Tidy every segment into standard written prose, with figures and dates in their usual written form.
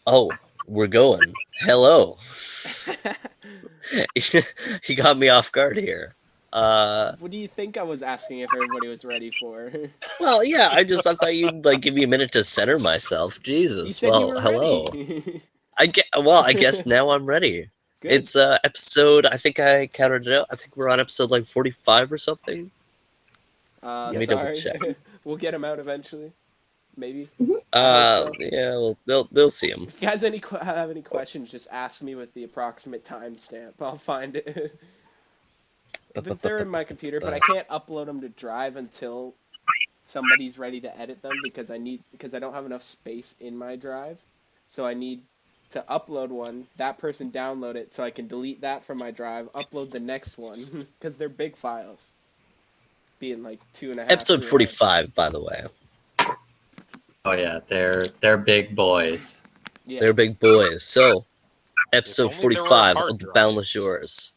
Oh, we're going. Hello. He got me off guard here. What do you think I was asking if everybody was ready for? Well, yeah, I thought you'd like give me a minute to center myself. You Jesus. said you Well, were hello. ready. I guess now I'm ready. Good. It's episode, I think I counted it out. I think we're on episode like 45 or something. Let me double Sorry. check. We'll get them out eventually. Maybe. I hope so. Yeah, well, they'll see him. If you guys have any questions, just ask me with the approximate timestamp. I'll find it. They're in my computer, but I can't upload them to Drive until somebody's ready to edit them because I don't have enough space in my Drive. So I need to upload one, that person download it so I can delete that from my Drive, upload the next one because they're big files. Being like 2.5. Episode 3 hours. 45, by the way. Oh yeah, they're big boys. Yeah. They're big boys. So, episode If only there were 45 hard of the Boundless drives. Yours.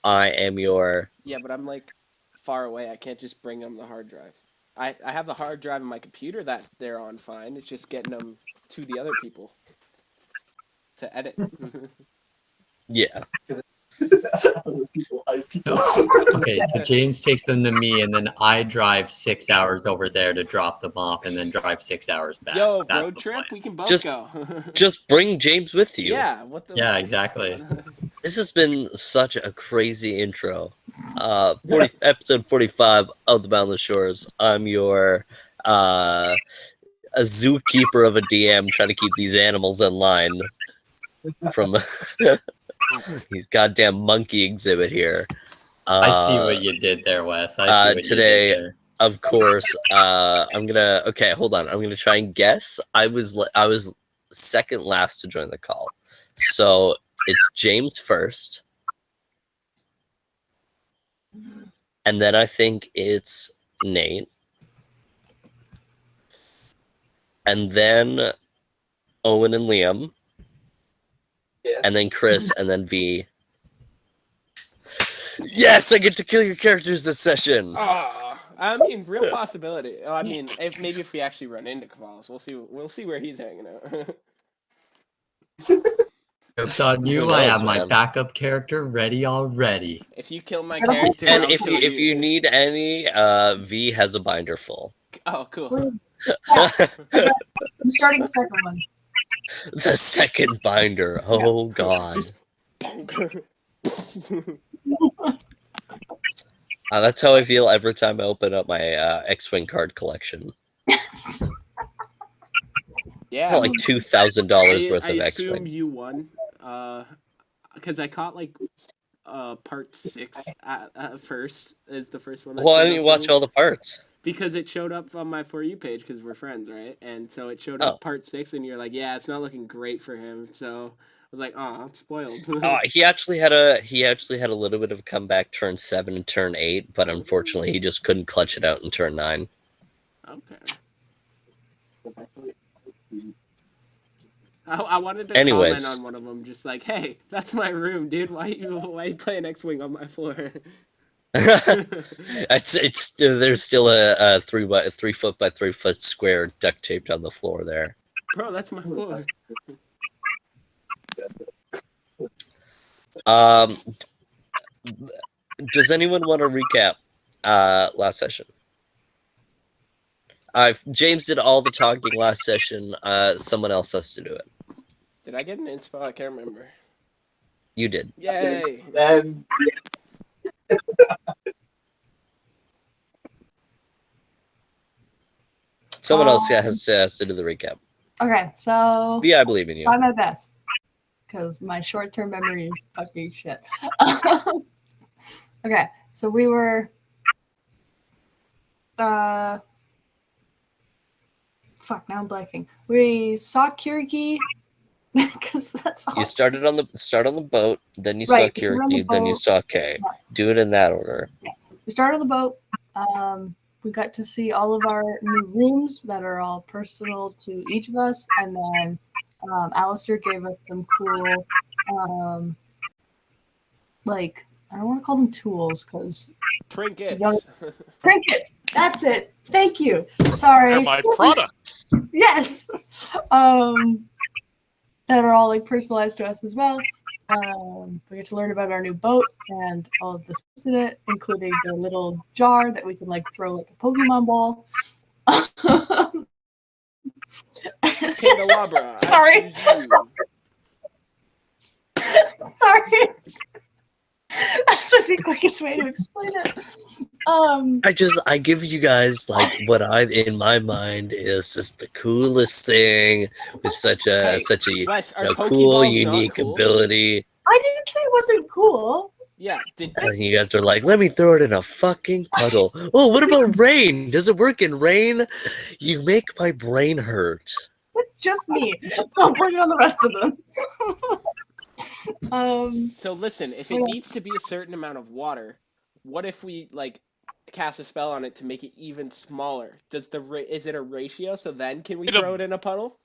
I am your... Yeah, but I'm like far away. I can't just bring them the hard drive. I have the hard drive in my computer that they're on fine. It's just getting them to the other people to edit. Yeah. Okay, so James takes them to me, and then I drive 6 hours over there to drop them off, and then drive 6 hours back. Yo, That's road the trip, plan. we can both Just- go. Just bring James with you. Yeah, what the? Yeah, exactly. This has been such a crazy intro. 40, episode 45 of the Boundless Shores. I'm your a zookeeper of a DM trying to keep these animals in line from his goddamn monkey exhibit here. I see what you did there, Wes. I see what today- you did there. Of course, I'm gonna. Okay, hold on. I'm gonna try and guess. I was second last to join the call, so it's James first, and then I think it's Nate, and then Owen and Liam, and then Chris, and then V. Yes, I get to kill your characters this session. I mean, real possibility. I mean, maybe if we actually run into Kavalis, we'll see where he's hanging out. Joke's on you. Who I knows, have my man? backup character ready already. If you kill my character, And I'll if kill you need any, V has a binder full. Oh, cool. I'm starting the second one. The second binder. Oh god. Just That's how I feel every time I open up my X-Wing card collection. yeah. Got like $2,000 worth I of assume X-Wing. you won, because I caught like part 6 at first is the first one. that Why showed didn't you up for watch me. all the parts? Because it showed up on my For You page because we're friends, right? And so it showed Oh. up part 6, and you're like, yeah, it's not looking great for him. So I was like, oh, I'm spoiled. He actually had a little bit of a comeback turn 7 and turn 8, but unfortunately he just couldn't clutch it out in turn 9. Okay. I wanted to Anyways. comment on one of them, just like, hey, that's my room, dude. Why you playing X-Wing on my floor? it's there's still a 3 foot by 3 foot square duct taped on the floor there. Bro, that's my floor. Does anyone want to recap last session? James did all the talking last session. Someone else has to do it. Did I get an inspo? I can't remember. You did. Yay! Then Someone else has to do the recap. Okay, so Yeah, I believe in you. try my best. Because my short-term memory is fucking shit. Okay, so we were fuck, now I'm blanking. We saw Kiriki because that's all. You start on the boat, then you Right, saw we were on the Kiriki, then you boat. saw Kay. Do it in that order. We started on the boat. We got to see all of our new rooms that are all personal to each of us, and then Alistair gave us some cool, like, I don't want to call them tools because Trinkets. trinkets. That's it. Thank you. Sorry. They're my products. Yes. that are all like personalized to us as well. We get to learn about our new boat and all of the space in it, including the little jar that we can like throw like a Pokemon ball. Candelabra, Sorry. I choose you. Sorry. That's the quickest way to explain it. I give you guys like what in my mind is just the coolest thing with such a Wes, are cool, Pokeballs not unique cool? ability. I didn't say it wasn't cool. Yeah, did And you guys are like, let me throw it in a fucking puddle. Oh, what about rain? Does it work in rain? You make my brain hurt. It's just me. Don't blame it on the rest of them. so listen, if it needs to be a certain amount of water, what if we like cast a spell on it to make it even smaller? Is it a ratio? So then can we throw it in a puddle?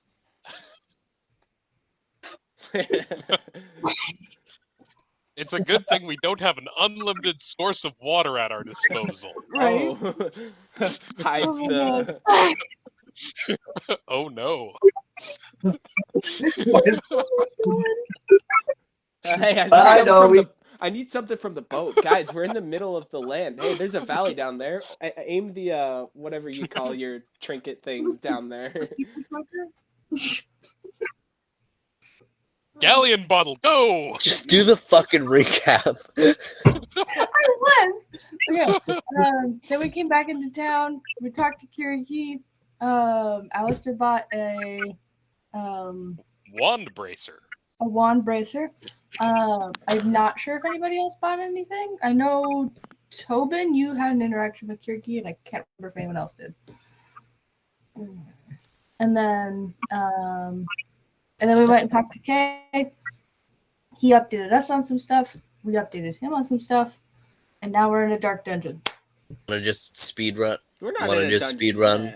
It's a good thing we don't have an unlimited source of water at our disposal. Right. Oh, hides Oh the. Oh no. Hey, I need something from the boat, guys. We're in the middle of the land. Hey, there's a valley down there. Aim the whatever you call your trinket thing down there. Galleon bottle, go! Just do the fucking recap. I was. Okay. Then we came back into town. We talked to Kira Heath. Alistair bought a Wand bracer. wand bracer. I'm not sure if anybody else bought anything. I know Tobin, you had an interaction with Kira Heath, and I can't remember if anyone else did. And then we went and talked to Kay. He updated us on some stuff. We updated him on some stuff. And now we're in a dark dungeon. Want to just speed run? We're not Want in to a just dungeon speed run?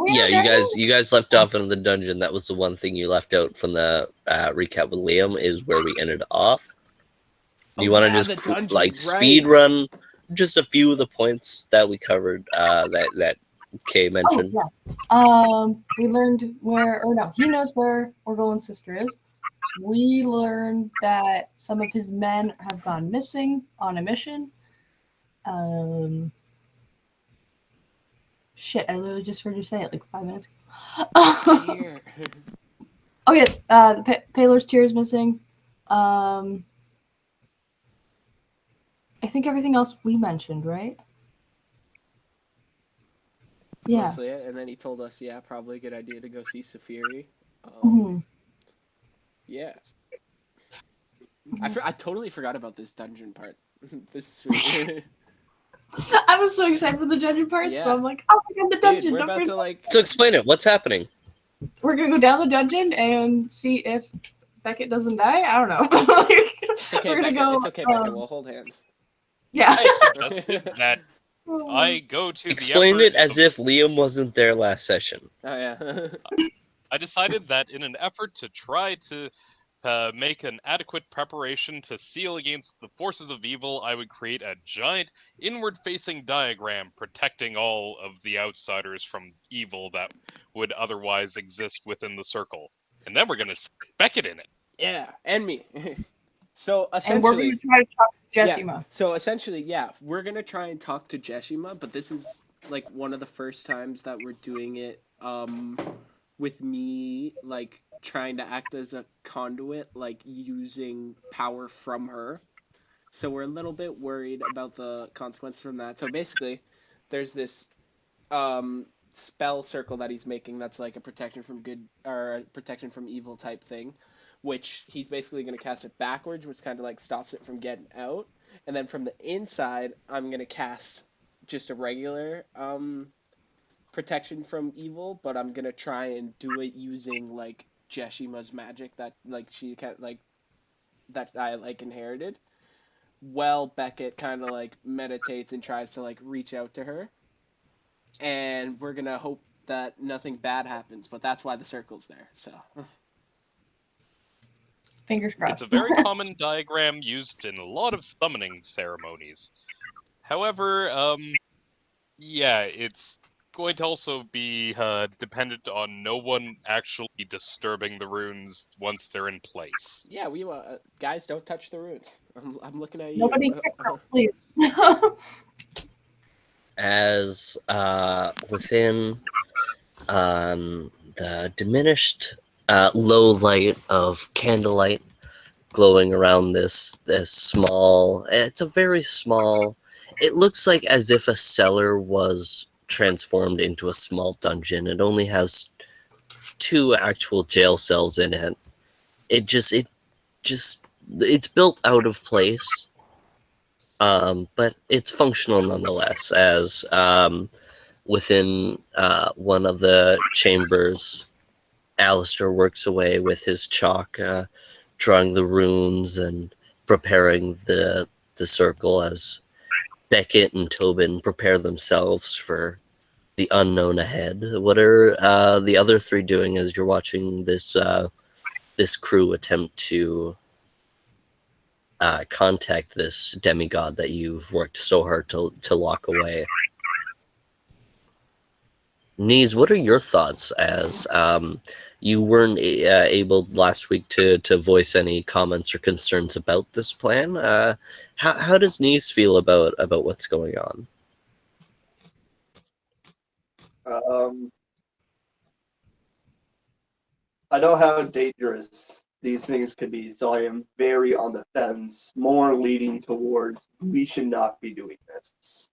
yet. Yeah, you guys left off in the dungeon. That was the one thing you left out from the recap with Liam is where we ended off. You want to just speed run just a few of the points that we covered that Kay mentioned. Oh, yeah. We learned he knows where Orgolan's sister is. We learned that some of his men have gone missing on a mission. Shit, I literally just heard you say it like 5 minutes ago. Oh yeah, Paylor's tear is missing. I think everything else we mentioned, right? Yeah. Mostly it, and then he told us, yeah, probably a good idea to go see Safiri. Yeah. I totally forgot about this dungeon part. This is sweet. I was so excited for the dungeon parts, but I'm like, oh my god, the dungeon! We're about to So explain it. What's happening? We're gonna go down the dungeon and see if Beckett doesn't die. I don't know. It's okay, we're gonna Beckett. go. It's okay, Beckett. We'll hold hands. Yeah. I suggested that I go to Explain the it as if Liam wasn't there last session. Oh yeah. I decided that in an effort to try to make an adequate preparation to seal against the forces of evil, I would create a giant inward-facing diagram protecting all of the outsiders from evil that would otherwise exist within the circle. And then we're going to stick Beckett in it. Yeah, and me. So and we're essentially, gonna try to talk to Jeshima. Yeah, so essentially, yeah, we're gonna try and talk to Jeshima, but this is like one of the first times that we're doing it with me like trying to act as a conduit, like using power from her. So we're a little bit worried about the consequences from that. So basically, there's this spell circle that he's making that's like a protection from good or a protection from evil type thing, which he's basically going to cast it backwards, which kind of like stops it from getting out. And then from the inside, I'm going to cast just a regular protection from evil, but I'm going to try and do it using like Jeshima's magic that like she like that I like inherited. Well, Beckett kind of like meditates and tries to like reach out to her. And we're going to hope that nothing bad happens, but that's why the circle's there. So Fingers crossed. It's a very common diagram used in a lot of summoning ceremonies. However, yeah, it's going to also be dependent on no one actually disturbing the runes once they're in place. Yeah, we guys, don't touch the runes. I'm looking at you. Nobody kick them, please. As within the diminished low light of candlelight glowing around this small, it's a very small, it looks like as if a cellar was transformed into a small dungeon. It only has 2 actual jail cells in it. It's built out of place, but it's functional nonetheless. As within one of the chambers, Alistair works away with his chalk, drawing the runes and preparing the circle as Beckett and Tobin prepare themselves for the unknown ahead. What are the other 3 doing as you're watching this crew attempt to contact this demigod that you've worked so hard to lock away? Nees, what are your thoughts as you weren't able last week to voice any comments or concerns about this plan? How does Nees feel about what's going on? I know how dangerous these things could be, so I am very on the fence, more leading towards we should not be doing this.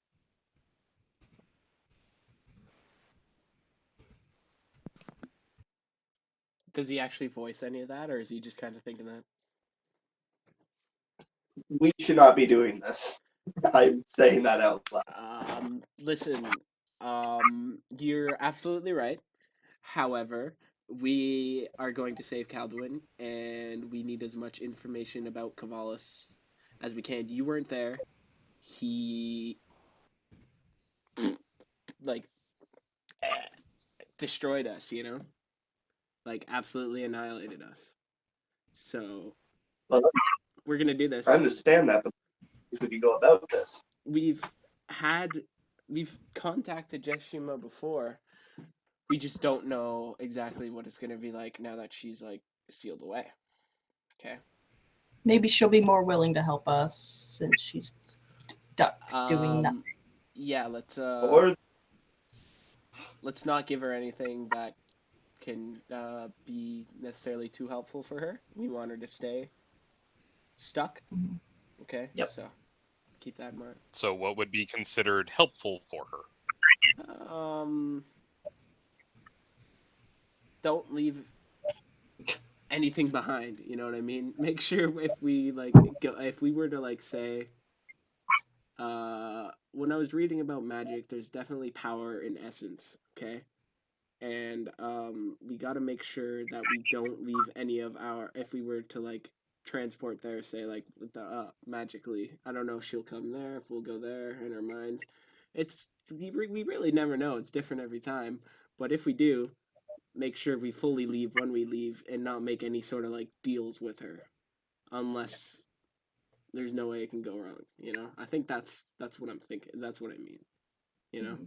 Does he actually voice any of that, or is he just kind of thinking that? We should not be doing this. I'm saying that out loud. Listen, you're absolutely right. However, we are going to save Calduin, and we need as much information about Cavalis as we can. You weren't there. He like destroyed us, you know? Like absolutely annihilated us. So Well, we're gonna do this. I understand that, but we can go about this. We've contacted Jeshima before. We just don't know exactly what it's gonna be like now that she's like sealed away. Okay. Maybe she'll be more willing to help us since she's stuck doing nothing. Yeah, let's not give her anything that can be necessarily too helpful for her. We want her to stay stuck. Mhm. Okay. Yep. So keep that in mind. So what would be considered helpful for her? Don't leave anything behind, you know what I mean? Make sure if we were to like say when I was reading about magic, there's definitely power in essence, okay? And we got to make sure that we don't leave any of our, if we were to like transport there, say like with the magically, I don't know if she'll come there, if we'll go there in our minds. We really never know. It's different every time. But if we do, make sure we fully leave when we leave and not make any sort of like deals with her, unless there's no way it can go wrong. You know, I think that's what I'm thinking. That's what I mean. You know.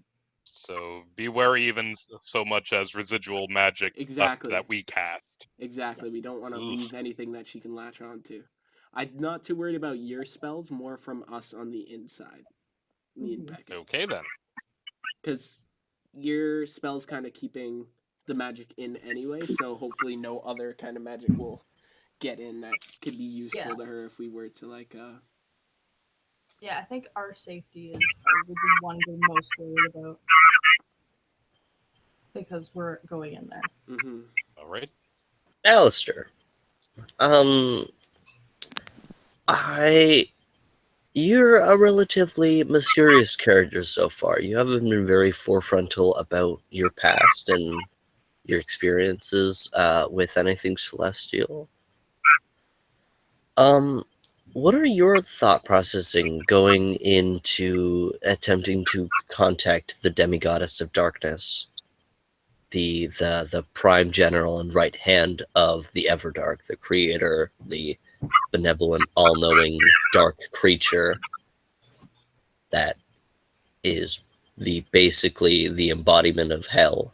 So be wary even so much as residual magic Exactly. that we cast. Exactly. We don't want to leave anything that she can latch on to. I'm not too worried about your spells, more from us on the inside. Me and Beckett. Okay then. Because your spell's kind of keeping the magic in anyway, so hopefully no other kind of magic will get in that could be useful to her if we were to like Yeah, I think our safety is probably the one we're most worried about. Because we're going in there. Mm-hmm. All right. Alistair, you're a relatively mysterious character so far. You haven't been very forefrontal about your past and your experiences with anything celestial. What are your thought processing going into attempting to contact the demigoddess of darkness, the prime general and right hand of the Everdark, the creator, the benevolent, all-knowing dark creature that is basically the embodiment of hell.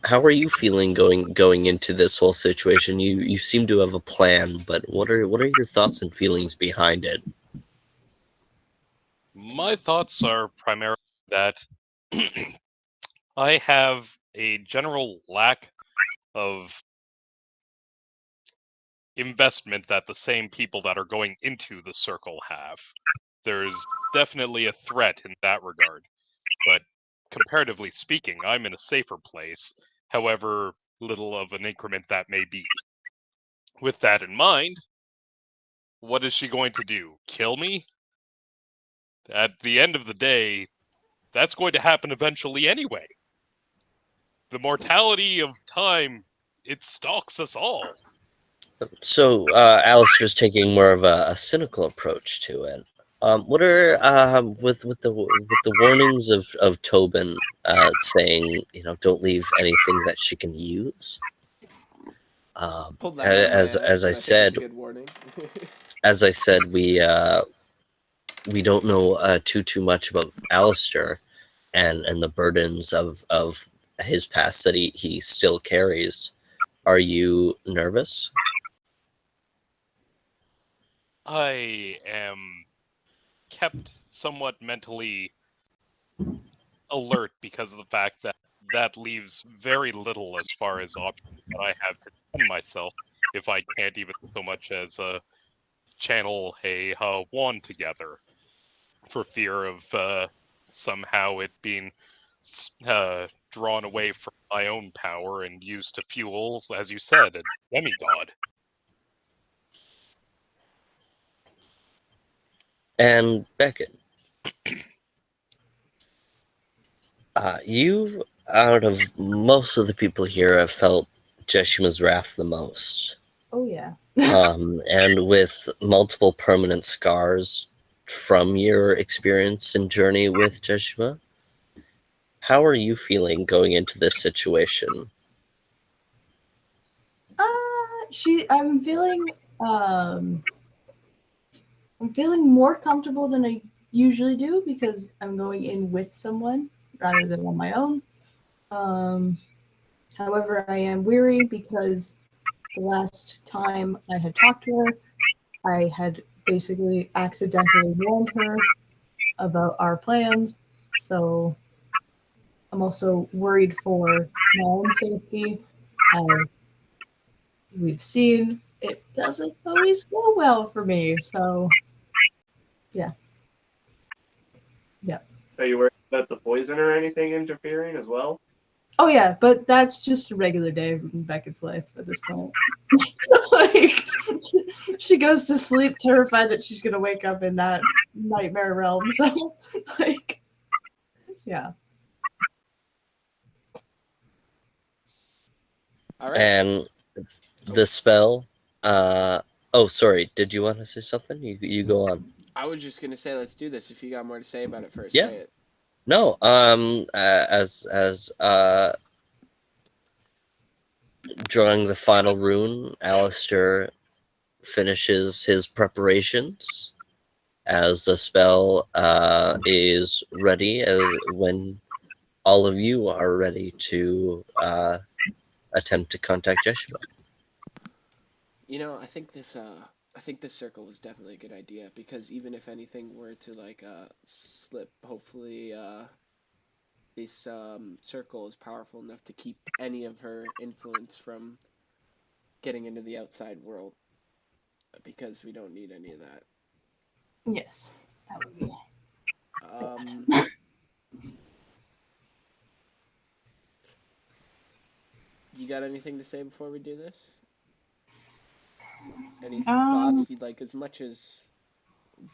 How are you feeling going into this whole situation? You seem to have a plan, but what are your thoughts and feelings behind it? My thoughts are primarily that I have a general lack of investment that the same people that are going into the circle have. There's definitely a threat in that regard, but comparatively speaking, I'm in a safer place, however little of an increment that may be. With that in mind, what is she going to do? Kill me? At the end of the day, that's going to happen eventually anyway. The mortality of time, it stalks us all. So Alistair's taking more of a cynical approach to it. What are with the warnings of Tobin saying, don't leave anything that she can use? Pulled that out of my ass, As I but I think it's said, a good warning. we don't know too much about Alistair and the burdens of his past that he still carries. Are you nervous? I am kept somewhat mentally alert because of the fact that that leaves very little as far as options that I have to defend myself if I can't even so much as channel a wand together for fear of somehow it being drawn away from my own power and used to fuel, as you said, a demigod. And Beckett, you, out of most of the people here, have felt Jeshima's wrath the most. Oh yeah. And with multiple permanent scars from your experience and journey with Jeshima, how are you feeling going into this situation? I'm feeling um I'm feeling more comfortable than I usually do because I'm going in with someone rather than on my own. Um, However, I am weary because the last time I had talked to her, I had basically accidentally warned her about our plans. So I'm also worried for my own safety. As we've seen, it doesn't always go well for me. So, yeah. Yeah. Are you worried about the poison or anything interfering as well? Oh yeah, but that's just a regular day in Beckett's life at this point. Like she goes to sleep terrified that she's gonna wake up in that nightmare realm. So like yeah. All right. And the spell, oh, sorry, did you want to say something? You go on. I was just gonna say, let's do this. If you got more to say about it first, Yeah. say it. No, as drawing the final rune, Alistair finishes his preparations as the spell is ready, when all of you are ready to attempt to contact Jeshua. I think this circle was definitely a good idea because even if anything were to like slip, hopefully this circle is powerful enough to keep any of her influence from getting into the outside world because we don't need any of that. Yes. That would be Um, you got anything to say before we do this? Any um thoughts? You'd like, as much as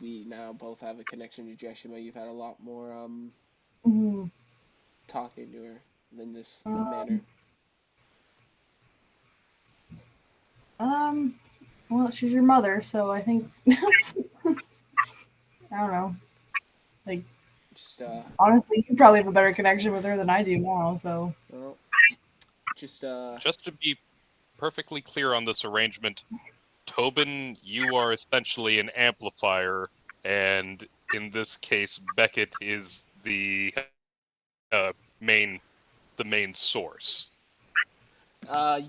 we now both have a connection to Jeshima, you've had a lot more mm, talking to her than this um manner. um well she's your mother, so I think I don't know. Like Just honestly you probably have a better connection with her than I do now, so well, just Just to be perfectly clear on this arrangement, Tobin, you are essentially an amplifier, and in this case, Beckett is the main source.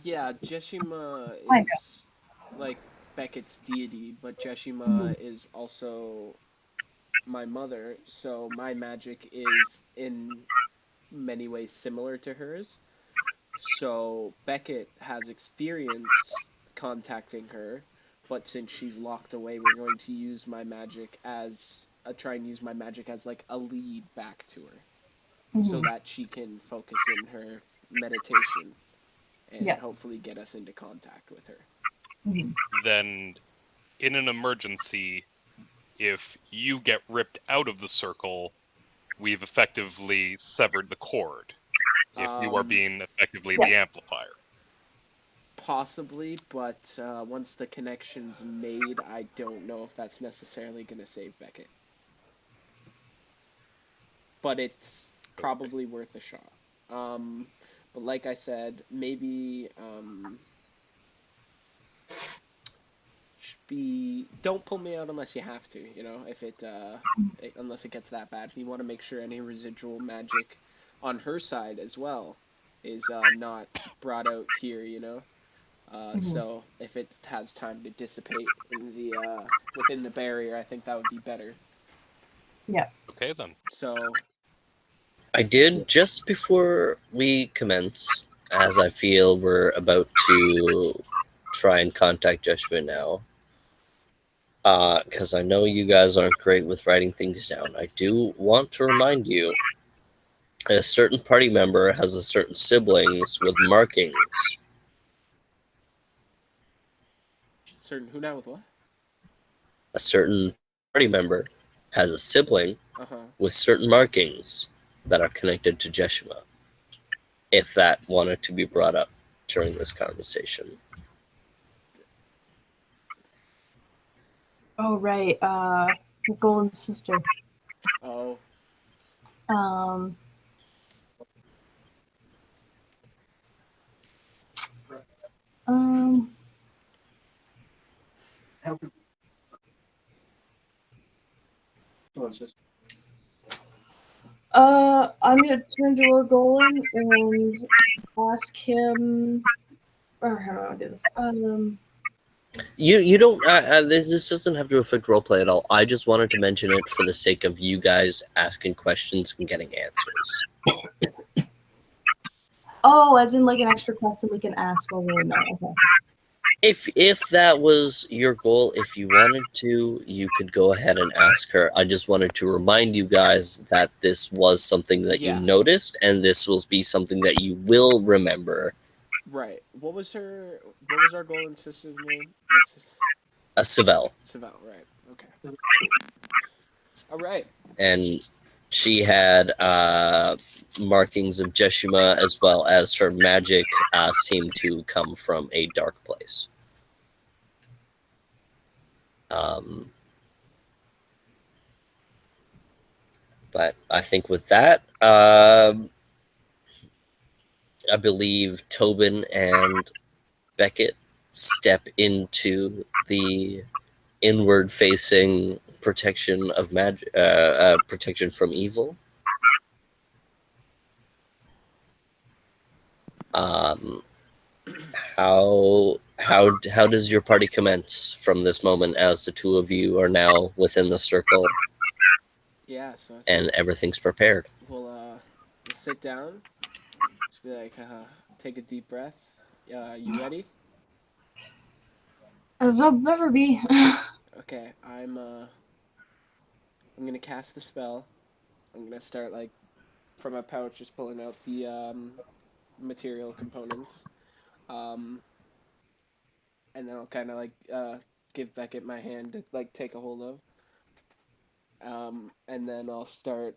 Yeah, Jeshima I know. is like Beckett's deity, but Jeshima Mhm. is also my mother, so my magic is in many ways similar to hers. So Beckett has experience contacting her, but since she's locked away, we're going to use my magic as try and use my magic as like a lead back to her, so Mhm. that she can focus in her meditation and Yeah. hopefully get us into contact with her. Mhm. Then, in an emergency, if you get ripped out of the circle, we've effectively severed the cord. If you are Um, being effectively Yeah. the amplifier. Possibly, but once the connection's made, I don't know if that's necessarily going to save Beckett. But it's probably worth a shot. Um, but like I said, maybe be don't pull me out unless you have to. You know, if unless it gets that bad, you want to make sure any residual magic on her side as well is not brought out here. You know. Mhm. So if it has time to dissipate in the within the barrier, I think that would be better. Yeah. Okay, then. So I did just before we commence, as I feel we're about to try and contact Judgment now. Because I know you guys aren't great with writing things down. I do want to remind you a certain party member has a certain siblings with markings. certain who now with what? A certain party member has a sibling Uh huh. with certain markings that are connected to Jeshima, if that wanted to be brought up during this conversation. Oh right. Your golden sister. Oh, Um. Um. Well, it's just I'm gonna turn to Orgolan and ask him. Or how do I do this? You don't. This doesn't have to affect roleplay at all. I just wanted to mention it for the sake of you guys asking questions and getting answers. Oh, as in like an extra question we can ask while we're in there. Okay. If that was your goal, if you wanted to, you could go ahead and ask her. I just wanted to remind you guys that this was something that you yeah, noticed, and this will be something that you will remember. right. What was her? What was our golden sister's name? What's this? A Savell, Savell. Right. Okay. All right. and she had markings of Jeshima, as well as her magic seemed to come from a dark place. Um, but I think with that, I believe Tobin and Beckett step into the inward-facing protection of protection from evil. Um, how does your party commence from this moment, as the two of you are now within the circle Yeah. So I think and everything's prepared? we'll sit down. Just be like, take a deep breath. You ready? As I'll ever be. Okay. I'm gonna cast the spell. I'm gonna start like from my pouch, just pulling out the material components. Um, and then I'll kind of like give Beckett my hand to like take a hold of. And then I'll start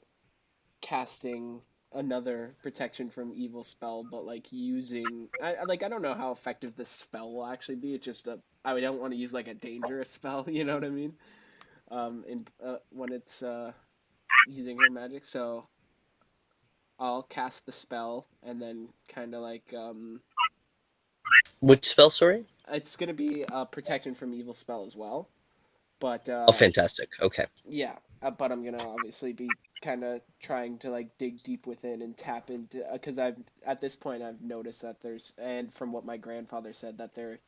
casting another protection from evil spell, but like using I don't know how effective this spell will actually be. It's just I don't want to use like a dangerous spell. You know what I mean? In when it's using her magic, so I'll cast the spell and then kind of like Which spell, sorry? it's gonna be a protection from evil spell as well. But Oh, fantastic. Okay. yeah, but I'm gonna obviously be kind of trying to like dig deep within and tap into because at this point I've noticed that there's and from what my grandfather said that there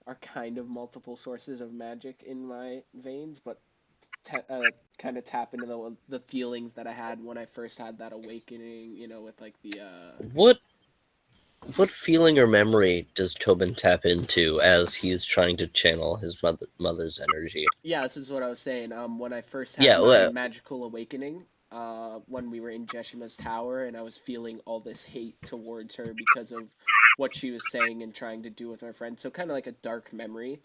are kind of multiple sources of magic in my veins, but kind of tap into the feelings that I had when I first had that awakening, with like the What feeling or memory does Tobin tap into as he's trying to channel his mother's energy? yeah, this is what I was saying. When I first had Yeah, my well, magical awakening, when we were in Jeshima's tower, and I was feeling all this hate towards her because of what she was saying and trying to do with my friend. So kind of like a dark memory,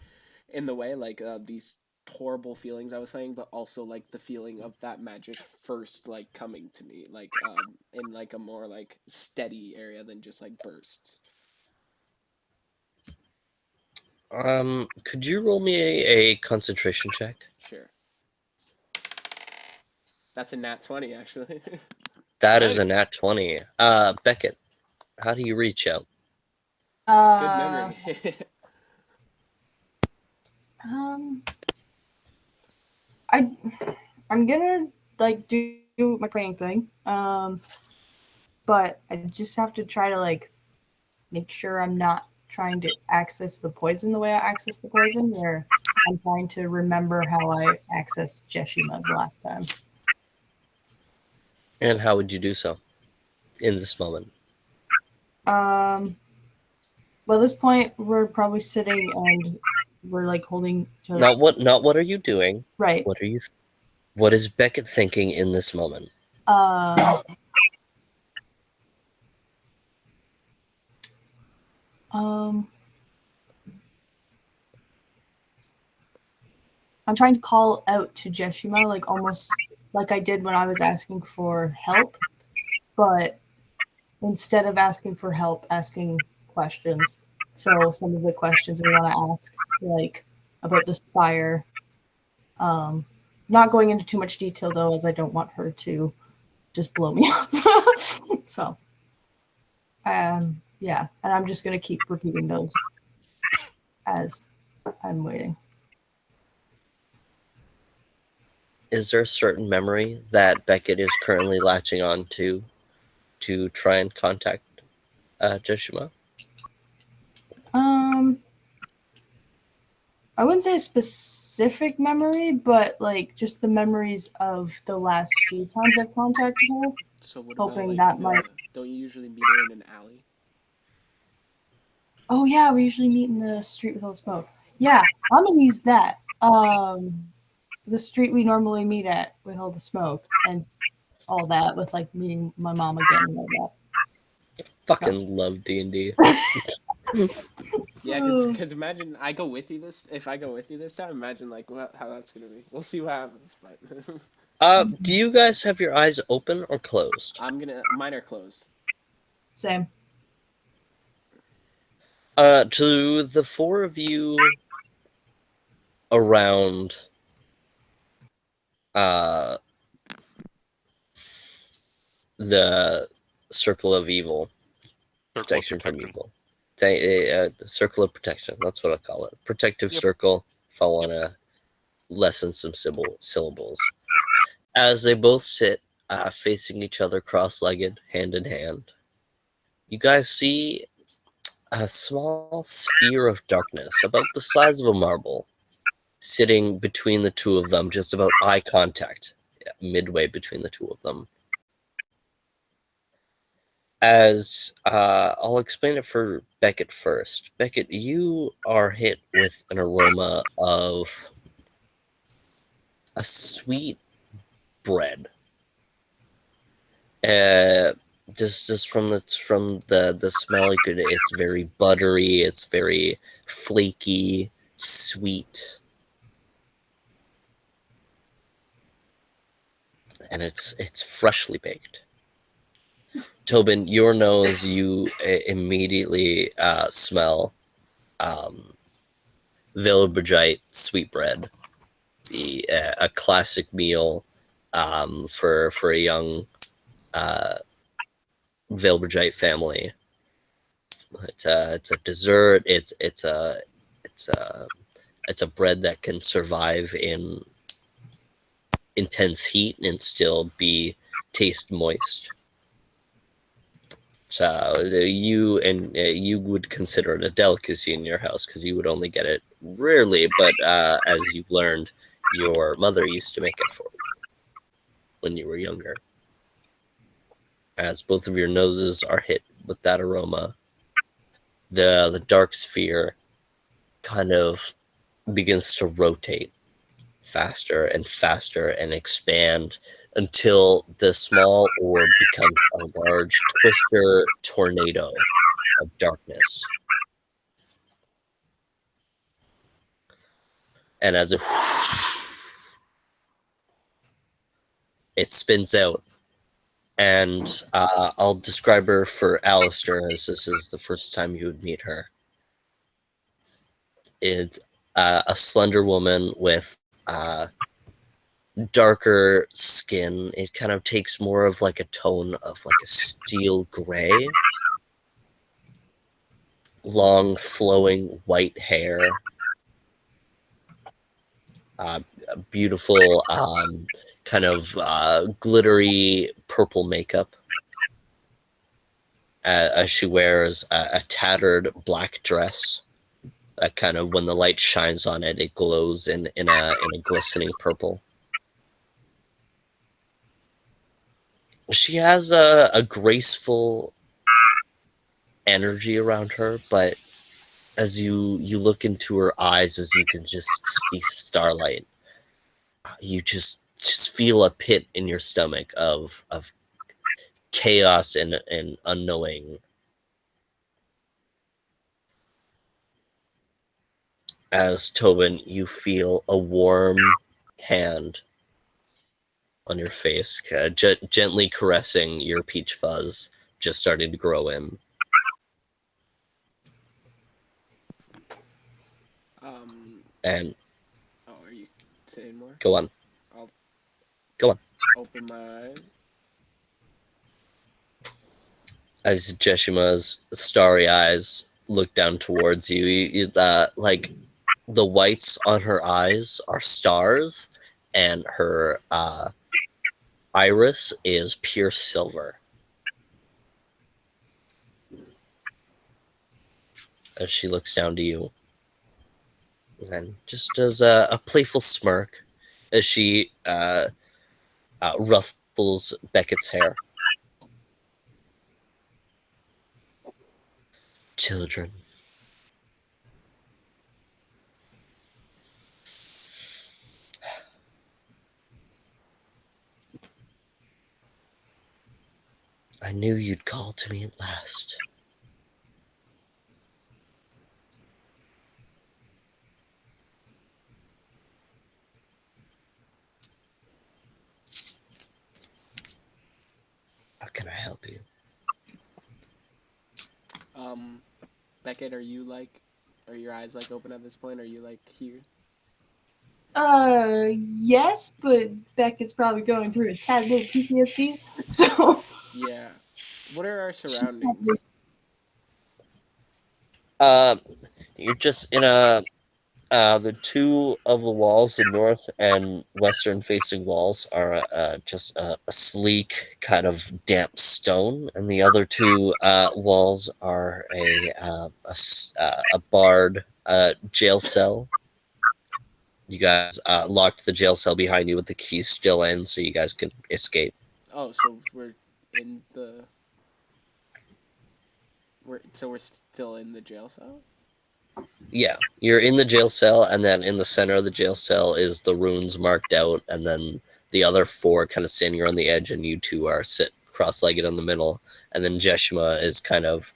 in the way, like these horrible feelings I was feeling, but also like the feeling of that magic first like coming to me, like in like a more like steady area than just like bursts. could you roll me a concentration check? Sure, that's a nat 20 actually. That is Nice. a nat 20. Beckett, how do you reach out? Good Uh, memory. um, I I'm gonna like do my praying thing. But I just have to try to like make sure I'm not trying to access the poison the way I accessed the poison, where I'm trying to remember how I accessed Jeshima the last time. And how would you do so in this moment? Well, at this point, we're probably sitting and we're like holding each other. Not what are you doing? Right. What are you what is Beckett thinking in this moment? Um, um, I'm trying to call out to Jeshima, like almost like I did when I was asking for help, but instead of asking for help, asking questions. So some of the questions we want to ask, like about the spire. Um, Not going into too much detail though, as I don't want her to just blow me up. So, yeah, and I'm just gonna keep repeating those as I'm waiting. Is there a certain memory that Beckett is currently latching on to try and contact Joshua? Um, I wouldn't say a specific memory, but like just the memories of the last few times I've contacted her, So what about hoping like that might. don't you usually meet her in an alley? Oh yeah, we usually meet in the street with all the smoke. Yeah, I'm gonna use that. The street we normally meet at with all the smoke and all that, with like meeting my mom again and all Fucking love D&D. Yeah, that. cause imagine I go with you this if I go with you this time. Imagine like how that's gonna be. We'll see what happens, but Do you guys have your eyes open or closed? mine are closed. Same. To the four of you around uh the circle of evil, protection from evil. The circle of protection, that's what I call it. Protective Yep. circle, if I want to lessen some syllables. As they both sit facing each other cross-legged, hand in hand, you guys see a small sphere of darkness, about the size of a marble, sitting between the two of them, just about eye contact, midway between the two of them. As I'll explain it for Beckett first. Beckett, you are hit with an aroma of a sweet bread. Uh, just from the smell, it's very buttery. It's very flaky, sweet, and it's freshly baked. Tobin, your nose, you immediately smell Villebridgite sweetbread, a classic meal for a young Villebridgite family. It's a dessert. It's a bread that can survive in intense heat and still taste moist. So you would consider it a delicacy in your house because you would only get it rarely. But as you've learned, your mother used to make it for you when you were younger. As both of your noses are hit with that aroma, the dark sphere kind of begins to rotate faster and faster and expand until the small orb becomes a large twister tornado of darkness. And as it spins out, and I'll describe her for Alistair as this is the first time you would meet her. It's a slender woman with darker skin. It kind of takes more of like a tone of like a steel gray. Long flowing white hair. Beautiful kind of glittery purple makeup. As she wears a tattered black dress. That kind of, when the light shines on it, it glows in a glistening purple. She has a graceful energy around her, but as you look into her eyes, as you can just see starlight, you just feel a pit in your stomach of chaos and unknowing. As Tobin, you feel a warm hand on your face, gently caressing your peach fuzz, just starting to grow in. And are you saying more? go on. I'll Go on. open my eyes. As Jeshima's starry eyes look down towards you, like the whites on her eyes are stars, and her iris is pure silver. As she looks down to you, and just does a playful smirk as she ruffles Beckett's hair. Children. I knew you'd call to me at last. How can I help you? Beckett, are your eyes like open at this point? Are you like here? Yes, but Beckett's probably going through a tad bit of PTSD, so. Yeah. What are our surroundings? You're just in the two of the walls, the north and western facing walls, are just a sleek kind of damp stone, and the other two walls are a barred jail cell. You guys locked the jail cell behind you with the keys still in, so you guys can escape. Oh, so we're still in the jail cell? Yeah, you're in the jail cell, and then in the center of the jail cell is the runes marked out, and then the other four kind of standing on the edge, and you two are sit cross-legged in the middle, and then Jeshima is kind of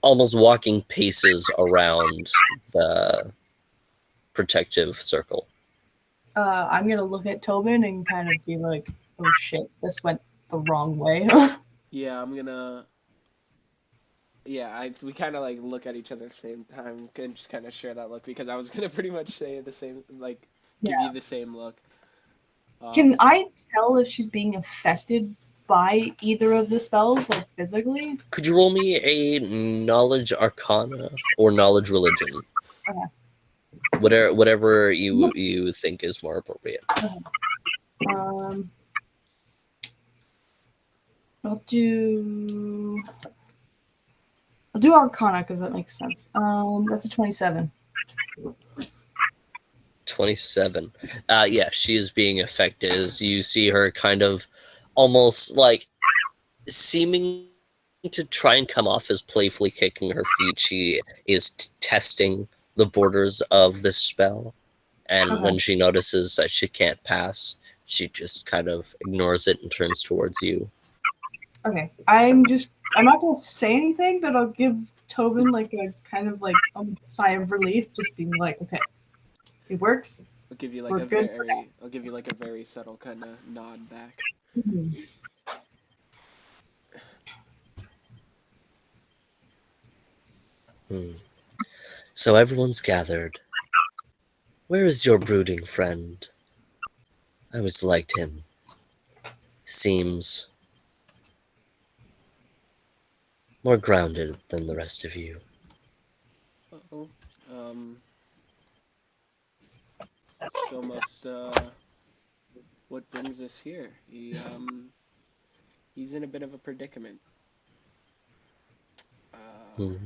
almost walking paces around the protective circle. I'm gonna look at Tobin and kind of be like, oh shit, this went the wrong way. Yeah, I'm gonna. Yeah, we kind of like look at each other at the same time and just kind of share that look because I was gonna pretty much say the same, like give you the same look. Can I tell if she's being affected by either of the spells, like physically? Could you roll me a knowledge arcana or knowledge religion? Okay. Whatever you think is more appropriate. Um, I'll do Arcana because that makes sense. That's a 27. 27. Yeah, she is being affected as you see her kind of almost like seeming to try and come off as playfully kicking her feet. She is testing the borders of this spell, and Okay. when she notices that she can't pass, she just kind of ignores it and turns towards you. Okay. I'm not gonna say anything, but I'll give Tobin like a kind of like a sigh of relief, just being like, okay, it works. I'll give you like We're a good. very subtle kind of nod back. Mhm. So everyone's gathered. Where is your brooding friend? I always liked him. Seems more grounded than the rest of you. Oh, it's almost what brings us here. He's in a bit of a predicament. Hmm.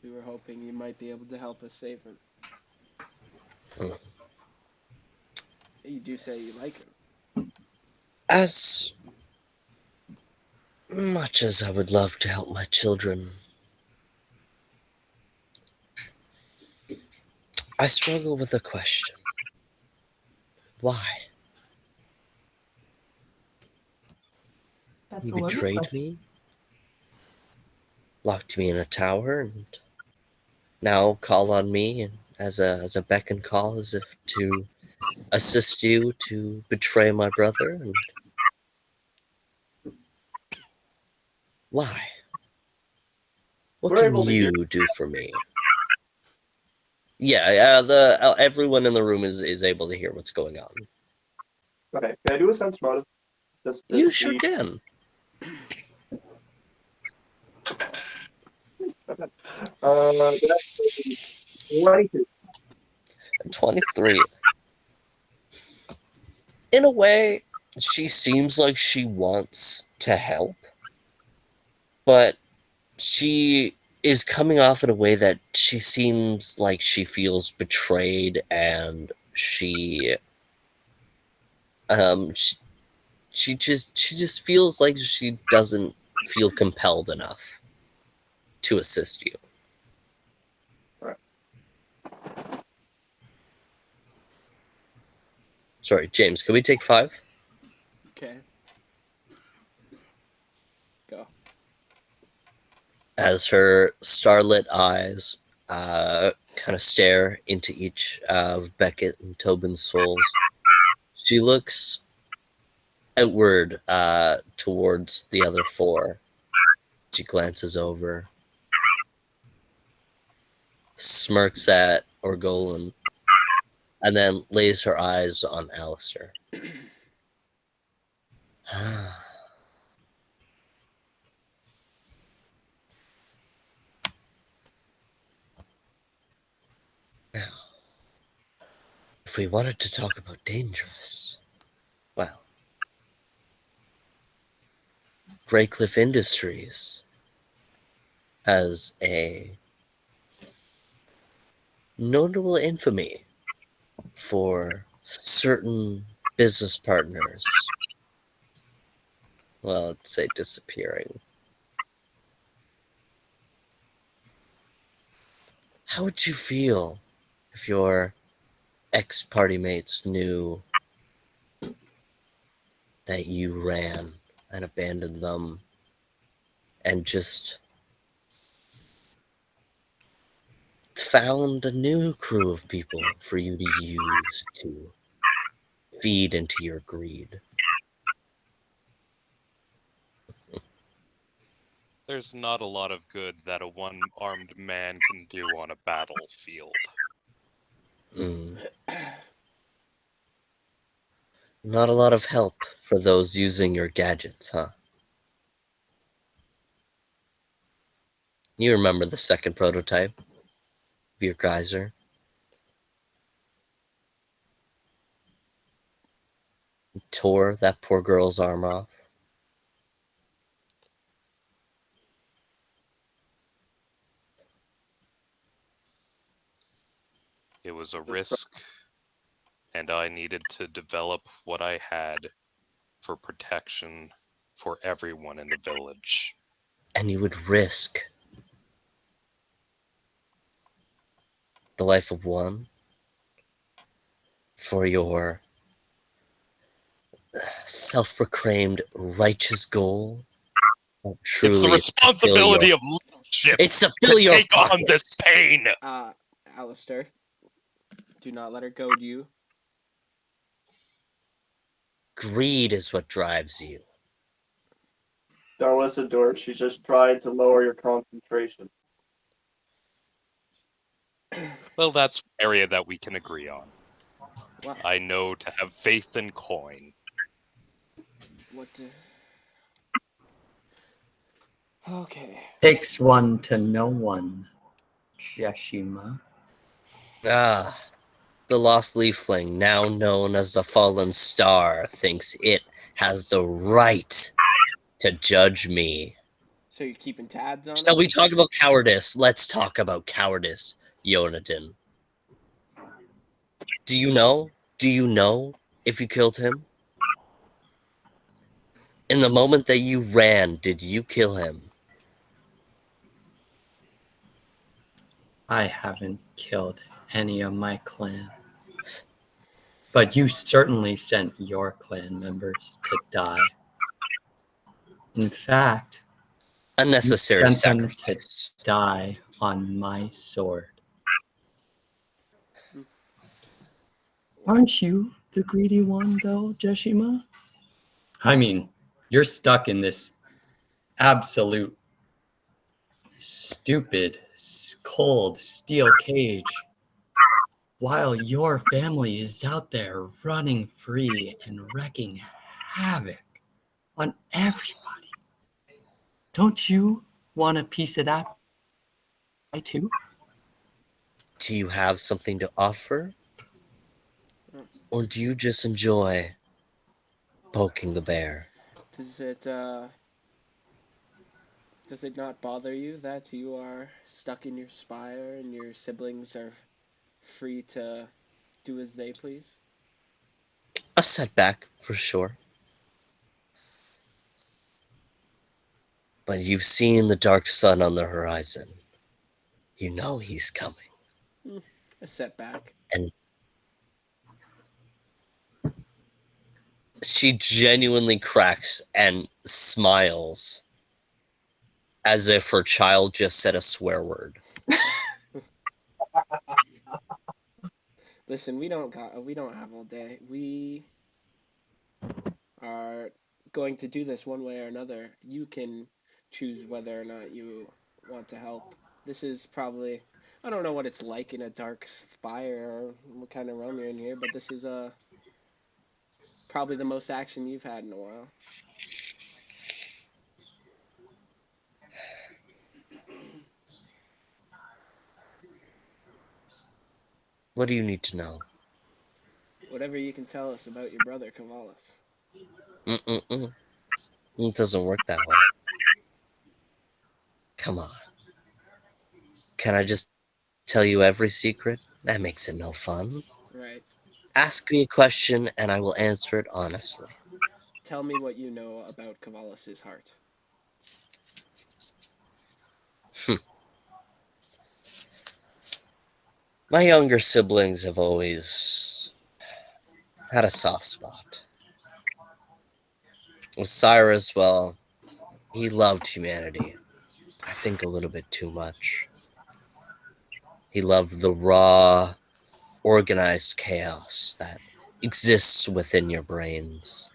We were hoping you might be able to help us save him. Hmm. You do say you like him. As much as I would love to help my children, I struggle with a question. Why? That's You a loaded betrayed question. me, locked me in a tower, and now call on me as a beck and call as if to assist you to betray my brother. And why? What We're can able to hear. you do for me? Yeah, the everyone in the room is able to hear what's going on. Okay, can I do a sense motive? Just to You sure see. can. That's 22. 23. In a way, she seems like she wants to help, but she is coming off in a way that she seems like she feels betrayed, and um she, she just feels like she doesn't feel compelled enough to assist you. Right. Sorry, James, can we take 5? Okay. Go. As her starlit eyes kind of stare into each of Beckett and Tobin's souls, she looks outward towards the other 4. She glances over, smirks at Orgolan, and then lays her eyes on Alistair. Now, if we wanted to talk about dangerous, well, Greycliff Industries has a notable infamy for certain business partners, well, let's say disappearing. How would you feel if your ex-party mates knew that you ran and abandoned them and just found a new crew of people for you to use to feed into your greed? There's not a lot of good that a one-armed man can do on a battlefield. Mm. Not a lot of help for those using your gadgets, huh? You remember the second prototype of your geyser? Tore that poor girl's arm off. It was a risk, and I needed to develop what I had for protection for everyone in the village. And you would risk the life of one for your self-proclaimed righteous goal. Oh, It's the truly, responsibility of leadership it's to to fill your take on this pockets. pain. Alistair, do not let her goad you. Greed is what drives you. Don't listen to her. She's just trying to lower your concentration. Well, that's an area that we can agree on. Wow. I know to have faith in coin. What? Okay. Takes one to know one, Jeshima. Ah, the lost leafling, now known as the fallen star, thinks it has the right to judge me. So you're keeping tabs on Shall her? we talk about cowardice? Let's talk about cowardice, Yonatan. Do you know? Do you know if you killed him? In the moment that you ran, did you kill him? I haven't killed any of my clan. But you certainly sent your clan members to die. In fact, you Unnecessary sent them to sacrifice. die on my sword. Aren't you the greedy one, though, Jeshima? I mean, you're stuck in this absolute stupid, cold steel cage while your family is out there running free and wreaking havoc on everybody. Don't you want a piece of that pie too? Do you have something to offer? Or do you just enjoy poking the bear? Does it not bother you that you are stuck in your spire and your siblings are free to do as they please? A setback, for sure. But you've seen the dark sun on the horizon. You know he's coming. A setback. And she genuinely cracks and smiles as if her child just said a swear word. Listen, we don't have all day. We are going to do this one way or another. You can choose whether or not you want to help. This is probably, I don't know what it's like in a dark spire or what kind of realm you're in here, but this is probably the most action you've had in a while. What do you need to know? Whatever you can tell us about your brother Kavalis. Mm-mm-mm. It doesn't work that way. Come on. Can I just tell you every secret? That makes it no fun. Right. Ask me a question and I will answer it honestly. Tell me what you know about Kavalis's heart. My younger siblings have always had a soft spot. With Cyrus, well, he loved humanity. I think a little bit too much. He loved the raw, organized chaos that exists within your brains.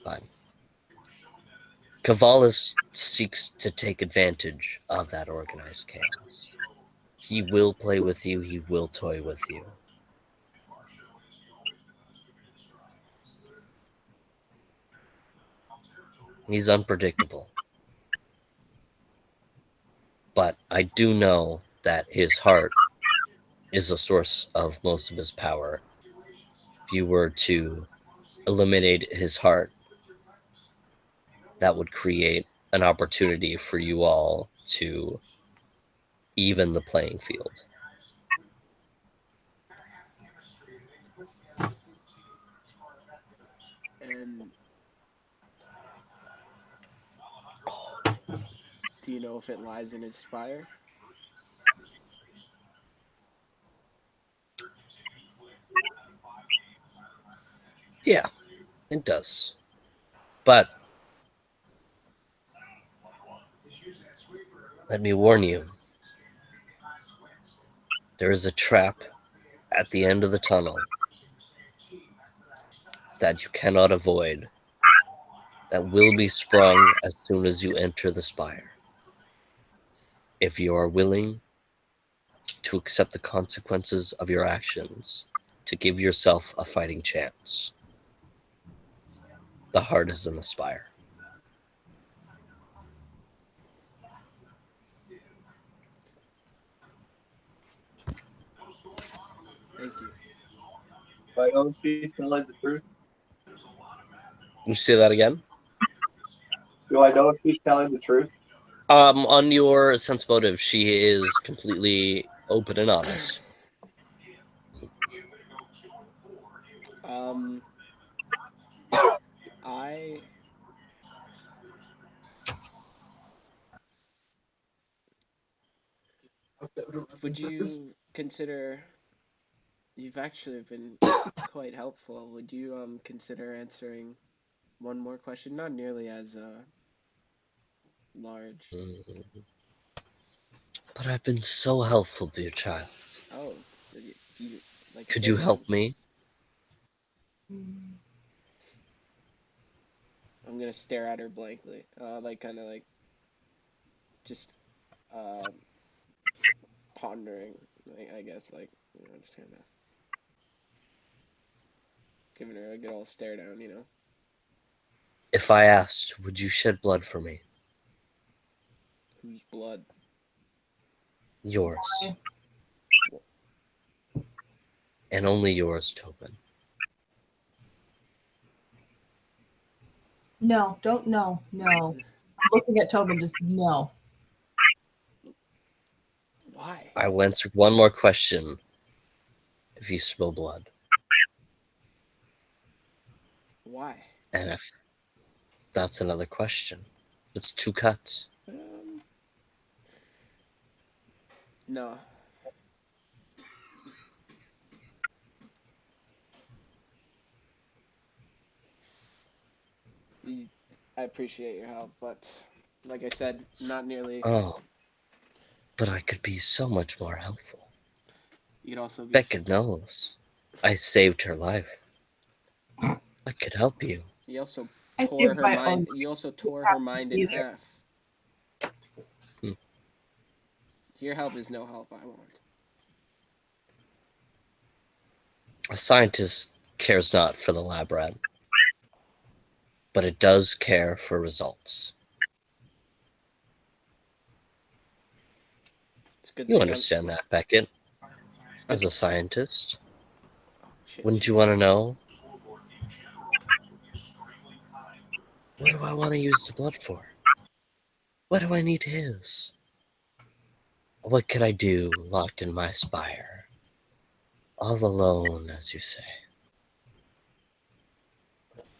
But Cavalis seeks to take advantage of that organized chaos. He will play with you, he will toy with you. He's unpredictable. But I do know that his heart is the source of most of his power. If you were to eliminate his heart, that would create an opportunity for you all to even the playing field. And do you know if it lies in his spire? Yeah, it does. But let me warn you, there is a trap at the end of the tunnel that you cannot avoid, that will be sprung as soon as you enter the spire. If you are willing to accept the consequences of your actions, to give yourself a fighting chance, the heart is in the spire. Thank you. I know she's telling the truth. You say that again? Do I know if she's telling the truth? On your sense motive, she is completely open and honest. Um, I would you consider you've actually been quite helpful. Would you consider answering one more question? Not nearly as large. But I've been so helpful, dear child. Oh, you like I Could said, you you've help been. me? I'm gonna stare at her blankly, like kind of like just uh, pondering. Like, I guess like just kind of giving her a good old stare down. If I asked, would you shed blood for me? Whose blood? Yours. And only yours, Tobin. No, don't no. I'm looking at Tobin, just no. Why? I will answer one more question if you spill blood. Why? And if that's another question, it's 2 cuts. No. You, I appreciate your help, but like I said, not nearly. Oh, but I could be so much more helpful. You could also be. Becca knows. I saved her life. I could help you. You also I tore saved her my mind. own. You also tore her mind in Either. half. Your help is no help. I want. A scientist cares not for the lab rat, but it does care for results. It's a good You thing. understand that, Beckett. It's good. As a scientist, Shit. wouldn't you want to know? What do I want to use the blood for? What do I need his? What could I do locked in my spire? All alone, as you say.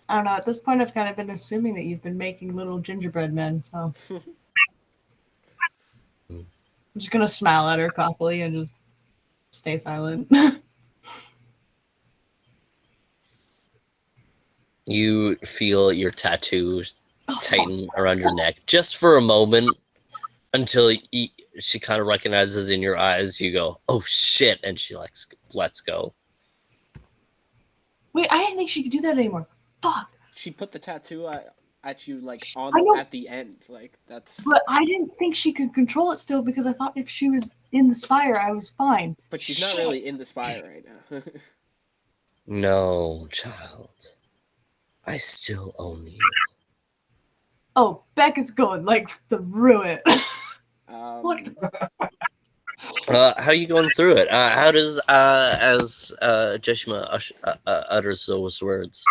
I don't know. At this point, I've kind of been assuming that you've been making little gingerbread men, so I'm just gonna smile at her cockily and just stay silent. You feel your tattoo Oh, tighten around your neck just for a moment until she kind of recognizes in your eyes. You go, "Oh shit!" and she lets go. wait, I didn't think she could do that anymore. Fuck. She put the tattoo at you like I know, at the end. Like that's. but I didn't think she could control it still because I thought if she was in the spire, I was fine. But she's not Shit. really in the spire right now. No, child. I still own you. Oh, Beckett's going like through it. How are you going through it? How does as Jeshima utters those words?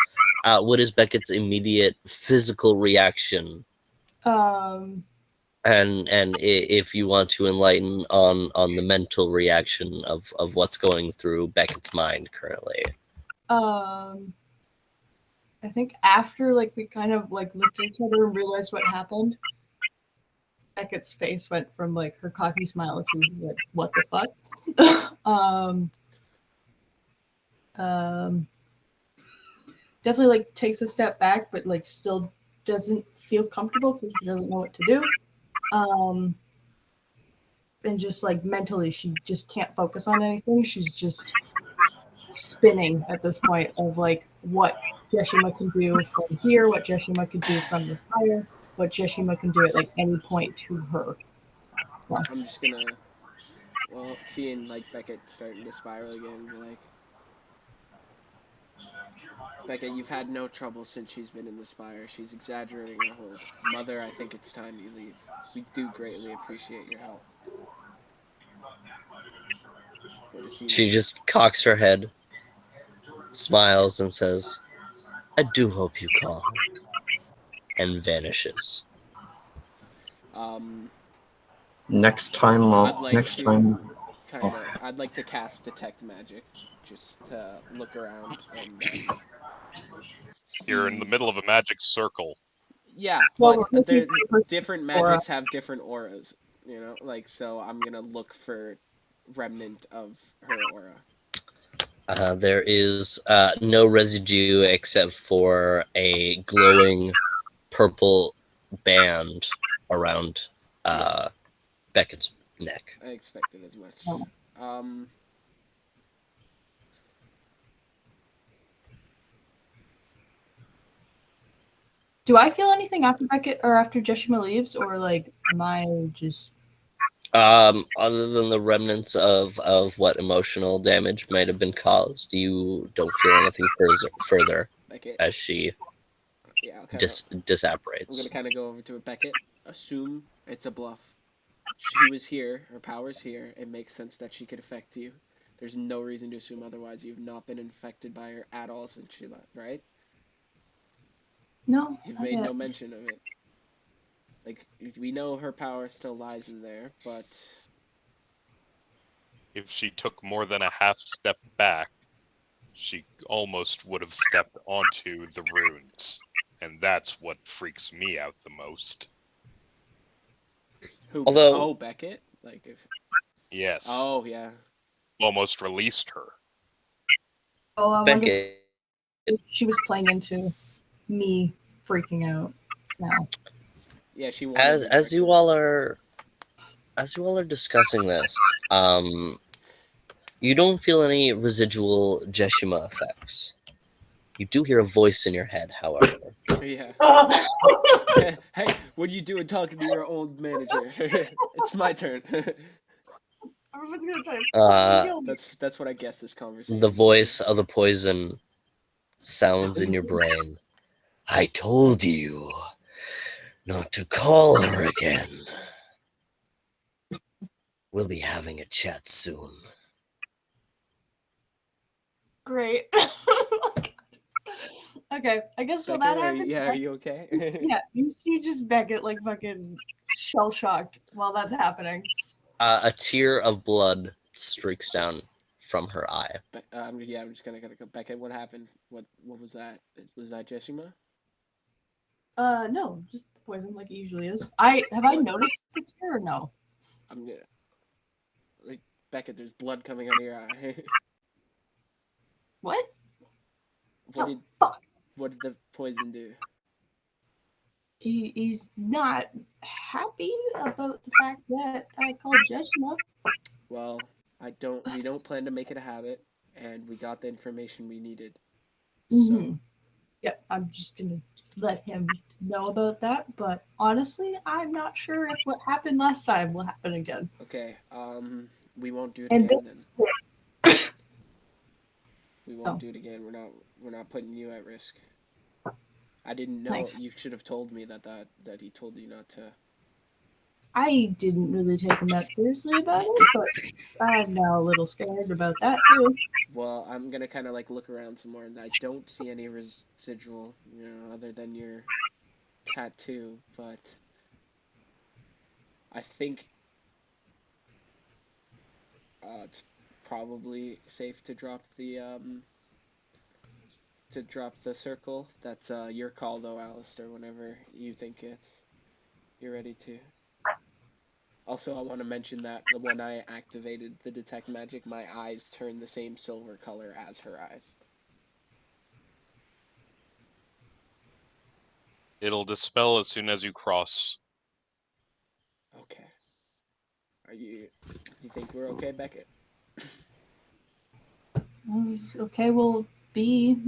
What is Beckett's immediate physical reaction? Um, And if you want to enlighten on the mental reaction of what's going through Beckett's mind currently. I think after like we kind of like looked at each other and realized what happened, Beckett's face went from like her cocky smile to like what the fuck. Definitely like takes a step back, but like still doesn't feel comfortable because she doesn't know what to do. And just like mentally, she just can't focus on anything. She's just spinning at this point of like what Jeshima can do from here, what Jeshima could do from this fire, what Jeshima can do at like any point to her. I'm just gonna, well, seeing like Beckett starting to spiral again, be like, Beckett, you've had no trouble since she's been in the spire. She's exaggerating her hold. Mother, I think it's time you leave. We do greatly appreciate your help. But it She seems, just cocks her head, smiles, and says, "I do hope you call," and vanishes. um, Next time, I'd like next to time. kind of, I'd like to cast Detect Magic just to look around and You're in the see. middle of a magic circle. Yeah, Well, but we're looking they're for different Aura. magics have different auras, you know? Like, so I'm gonna look for remnant of her aura. There is no residue except for a glowing purple band around Beckett's neck. I expected as much. Um, Do I feel anything after Beckett or after Jeshima leaves, or like am I just Other than the remnants of what emotional damage might have been caused, you don't feel anything further Beckett. as she Yeah, I'll kind of. I'm gonna disapparates. kind of go over to it. Beckett. Assume it's a bluff. She was here. Her power's here. It makes sense that she could affect you. There's no reason to assume otherwise. You've not been infected by her at all since she left, right? no? You've Not made no yet. mention of it. Like, we know her power still lies in there, but If she took more than a half step back, she almost would have stepped onto the runes. And that's what freaks me out the most. who? Although Oh, Beckett. Like if. Yes, Oh yeah. almost released her. Oh, I wonder Beckett, if she was playing into me freaking out now. Yeah, she wanted as me to as you recognize all it. are discussing this, you don't feel any residual Jeshima effects. You do hear a voice in your head, however. Yeah. Oh. Hey, what are you doing talking to your old manager? It's my turn. Everyone's gonna try to fucking Uh, kill me. That's what I guess this the conversation's gonna be. voice of the poison sounds in your brain. I told you not to call her again. We'll be having a chat soon. Great. Okay, I guess while that Beckett, happens, are you okay? yeah, you see just Beckett like fucking shell shocked while that's happening. A tear of blood streaks down from her eye. Yeah, I'm just gonna go. Beckett, what happened? What was that? Was that Jeshima? No, just the poison like it usually is. I What? noticed the tear or no? I'm gonna like Beckett. There's blood coming out of your eye. What? what No, did fuck. what did the poison do? He's not happy about the fact that I called Jeshima. Well, We don't plan to make it a habit, and we got the information we needed. So Mm-hmm. Yep, I'm just gonna let him know about that. But honestly, I'm not sure if what happened last time will happen again. okay, we won't do it And again then. this, We won't oh, do it again. We're not putting you at risk. I didn't know. thanks. You should have told me that he told you not to. I didn't really take him that seriously about it, but I'm now a little scared about that too. Well, I'm gonna kind of like look around some more, and I don't see any residual, other than your tattoo. But I think it's probably safe to drop the circle. That's your call though, Alistair. Whenever you think you're ready to. Also, I want to mention that when I activated the detect magic, my eyes turned the same silver color as her eyes. It'll dispel as soon as you cross. Okay. Do you think we're okay, Beckett? Okay, well, B.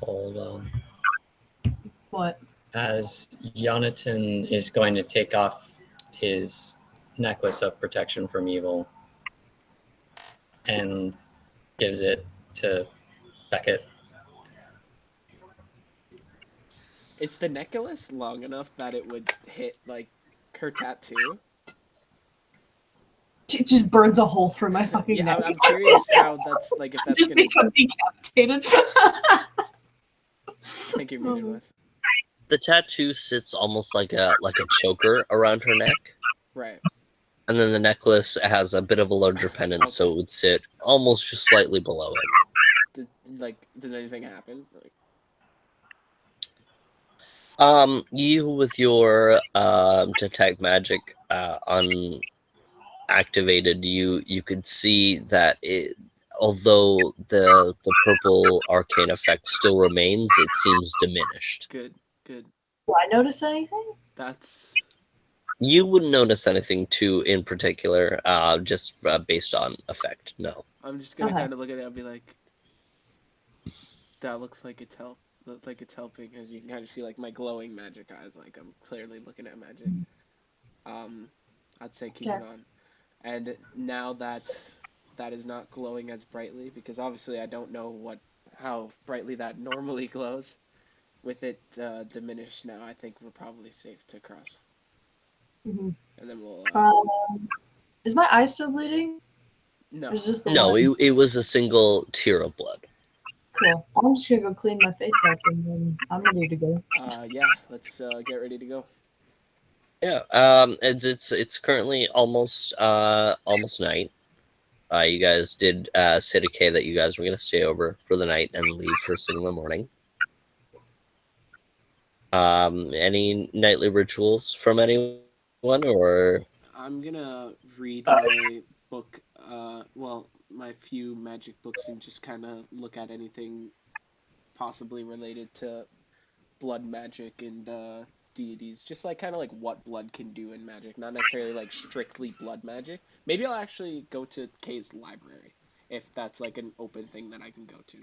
Hold on. What? As Jonathan is going to take off his necklace of protection from evil and gives it to Beckett. Is the necklace long enough that it would hit like her tattoo? It just burns a hole through my fucking Yeah, neck. I'm curious how that's like if that's Just gonna. become decapitated. Thank you, muted was. The tattoo sits almost like a choker around her neck, Right. and then the necklace has a bit of a larger pendant, so it would sit almost just slightly below it. Does anything happen? Like, You with your detect magic unactivated, you could see that although the purple arcane effect still remains, it seems diminished. good. Do I notice anything? That's. You wouldn't notice anything too in particular, just based on effect. No. I'm just gonna Okay. kind of look at it and be like, that looks like it's helping, as you can kind of see like my glowing magic eyes. Like I'm clearly looking at magic. I'd say keep it on. And now that is not glowing as brightly, because obviously I don't know how brightly that normally glows. With it diminished now, I think we're probably safe to cross. Mm-hmm. And then we'll. Is my eye still bleeding? No. Or is this the No, one? it was a single tear of blood. Cool. I'm just gonna go clean my face up and then I'm ready to go. Yeah, let's get ready to go. Yeah. It's currently almost night. You guys did say to Kay that you guys were gonna stay over for the night and leave first thing in the morning. Any nightly rituals from anyone, or I'm gonna read my book, my few magic books, and just kind of look at anything possibly related to blood magic and deities. Just like kind of like what blood can do in magic, not necessarily like strictly blood magic. Maybe I'll actually go to Kay's library if that's like an open thing that I can go to.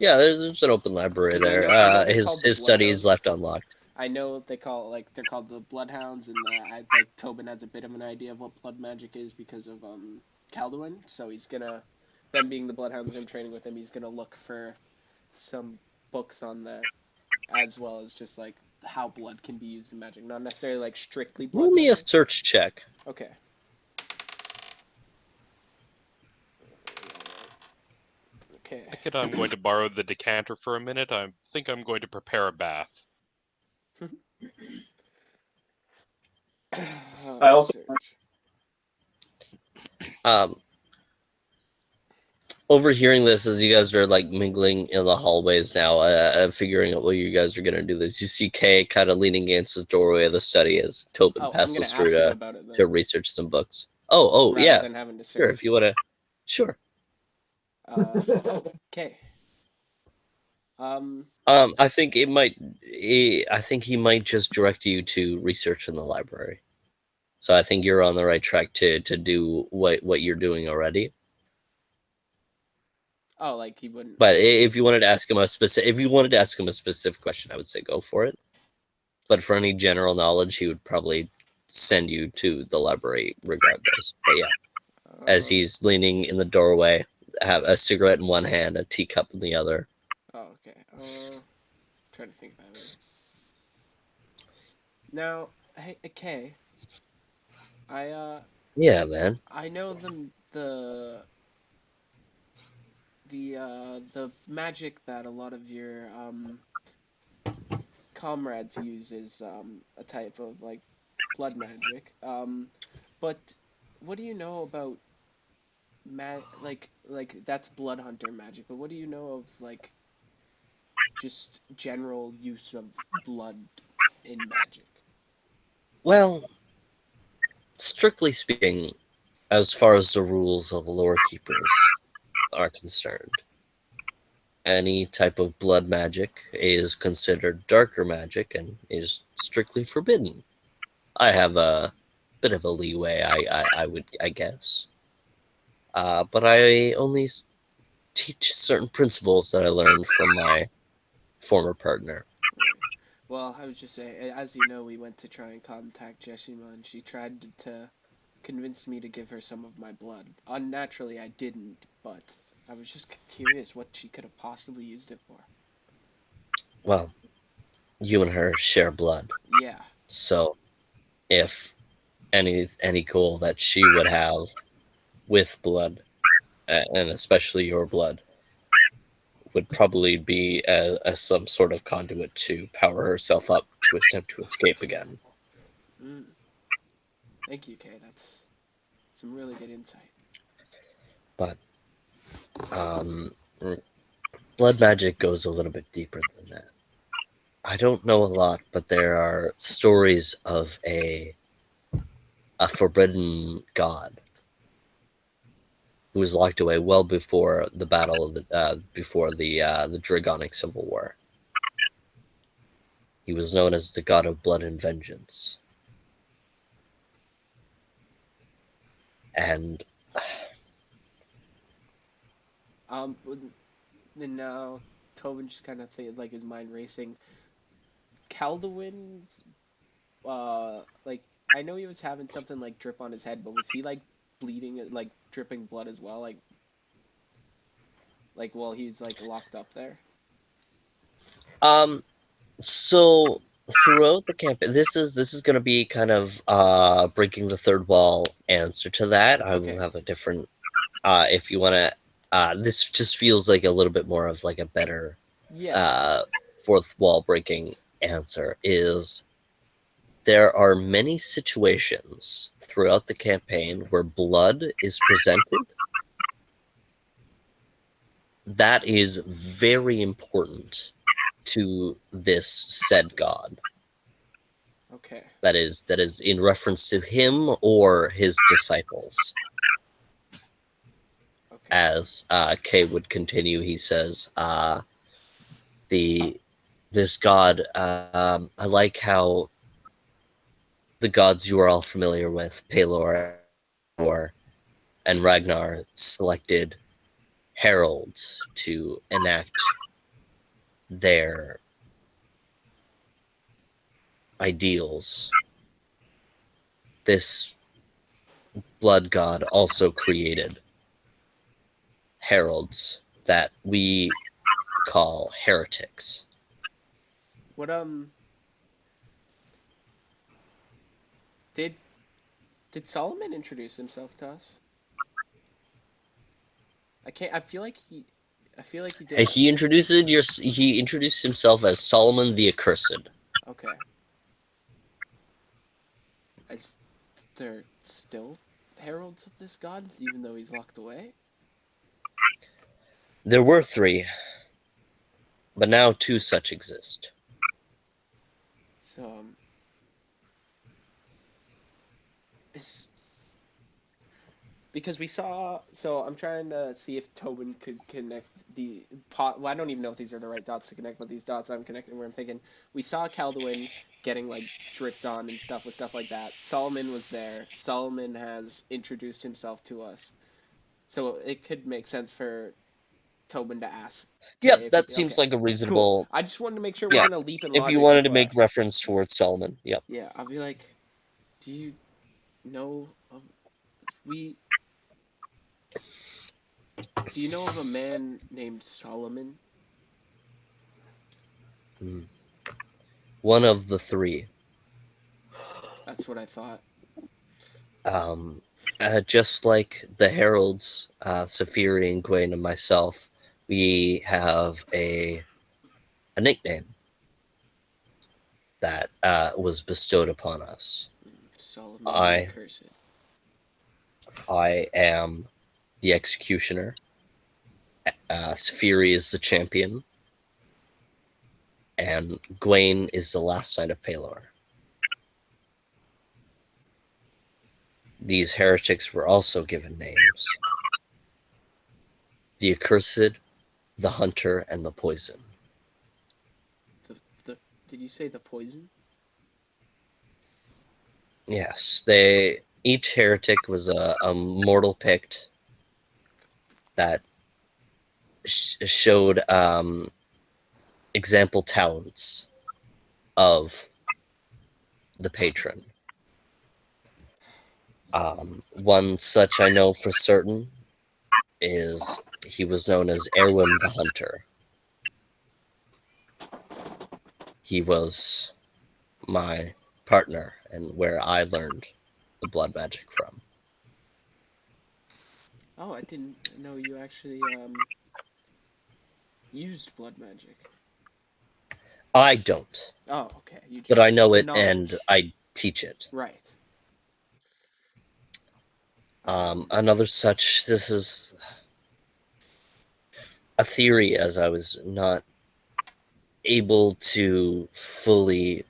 yeah, there's an open library 'Cause there. I know they're His called the study is Bloodhounds. left unlocked. I know they're called the Bloodhounds, and I like Tobin has a bit of an idea of what blood magic is because of Calduin. So he's gonna, them being the Bloodhounds, him training with them, he's gonna look for some books on that, as well as just like how blood can be used in magic, not necessarily like strictly blood Roll me a magic. search check. Okay. Okay. Beckett, I'm going to borrow the decanter for a minute. I think I'm going to prepare a bath. I also- Search. Overhearing this as you guys are like mingling in the hallways now, figuring out what you guys are gonna do this. You see Kay kind of leaning against the doorway of the study as Tobin Oh, I'm passes gonna through ask him about it to then, research some books. Oh, rather yeah, than having to sure. search. If you wanna, sure. Okay. I think I think he might just direct you to research in the library. So I think you're on the right track to do what you're doing already. Oh, like he wouldn't. But if you wanted to ask him a specific question, I would say go for it. But for any general knowledge, he would probably send you to the library regardless. But yeah, as he's leaning in the doorway, have a cigarette in one hand, a teacup in the other. Oh, okay. Trying to think about it. Now, Hey, okay. I Yeah, man. I know the magic that a lot of your comrades use is a type of like blood magic. But what do you know about like that's blood hunter magic, but what do you know of like just general use of blood in magic? Well, strictly speaking, as far as the rules of the lore keepers are concerned, any type of blood magic is considered darker magic and is strictly forbidden. I have a bit of a leeway, I guess. But I only teach certain principles that I learned from my former partner. Right. Well, I was just saying, as you know, we went to try and contact Jeshima, and she tried to convince me to give her some of my blood. Unnaturally, I didn't, but I was just curious what she could have possibly used it for. Well, you and her share blood, Yeah. so if any goal that she would have with blood, and especially your blood, would probably be as some sort of conduit to power herself up to attempt to escape again. Mm. Thank you, Kay. That's some really good insight. But um, blood magic goes a little bit deeper than that. I don't know a lot, but there are stories of a forbidden god who was locked away well before the battle of the Dragonic Civil War. He was known as the god of blood and vengeance, and But then now Tobin just kind of like his mind racing. Calduin's, like I know he was having something like drip on his head, but was he like bleeding, like dripping blood as well, like while he's like locked up there? um, so throughout the campaign, this is going to be kind of breaking the third wall answer to that. I will Okay. have a different if you want to. This just feels like a little bit more of like a better Yeah. uh, fourth wall breaking answer is there are many situations throughout the campaign where blood is presented that is very important to this said god. Okay. That is in reference to him or his disciples. Okay. As Kay would continue, he says, the this god. I like how the gods you are all familiar with, Pelor, Or and Ragnar, selected heralds to enact their ideals. This blood god also created heralds that we call heretics. What did did Solomon introduce himself to us? I can't. I feel like he didn't. He introduced himself as Solomon the Accursed. Okay. Is there still heralds of this god, even though he's locked away? There were three, but now two such exist. So is because we saw. So I'm trying to see if Tobin could connect the pot. Well, I don't even know if these are the right dots to connect, but these dots I'm connecting where I'm thinking we saw Calduin getting like dripped on and stuff like that. Solomon was there. Solomon has introduced himself to us, so it could make sense for Tobin to ask Kay Yep, if he. that seems Okay, like a cool. reasonable. I just wanted to make sure it Yeah, wasn't a leap in if you logic wanted to before I. make reference towards Solomon, yep. Yeah, I'll be like, do you know of we? Do you know of a man named Solomon? Mm. One of the three. That's what I thought. Just like the Heralds, Saphiri and Gwen and myself, we have a nickname that was bestowed upon us. Solomon the I Accursed. I am the Executioner. Saphiri is the champion, and Gwen is the last sight of Palor. These heretics were also given names: the Accursed, the Hunter, and the Poison. The did you say the poison? Yes, each heretic was a mortal picked that showed example talents of the patron. One such I know for certain is he was known as Erwin the Hunter. He was my partner and where I learned the blood magic from. Oh, I didn't know you actually used blood magic. I don't, Oh, okay. You but I just know the it and knowledge. I teach it. Right. Another such, this is a theory, as I was not able to fully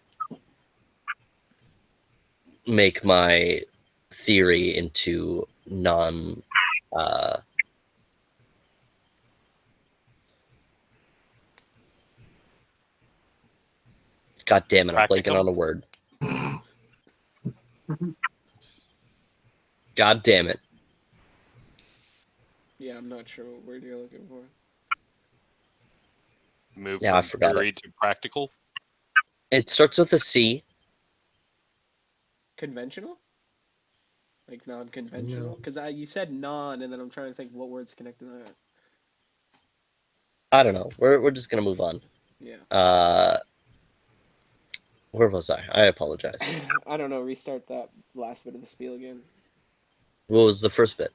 make my theory into non God damn it, I'm blanking Practicum? on a word. God damn it. Yeah, I'm not sure what word you're looking for. Move Yeah, I from forgot it. theory to practical? It starts with a C. Conventional? Like non-conventional? No. Because you said non, and then I'm trying to think what words connect to that. I don't know. We're just gonna move on. Yeah. Where was I? I apologize. I don't know. Restart that last bit of the spiel again. What was the first bit?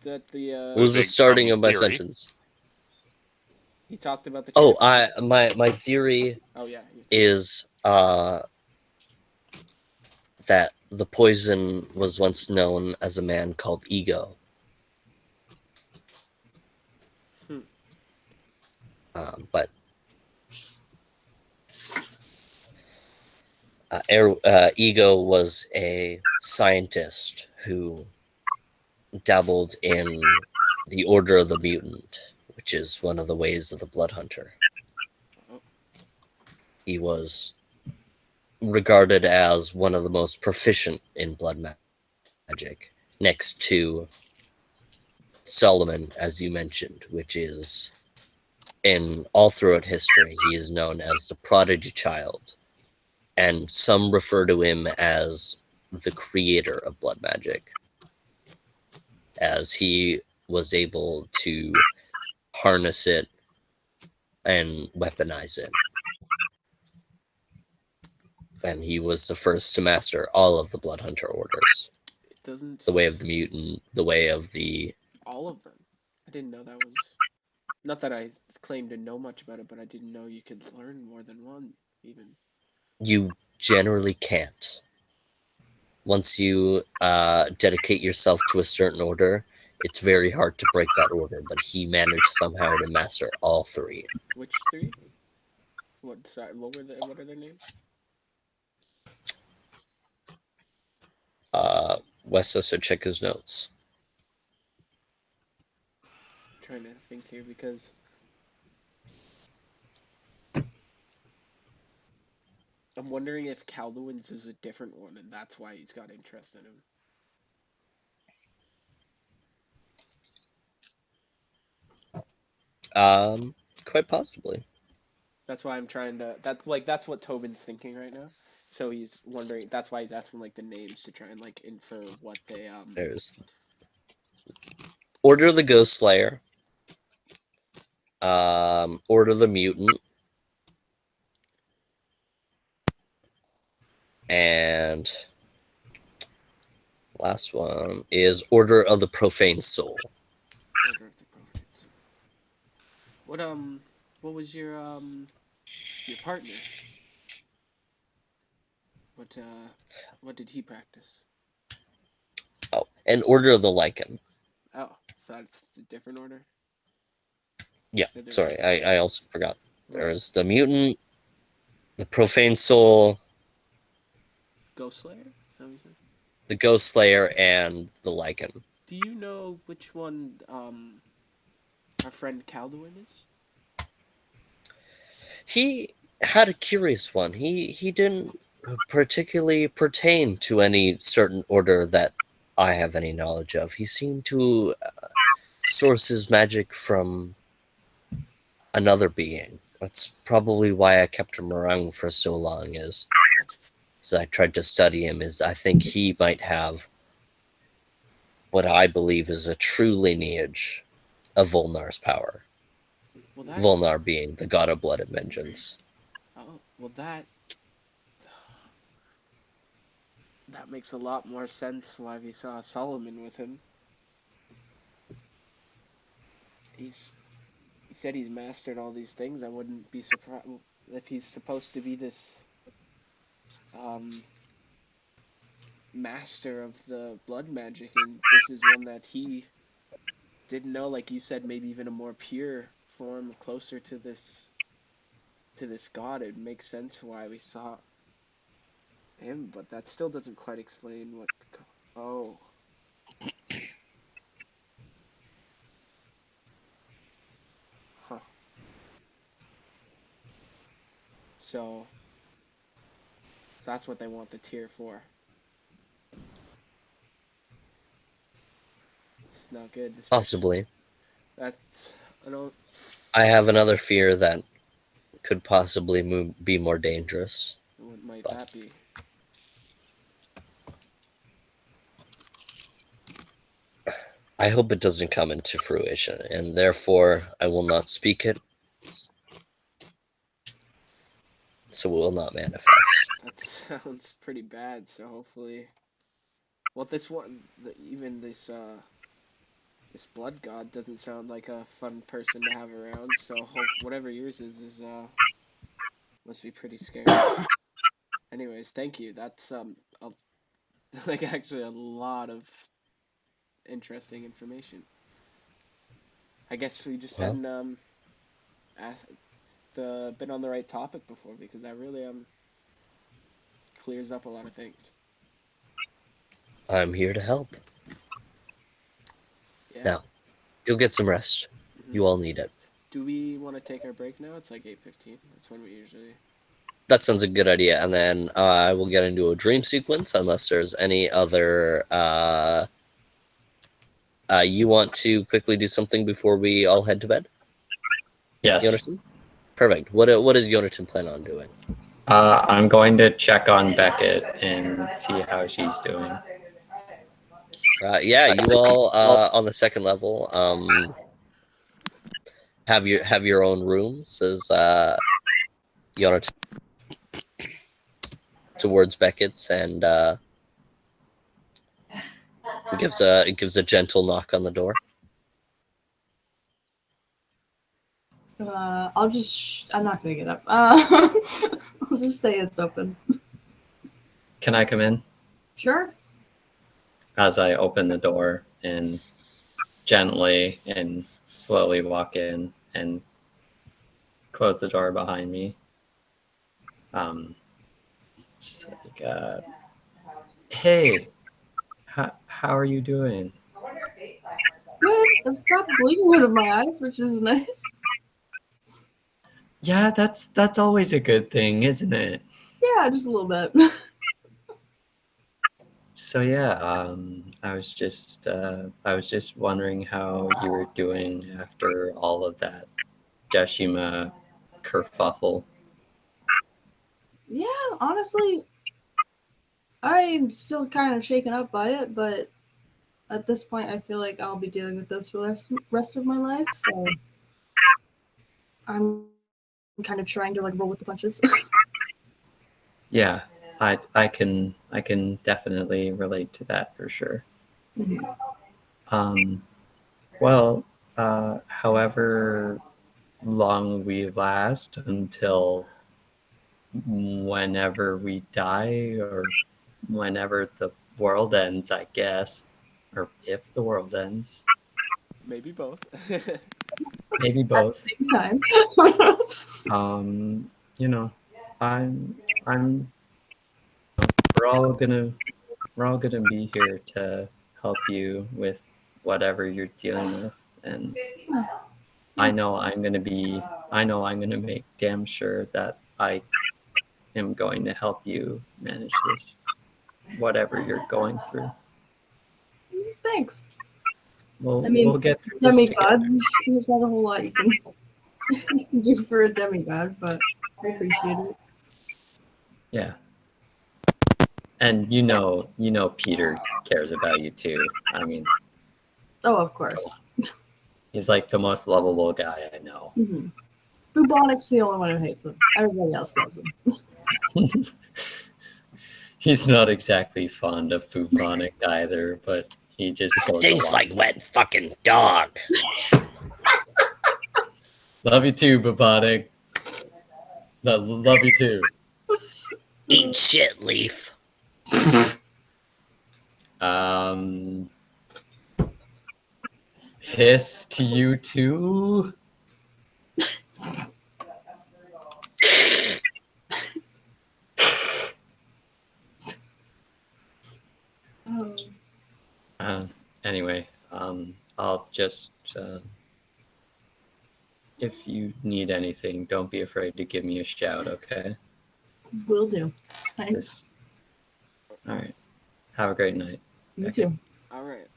That the What was the Moving starting from of my theory. sentence? you talked about the Oh, champion. my theory Oh yeah. is that the poison was once known as a man called Ego. Hmm. But Ego was a scientist who dabbled in the Order of the Mutant, which is one of the ways of the Blood Hunter. Oh. He was regarded as one of the most proficient in blood magic, next to Solomon, as you mentioned, which is, in all throughout history, he is known as the prodigy child, and some refer to him as the creator of blood magic, as he was able to harness it and weaponize it. And he was the first to master all of the Blood Hunter orders. It doesn't. The way of the mutant, the way of the... All of them. I didn't know that was. Not that I claim to know much about it, but I didn't know you could learn more than one, even. You generally can't. Once you dedicate yourself to a certain order, it's very hard to break that order, but he managed somehow to master all three. Which three? What? Sorry, what were what are their names? Wes also check his notes. I'm trying to think here because I'm wondering if Calduin's is a different one, and that's why he's got interest in him. Quite possibly. That's why I'm trying to. That's what Tobin's thinking right now. So he's wondering. That's why he's asking like the names to try and like infer what they There's Order of the Ghost Slayer, Order of the Mutant, And last one is Order of the Profane Soul. Order of the Prophet. What was your partner? What did he practice? Oh, and Order of the Lycan. Oh, so it's a different order. Yeah, So there's sorry, I also forgot. right. There's the Mutant, the Profane Soul, Ghost Slayer. Is that what you said? the Ghost Slayer, and the Lycan. Do you know which one our friend Calduin is? He had a curious one. He didn't particularly pertain to any certain order that I have any knowledge of. He seemed to source his magic from another being. That's probably why I kept him around for so long. That's As I tried to study him, is I think he might have what I believe is a true lineage of Volnar's power. well that Volnar being the god of blood and vengeance. oh well that makes a lot more sense why we saw Solomon with him. He said he's mastered all these things. I wouldn't be surprised if he's supposed to be this um master of the blood magic, and this is one that he didn't know. Like you said, maybe even a more pure form, closer to this god. It makes sense why we saw him, but that still doesn't quite explain what. Oh, huh. So, so that's what they want the tier for. It's not good. Possibly. That's I don't. I have another fear that could possibly be more dangerous. What might But that be? I hope it doesn't come into fruition, and therefore I will not speak it, so it will not manifest. That sounds pretty bad. So hopefully, well, this one, even this blood god doesn't sound like a fun person to have around. So hope whatever yours is must be pretty scary. Anyways, thank you. That's a, like actually a lot of interesting information. I guess we just Well, hadn't asked, been on the right topic before, because that really clears up a lot of things. I'm here to help. Yeah. Now, go get some rest. Hmm. You all need it. Do we want to take our break now? It's like 8:15. That's when we usually. That sounds a good idea, and then I will get into a dream sequence unless there's any other. You want to quickly do something before we all head to bed? Yes. Jonathan? Perfect. What does Jonathan plan on doing? I'm going to check on Beckett and see how she's doing. Yeah, you all on the second level have your own rooms as Jonathan towards Beckett's, and it gives a gentle knock on the door. I'm not gonna get up. I'll just say it's open. Can I come in? Sure. As I open the door and gently and slowly walk in and close the door behind me. Just like, hey, how are you doing? Good. I've stopped bleeding out of my eyes, which is nice. Yeah, that's always a good thing, isn't it? Yeah, just a little bit. So yeah, I was just wondering how you were doing after all of that Deshima kerfuffle. Yeah, honestly, I'm still kind of shaken up by it, but at this point, I feel like I'll be dealing with this for the rest of my life, so I'm kind of trying to like roll with the punches. Yeah, I can definitely relate to that for sure. Mhm. Well, however long we last until whenever we die or whenever the world ends, I guess, or if the world ends, Maybe both. maybe At the both. same time. You know, I'm we're all gonna be here to help you with whatever you're dealing with, and I know I'm gonna make damn sure that I am going to help you manage this, whatever you're going through. Thanks. We'll I mean, we'll get through this together. demigods, there's not a whole lot you can do for a demigod, but I appreciate it. Yeah. And Peter cares about you too. I mean, Oh, of course. he's like the most lovable guy I know. Mm-hmm. Bubonic's the only one who hates him. Everybody else loves him. He's not exactly fond of Bubonic either, but he just goes Stinks along. like wet fucking dog. Love you too, Bubonic. Love you too. Eat shit, Leaf. Hiss to you too. Oh, Anyway, I'll just if you need anything, don't be afraid to give me a shout, okay? will do. Thanks. All right. Have a great night. You too. All right.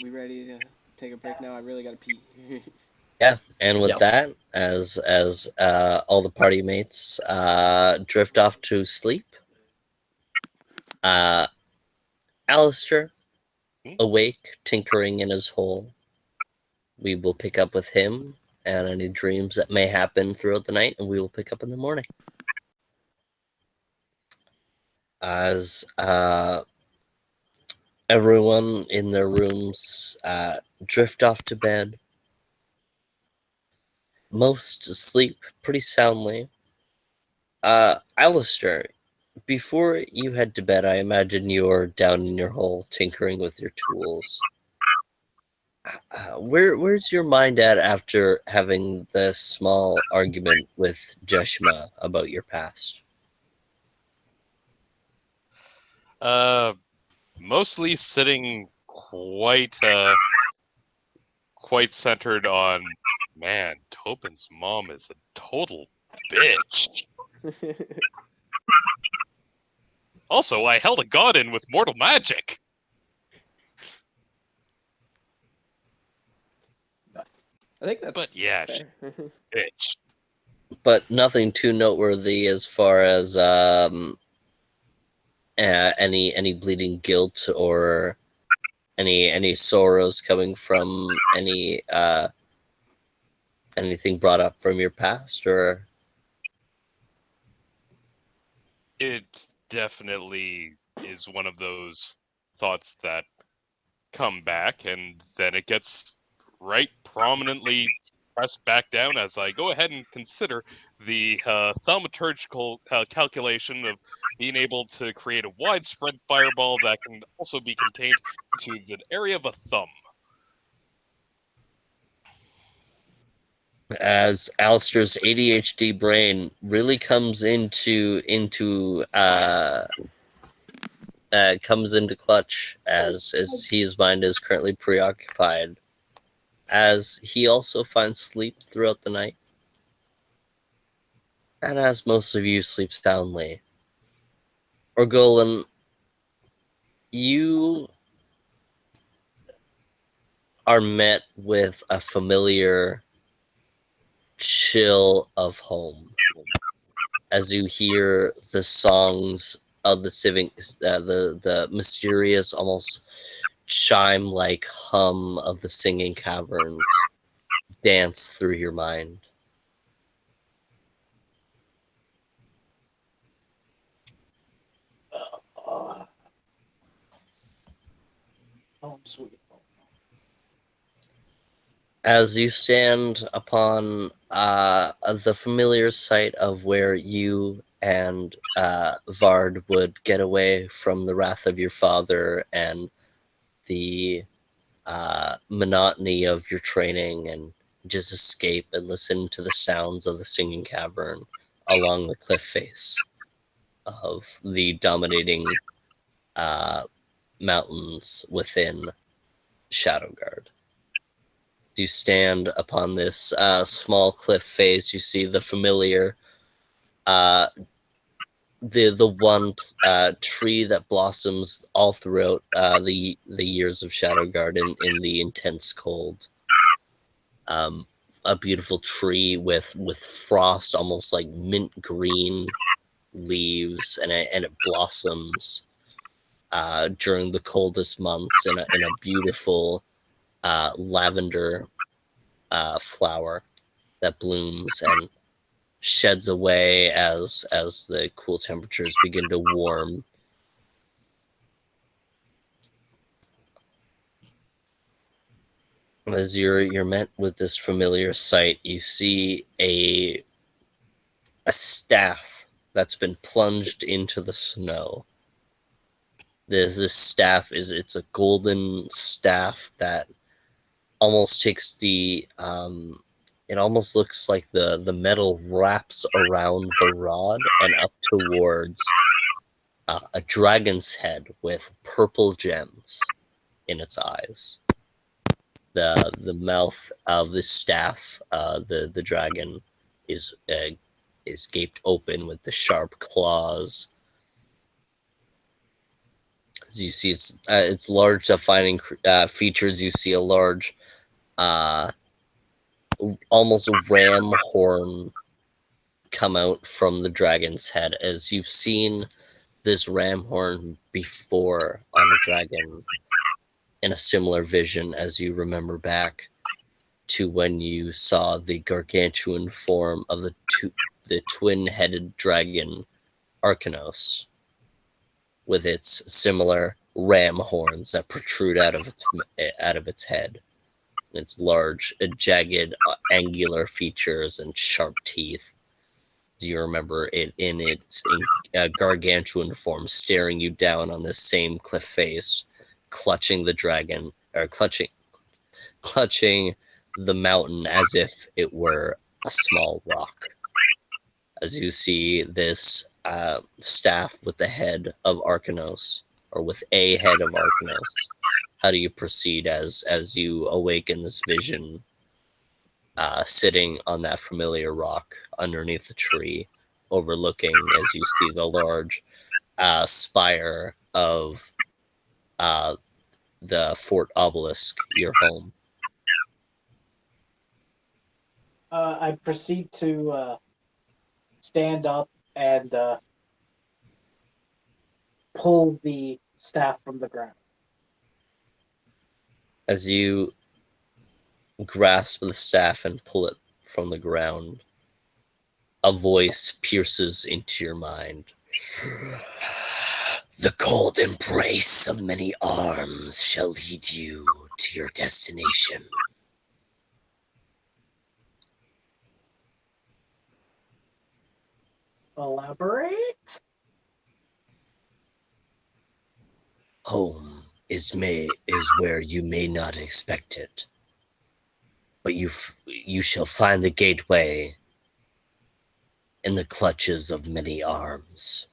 We ready to take a break now? I really gotta pee. Yeah, and with Yep. that, as all the party mates drift off to sleep, Alistair, awake, tinkering in his hole. We will pick up with him and any dreams that may happen throughout the night, and we will pick up in the morning. As everyone in their rooms drift off to bed, most sleep pretty soundly. Alistair, before you head to bed, I imagine you're down in your hole tinkering with your tools. Where's your mind at after having this small argument with Jeshma about your past? Mostly sitting quite centered on, man, Topin's mom is a total bitch. Also, I held a god in with mortal magic. I think that's But yeah, fair. bitch. But nothing too noteworthy as far as any bleeding guilt or any sorrows coming from anything brought up from your past, or It definitely is one of those thoughts that come back, and then it gets right prominently pressed back down as I go ahead and consider the thaumaturgical calculation of being able to create a widespread fireball that can also be contained into the area of a thumb. as Alistair's ADHD brain really comes comes into clutch as his mind is currently preoccupied, as he also finds sleep throughout the night, and as most of you sleep soundly. Orgolan, you are met with a familiar chill of home as you hear the songs of the mysterious, almost chime-like hum of the singing caverns dance through your mind. Home sweet home. As you stand upon the familiar site of where you and Vard would get away from the wrath of your father and the monotony of your training, and just escape and listen to the sounds of the singing cavern along the cliff face of the dominating mountains within Shadowguard. You stand upon this small cliff face. You see the familiar, uh, the one tree that blossoms all throughout the years of Shadowguard in the intense cold. A beautiful tree with frost, almost like mint green leaves, and it blossoms during the coldest months in a beautiful lavender flower that blooms and sheds away as the cool temperatures begin to warm. As you're met with this familiar sight, you see a staff that's been plunged into the snow. This staff it's a golden staff that almost takes the it almost looks like the metal wraps around the rod and up towards a dragon's head with purple gems in its eyes. The mouth of the staff, the dragon is gaped open with the sharp claws. As you see, its large defining features. You see a large, almost a ram horn come out from the dragon's head. As you've seen this ram horn before on a dragon in a similar vision, as you remember back to when you saw the gargantuan form of the twin-headed dragon Arcanos, with its similar ram horns that protrude out of its head, and its large, jagged, angular features and sharp teeth. Do you remember it in its gargantuan form, staring you down on this same cliff face, clutching the dragon, or clutching the mountain as if it were a small rock. As you see this staff with the head of Arcanos, or with a head of Arcanos, how do you proceed as you awaken this vision, sitting on that familiar rock underneath the tree, overlooking, as you see the large spire of the Fort Obelisk, your home? I proceed to stand up and pull the staff from the ground. As you grasp the staff and pull it from the ground, a voice pierces into your mind. The cold embrace of many arms shall lead you to your destination. Elaborate? Home is where you may not expect it, but you shall find the gateway in the clutches of many arms.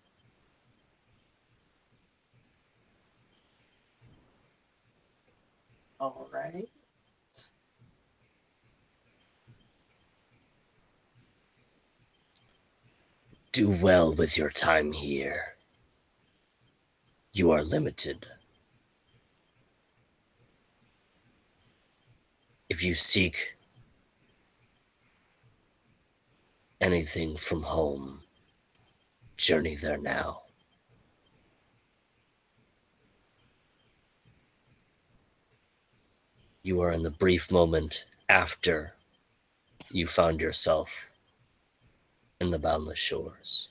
All right. Do well with your time here. You are limited. If you seek anything from home, journey there now. You are in the brief moment after you found yourself in the Boundless Shores.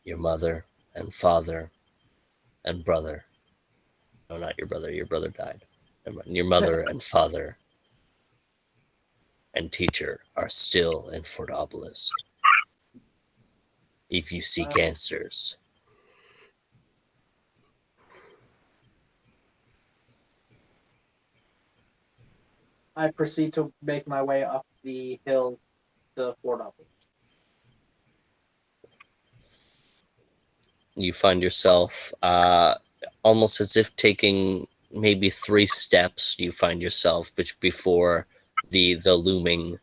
Your mother and father and brother No, not your brother. Your brother died. Never mind. Your mother and father and teacher are still in Fort Obelisk. If you seek answers, I proceed to make my way up the hill to Fort Upland. you find yourself almost as if taking maybe 3 steps. You find yourself before the looming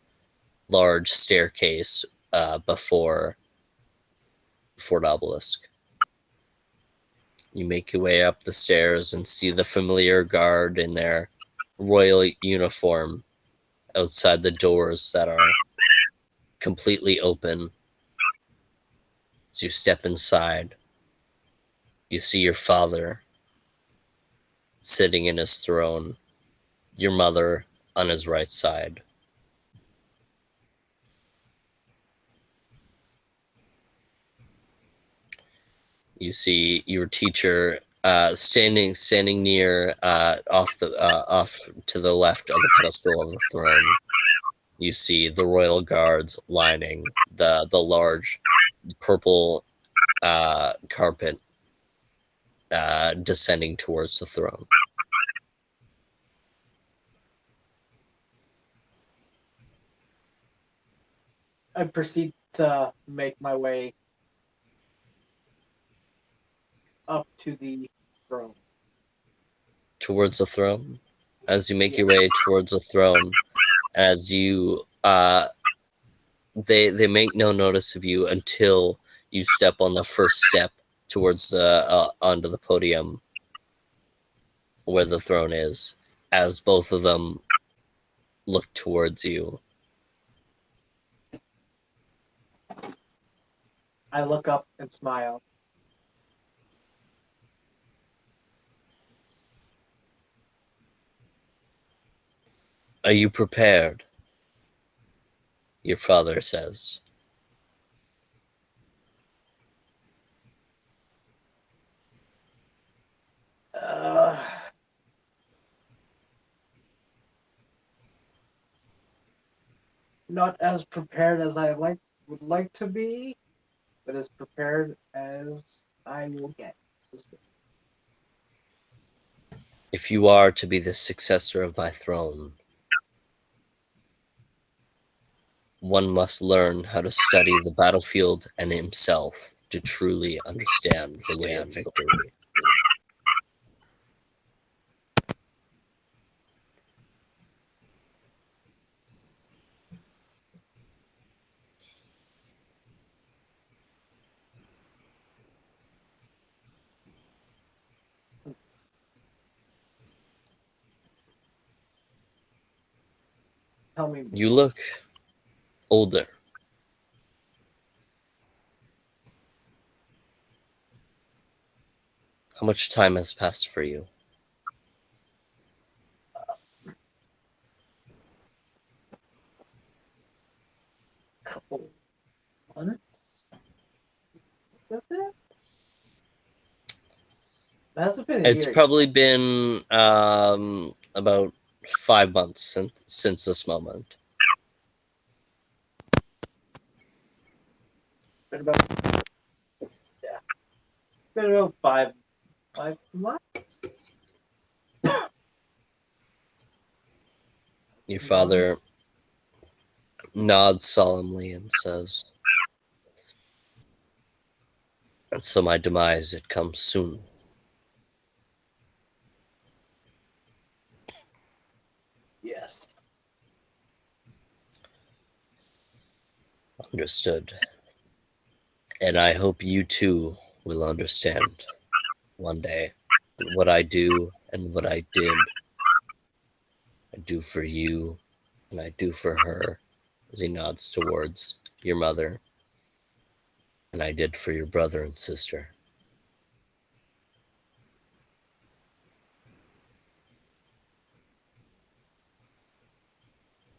large staircase before Fort Obelisk. You make your way up the stairs and see the familiar guard in their royal uniform outside the doors that are completely open. As you step inside, you see your father sitting in his throne, your mother on his right side. You see your teacher standing near off to the left of the pedestal of the throne. You see the royal guards lining the large purple carpet descending towards the throne. I proceed to make my way up to the throne. Towards the throne. As you make your way towards the throne, as you they make no notice of you until you step on the first step towards the onto the podium where the throne is. As both of them look towards you, I look up and smile. are you prepared? Your father says. Uh, Not as prepared as I would like to be, but as prepared as I will get. If you are to be the successor of my throne, one must learn how to study the battlefield and himself to truly understand the way of victory. Tell me. You look older. How much time has passed for you? Couple months? Is it? It hasn't been a It's year. probably been about 5 months since this moment. Been about been about five months. Your father nods solemnly and says, "And so my demise, it comes soon." Yes. Understood. And I hope you too will understand one day what I do and what I did. I do for you and I do for her, as he nods towards your mother, and I did for your brother and sister.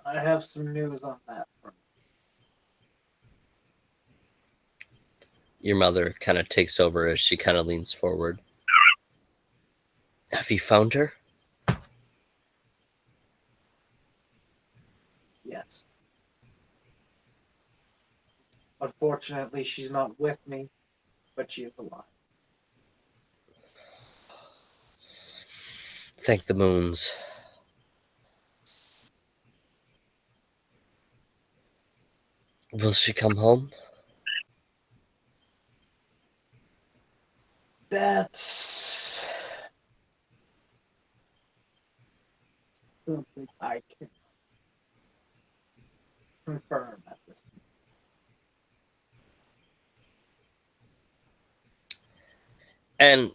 I have some news on that front. Your mother kind of takes over as she kind of leans forward. Have you found her? Yes. Unfortunately, she's not with me, but she is alive. Thank the moons. Will she come home? That's something I can confirm at this point. And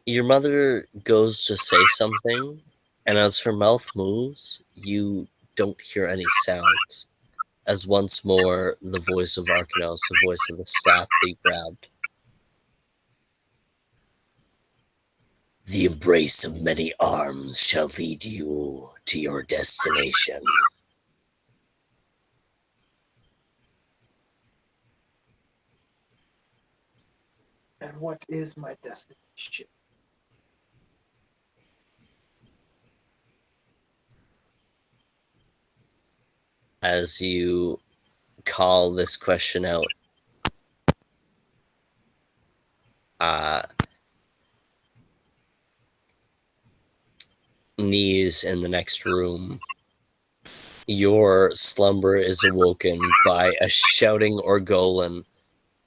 your mother goes to say something, and as her mouth moves, you don't hear any sounds. As once more, the voice of Arcanos, the voice of the staff that you grabbed. The embrace of many arms shall lead you to your destination. And what is my destination? As you call this question out, knees in the next room, your slumber is awoken by a shouting Orgolan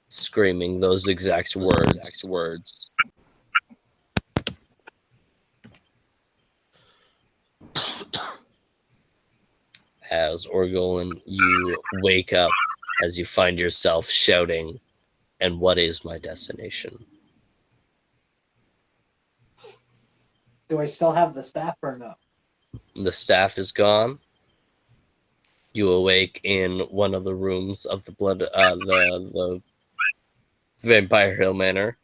screaming those exact words. As Orgolan, you wake up as you find yourself shouting, "And what is my destination?" Do I still have the staff or no? The staff is gone. You awake in one of the rooms of the the Vampire Hill Manor.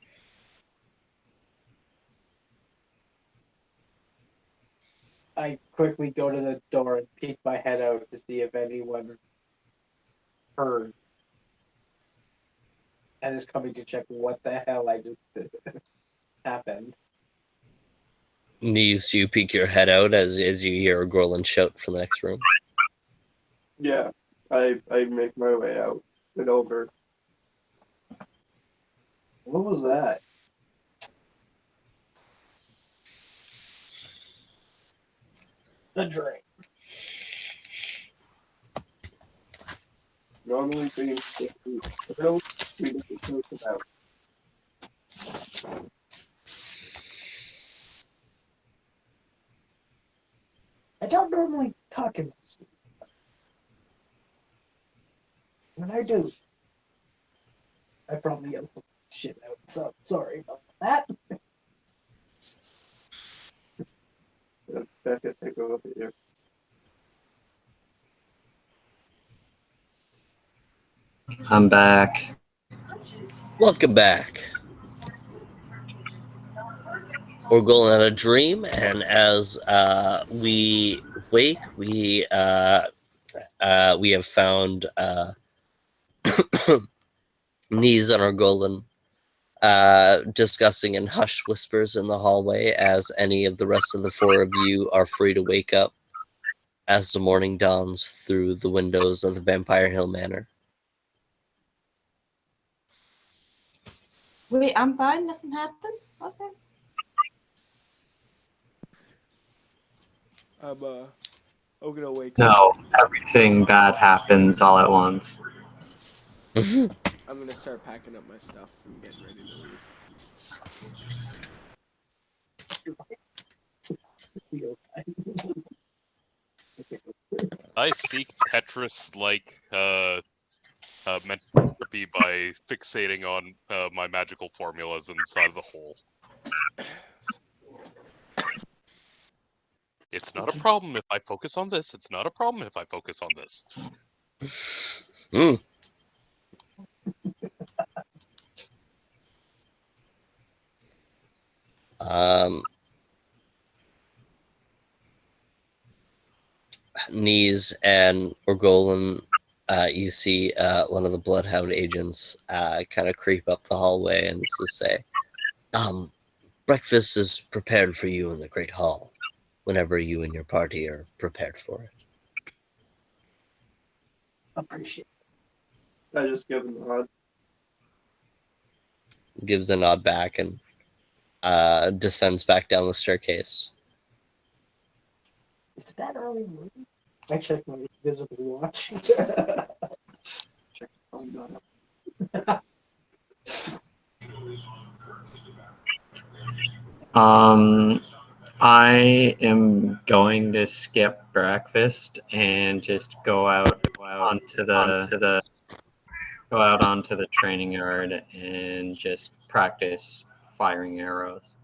I quickly go to the door and peek my head out to see if anyone heard and is coming to check what the hell I just did. Happened. Knees, you peek your head out as you hear Orgolan shout from the next room. Yeah, I make my way out and over. What was that? The drink. Normally things that we don't talk about. I don't normally talk in this. When I do, I probably yell some shit out. So sorry about that. Becca, take a look at you. I'm back. Welcome back. Orgolan had a dream, and as we wake, we have found Knees and Orgolan discussing in hushed whispers in the hallway as any of the rest of the four of you are free to wake up as the morning dawns through the windows of the Vampire Hill Manor. Wait, I'm fine. Nothing happens. Okay. I'm gonna wake up. No, everything bad happens all at once. I'm gonna start packing up my stuff and getting ready to leave. I seek Tetris-like entropy by fixating on my magical formulas inside of the hole. It's not a problem if I focus on this. It's not a problem if I focus on this. Mm. Knees and Orgolan, you see one of the Bloodhound agents kind of creep up the hallway and to say, breakfast is prepared for you in the Great Hall whenever you and your party are prepared for it. Appreciate it. I just give him a nod. Gives a nod back and descends back down the staircase. Is that early morning? I checked my invisible watch. Check the phone gun. I am going to skip breakfast and just go out onto the training yard and just practice firing arrows.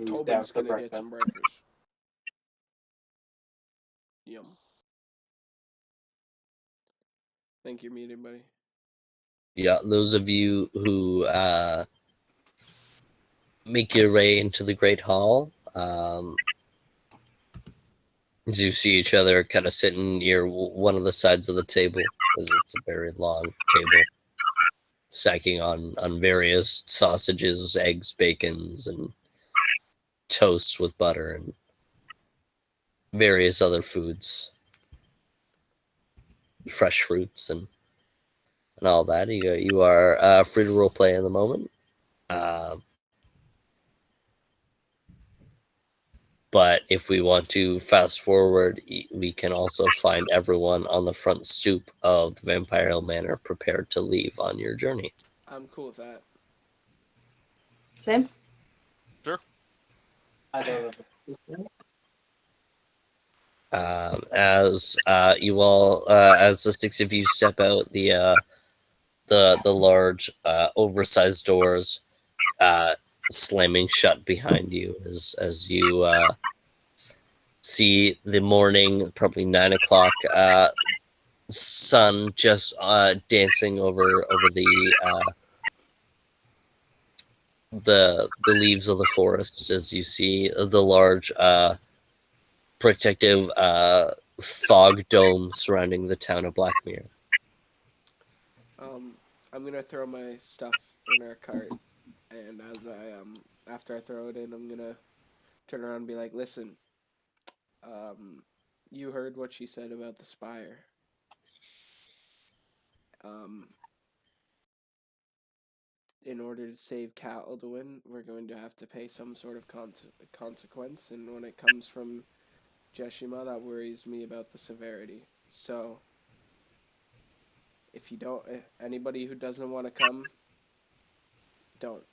Tobin's gonna get some breakfast. Yum. Think you're muted, buddy. Yeah, those of you who make your way into the Great Hall, you see each other kind of sitting near one of the sides of the table, because it's a very long table, stacking on various sausages, eggs, bacons, and toasts with butter, and various other foods, fresh fruits, and all that. You are free to roleplay in the moment. But if we want to fast forward, we can also find everyone on the front stoop of the Vampire Hill Manor prepared to leave on your journey. I'm cool with that. Same. Sure. I don't know. As you all, as the six of you step out, the large, oversized doors slamming shut behind you as you see the morning, probably 9 o'clock, sun just dancing over the leaves of the forest, as you see the large protective fog dome surrounding the town of Blackmere. I'm gonna throw my stuff in our cart, and as I after I throw it in, I'm gonna turn around and be like, "Listen, you heard what she said about the spire. Um, in order to save Caldwin, we're going to have to pay some sort of consequence, and when it comes from Jeshima, that worries me about the severity. So, if anybody who doesn't want to come, don't.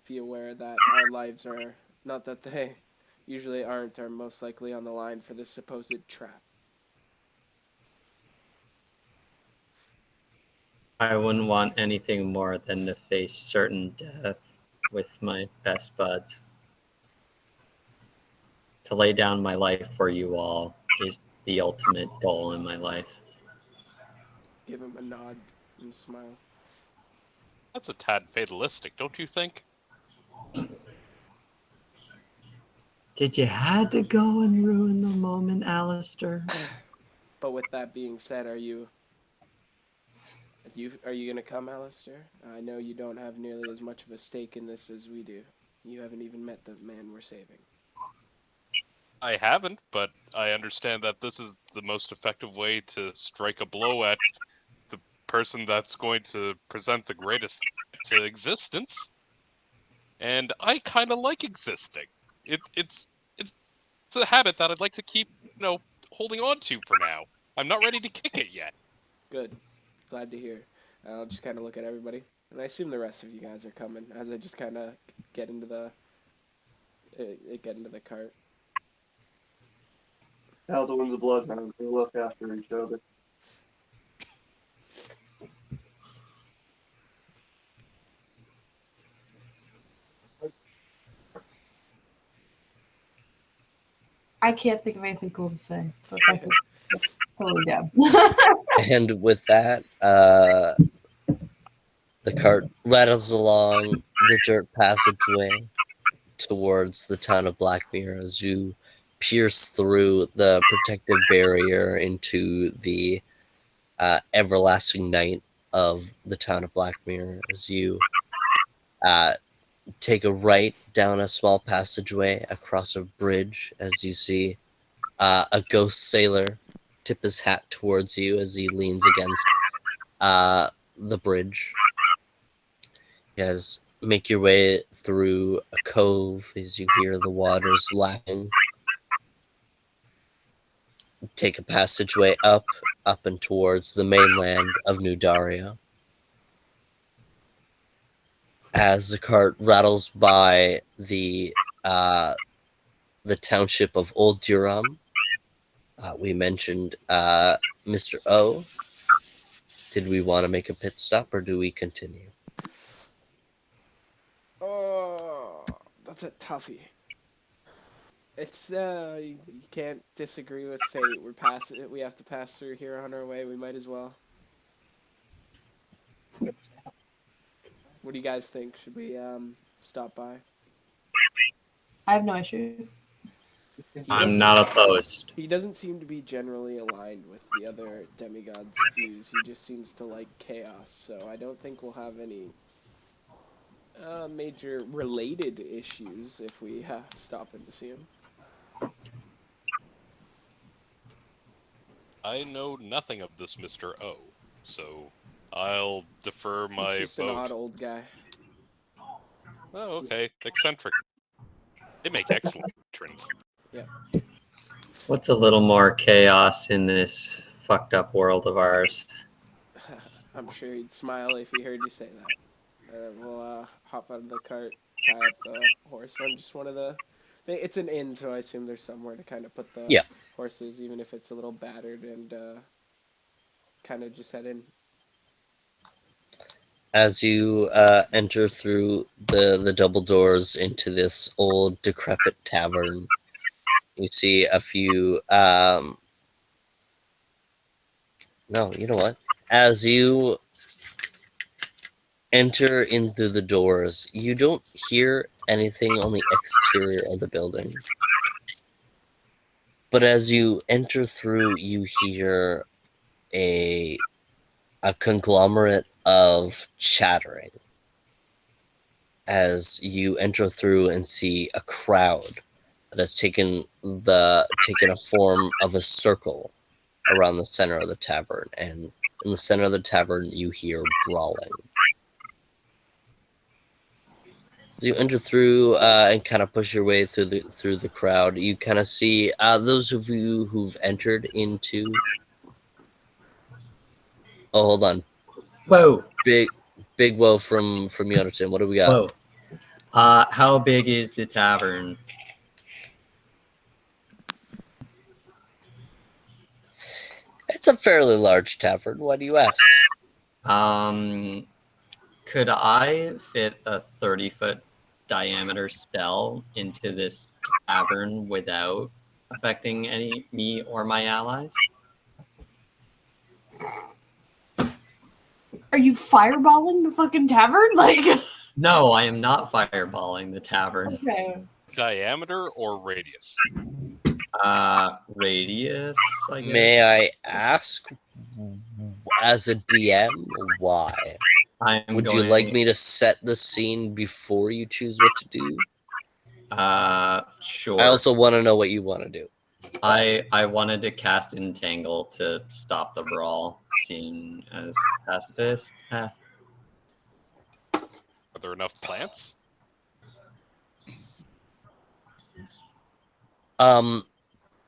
Be aware that our lives are, not that they usually aren't, are most likely on the line for this supposed trap." I wouldn't want anything more than to face certain death with my best buds. To lay down my life for you all is the ultimate goal in my life. Give him a nod and smile. That's a tad fatalistic, don't you think? Did you had to go and ruin the moment, Alistair? But with that being said, are you gonna come, Alistair? I know you don't have nearly as much of a stake in this as we do. You haven't even met the man we're saving. I haven't, but I understand that this is the most effective way to strike a blow at the person that's going to present the greatest threat to existence. And I kind of like existing. It's a habit that I'd like to keep, holding on to for now. I'm not ready to kick it yet. Good. Glad to hear. I'll just kind of look at everybody, and I assume the rest of you guys are coming as I just kind of get into the cart. Alduin's a bloodhound. They look after each other. I can't think of anything cool to say, but I think that's totally down. And with that, the cart rattles along the dirt passageway towards the town of Blackmere as you pierce through the protective barrier into the everlasting night of the town of Blackmere as you take a right down a small passageway across a bridge as you see a ghost sailor tip his hat towards you as he leans against the bridge. You guys make your way through a cove as you hear the waters lapping. Take a passageway up and towards the mainland of New Daria. As the cart rattles by the township of Old Durham, we mentioned Mr. O. Did we want to make a pit stop or do we continue? Oh, that's a toughie. It's you can't disagree with fate. We have to pass through here on our way. We might as well. What do you guys think? Should we stop by? I have no issue. I'm not opposed. He doesn't seem to be generally aligned with the other demigods' views. He just seems to like chaos, so I don't think we'll have any major related issues if we stop in to see him. I know nothing of this Mr. O, so I'll defer my He's just vote. an odd old guy. Oh, okay. Eccentric. They make excellent patrons. What's a little more chaos in this fucked up world of ours? I'm sure he'd smile if he heard you say that. We'll hop out of the cart, tie up the horse. I'm just one of the... It's an inn, so I assume there's somewhere to kind of put the horses, even if it's a little battered, and kind of just head in. As you enter through the double doors into this old decrepit tavern, you see a few no, you know what? As you enter into the doors, you don't hear anything on the exterior of the building. But as you enter through, you hear a conglomerate of chattering as you enter through and see a crowd that has taken a form of a circle around the center of the tavern, and in the center of the tavern you hear brawling. As you enter through and kind of push your way through the crowd, you kind of see those of you who've entered into. Oh, hold on. Whoa. Big whoa from Yonatan. What do we got? Whoa. How big is the tavern? It's a fairly large tavern. Why do you ask? Could I fit a 30-foot diameter spell into this tavern without affecting me or my allies? Are you fireballing the fucking tavern? Like, No, I am not fireballing the tavern. okay. Diameter or radius? Radius, I guess. May I ask, as a DM, why? Would you like me to set the scene before you choose what to do? Sure. I also want to know what you want to do. I wanted to cast Entangle to stop the brawl, seeing as pacifist. Are there enough plants?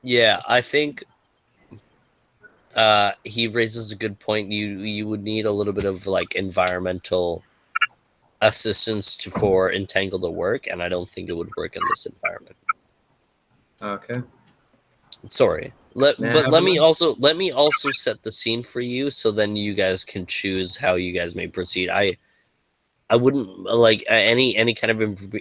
Yeah, I think he raises a good point. You would need a little bit of like environmental assistance for Entangle to work, and I don't think it would work in this environment. Okay. Sorry. Let me also set the scene for you, so then you guys can choose how you guys may proceed. I wouldn't like any kind of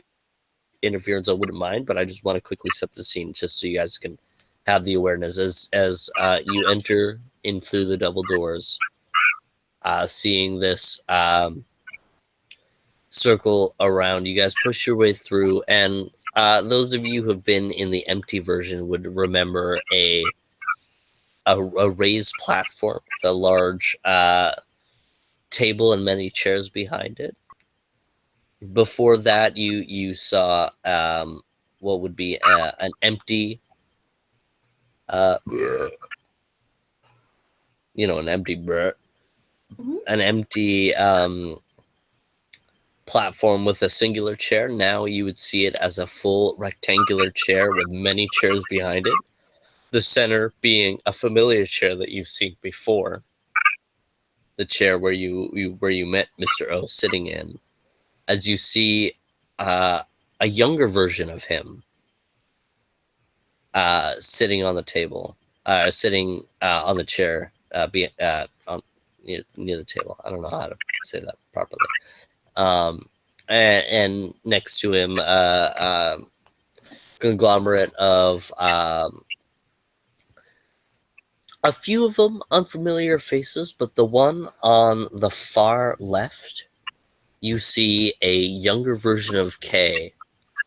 interference. I wouldn't mind, but I just want to quickly set the scene just so you guys can have the awareness as you enter in through the double doors, seeing this circle around. You guys push your way through, and those of you who have been in the empty version would remember a a raised platform with a large table and many chairs behind it. Before that, you saw what would be an empty, uh, an empty, Mhm. an empty platform with a singular chair. Now you would see it as a full rectangular chair with many chairs behind it. The center being a familiar chair that you've seen before. The chair where you met Mr. O sitting in. As you see a younger version of him sitting on the table, sitting on the chair, near the table. I don't know how to say that properly. And next to him, conglomerate of a few of them unfamiliar faces, but the one on the far left, you see a younger version of K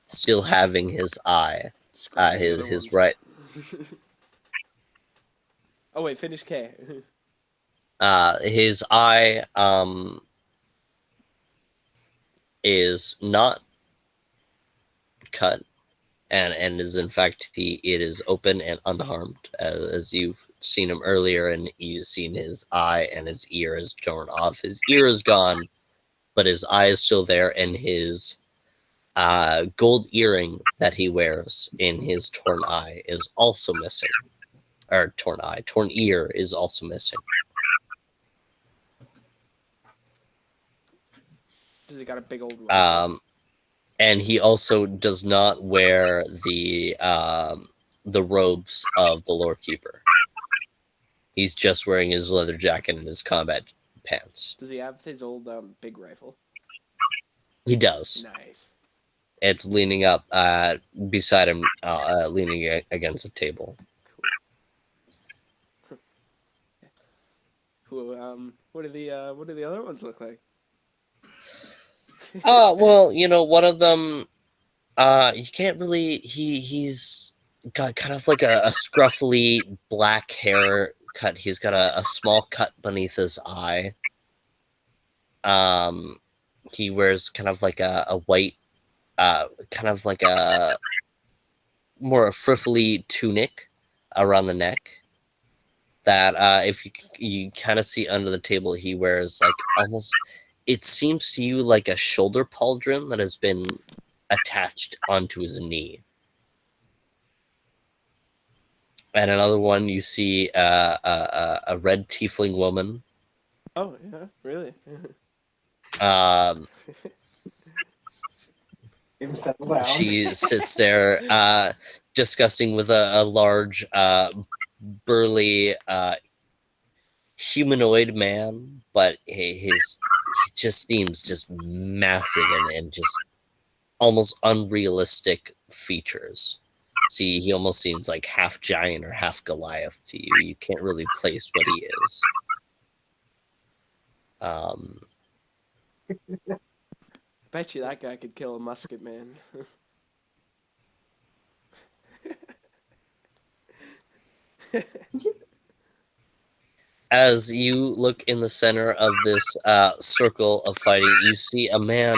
still having his eye. Describe the other His ones. right. Oh wait, finish K. His eye is not cut, and is in fact it is open and unharmed, as you've seen him earlier, and you've seen his eye and his ear is torn off. His ear is gone, but his eye is still there, and his gold earring that he wears in his torn eye is also missing. Or torn ear is also missing. Does he got a big old rifle? And he also does not wear the robes of the lore keeper. He's just wearing his leather jacket and his combat pants. Does he have his old big rifle? He does. Nice. It's leaning up beside him, leaning against a table. Cool. What do the other ones look like? Well, one of them, you can't really. He's got kind of like a scruffy black hair cut. He's got a small cut beneath his eye. He wears kind of like a white, kind of like a more frivolous tunic around the neck. That if you kind of see under the table, he wears like almost. It seems to you like a shoulder pauldron that has been attached onto his knee. And another one, you see a red tiefling woman. Oh yeah, really? Um, Settle down. she sits there discussing with a large, burly, humanoid man, but he just seems just massive and just almost unrealistic features. See, he almost seems like half giant or half Goliath to you. You can't really place what he is. Bet you that guy could kill a musket man. As you look in the center of this circle of fighting, you see a man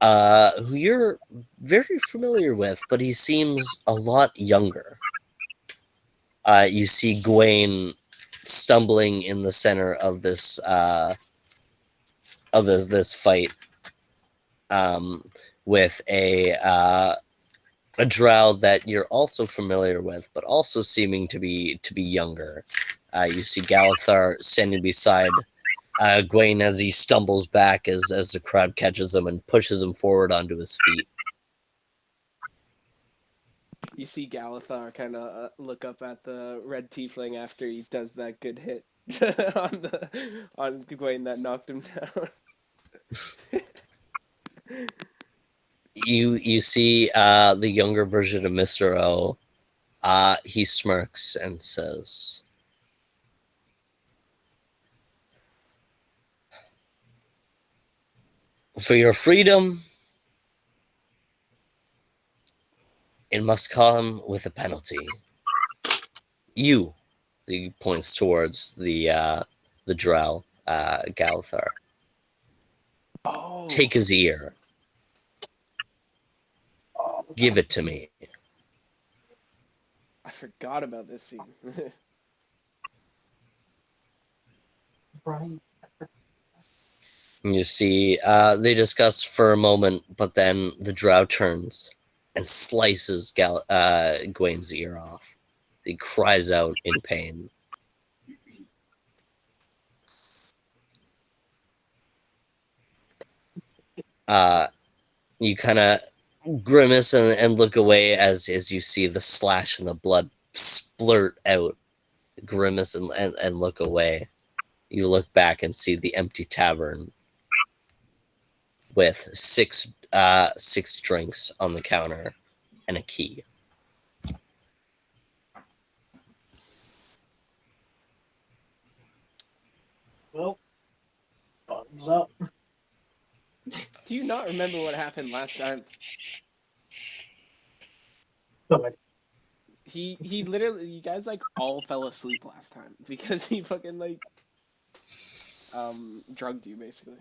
who you're very familiar with, but he seems a lot younger. You see Gawain stumbling in the center of this this fight, with a drow that you're also familiar with, but also seeming to be younger. You see Galithar standing beside Gawain as he stumbles back as the crowd catches him and pushes him forward onto his feet. You see Galithar kind of look up at the red tiefling after he does that good hit on Gawain that knocked him down. You see the younger version of Mr. O. He smirks and says, "For your freedom, it must come with a penalty. You. He points towards the drow, Galthar. Oh, Take his ear. Give it to me. I forgot about this scene. Right. And you see, they discuss for a moment, but then the drow turns and slices Gwain's ear off. He cries out in pain. You kind of grimace and look away as you see the slash and the blood splurt out. Grimace and look away. You look back and see the empty tavern with six drinks on the counter and a key. Well, thumbs up. Do you not remember what happened last time? But He literally, you guys like all fell asleep last time because he fucking like drugged you basically.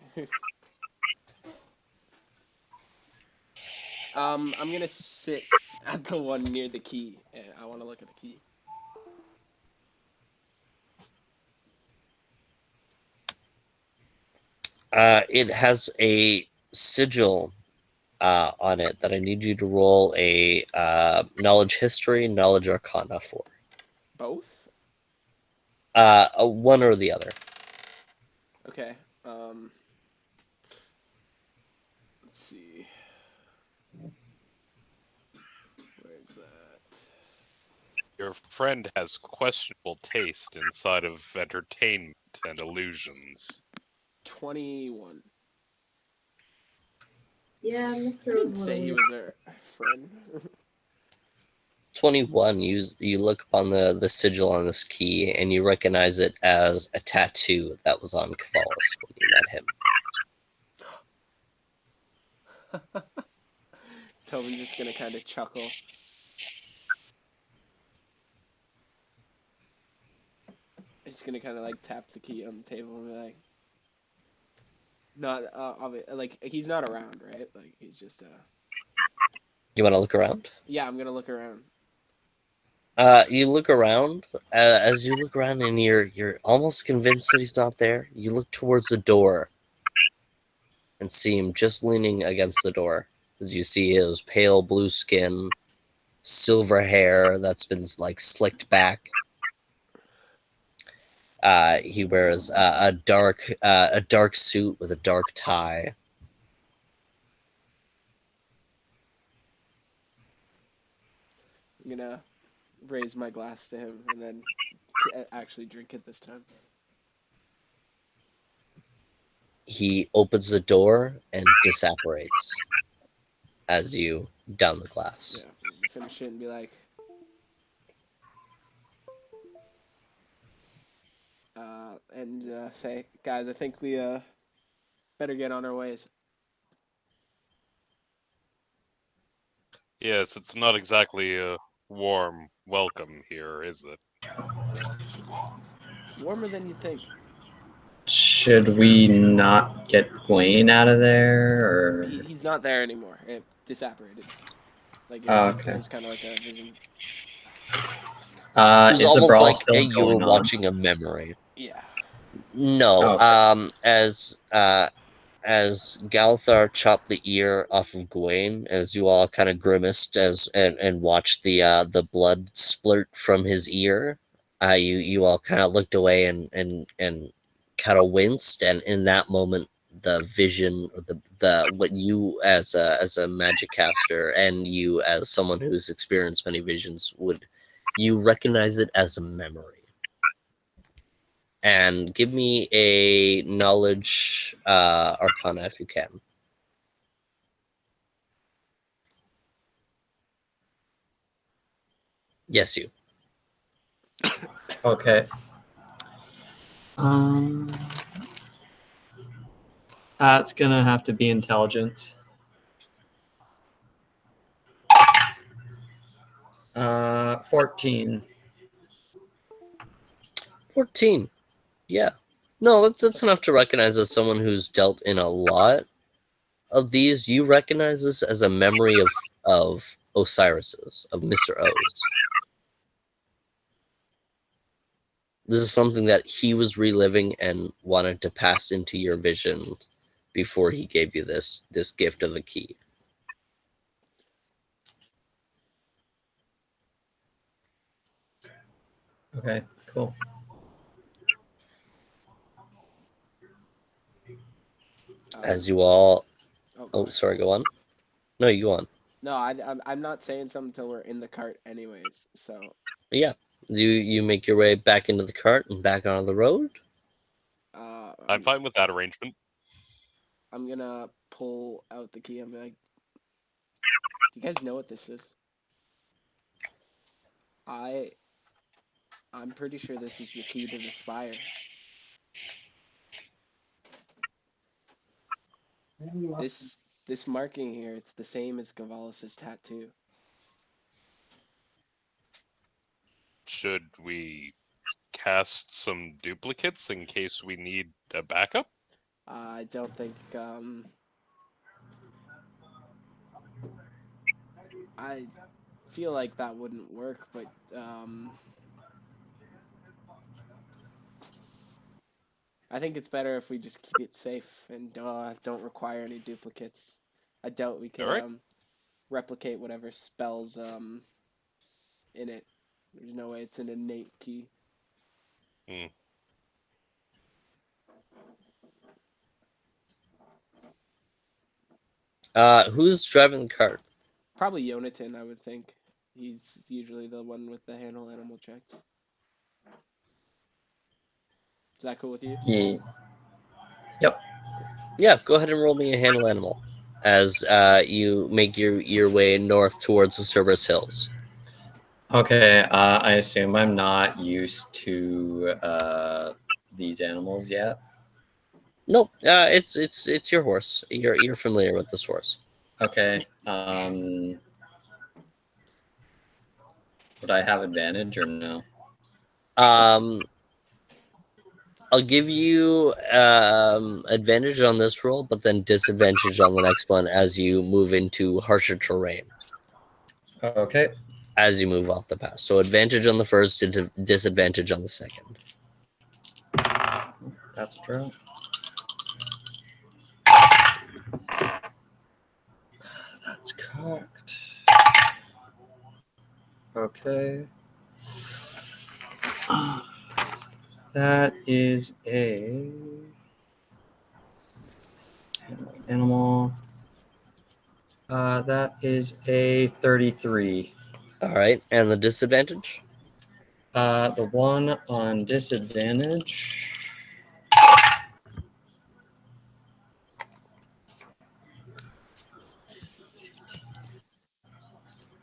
I'm gonna sit at the one near the key and I want to look at the key. It has a sigil on it that I need you to roll a knowledge history, knowledge arcana for. Both? One or the other. Okay. Let's see. Where's that? Your friend has questionable taste inside of entertainment and illusions. 21. Yeah, He Mr. didn't say he was our friend. 21, you look upon the sigil on this key and you recognize it as a tattoo that was on Cavalus when you met him. Tobin's just gonna kind of chuckle. He's gonna kind of like tap the key on the table and be like, not like he's not around, right? Like he's just You want to look around? Yeah, I'm gonna look around. You look around. As you look around and you're almost convinced that he's not there, you look towards the door and see him just leaning against the door. As you see his pale blue skin, silver hair that's been like slicked back. He wears a dark suit with a dark tie. I'm gonna raise my glass to him and then actually drink it this time. He opens the door and disapparates as you down the glass. Yeah, finish it and be like, say, guys, I think we better get on our ways. Yes, it's not exactly a warm welcome here, is it? Warmer than you think. Should we not get Gwaine out of there, or? He's not there anymore. It disapparated. Like Oh, okay. it was kind of like a vision. It was Is the almost brawl like still you were going on? watching a memory. Yeah. No, Oh, okay. As Galthar chopped the ear off of Gawain, as you all kind of grimaced and watched the blood splurt from his ear, you all kind of looked away and kind of winced, and in that moment, the vision, or the what you as a magic caster and you as someone who's experienced many visions you recognize it as a memory. And give me a knowledge arcana if you can. Yes, you. Okay. That's gonna have to be intelligence. 14. 14. Yeah. No, that's enough to recognize as someone who's dealt in a lot of these. You recognize this as a memory of Osiris's, of Mr. O's. This is something that he was reliving and wanted to pass into your vision before he gave you this gift of a key. Okay, cool. As you all... go Oh, ahead. sorry, go on. No, you go on. No, I'm not saying something until we're in the cart, anyways. So. Yeah. You make your way back into the cart and back onto the road? I'm fine with that arrangement. I'm gonna pull out the key. I'm like, do you guys know what this is? I'm pretty sure this is the key to the spire. This marking here, it's the same as Gavalis's tattoo. Should we cast some duplicates in case we need a backup? I don't think I feel like that wouldn't work, but I think it's better if we just keep it safe and don't require any duplicates. I doubt we could Alright. replicate whatever spells in it. There's no way it's an innate key. Who's driving the cart? Probably Yonatan, I would think. He's usually the one with the handle animal check. Is that cool with you? Yeah. Yep. Yeah, go ahead and roll me a handle animal as you make your way north towards the Cerberus Hills. Okay, I assume I'm not used to these animals yet. No, it's your horse. You're familiar with this horse. Okay. Would I have advantage or no? I'll give you advantage on this roll, but then disadvantage on the next one as you move into harsher terrain. Okay. As you move off the pass. So advantage on the first, disadvantage on the second. That's true. That's cocked. Okay. That is a animal. That is a 33. All right, and the disadvantage? The one on disadvantage.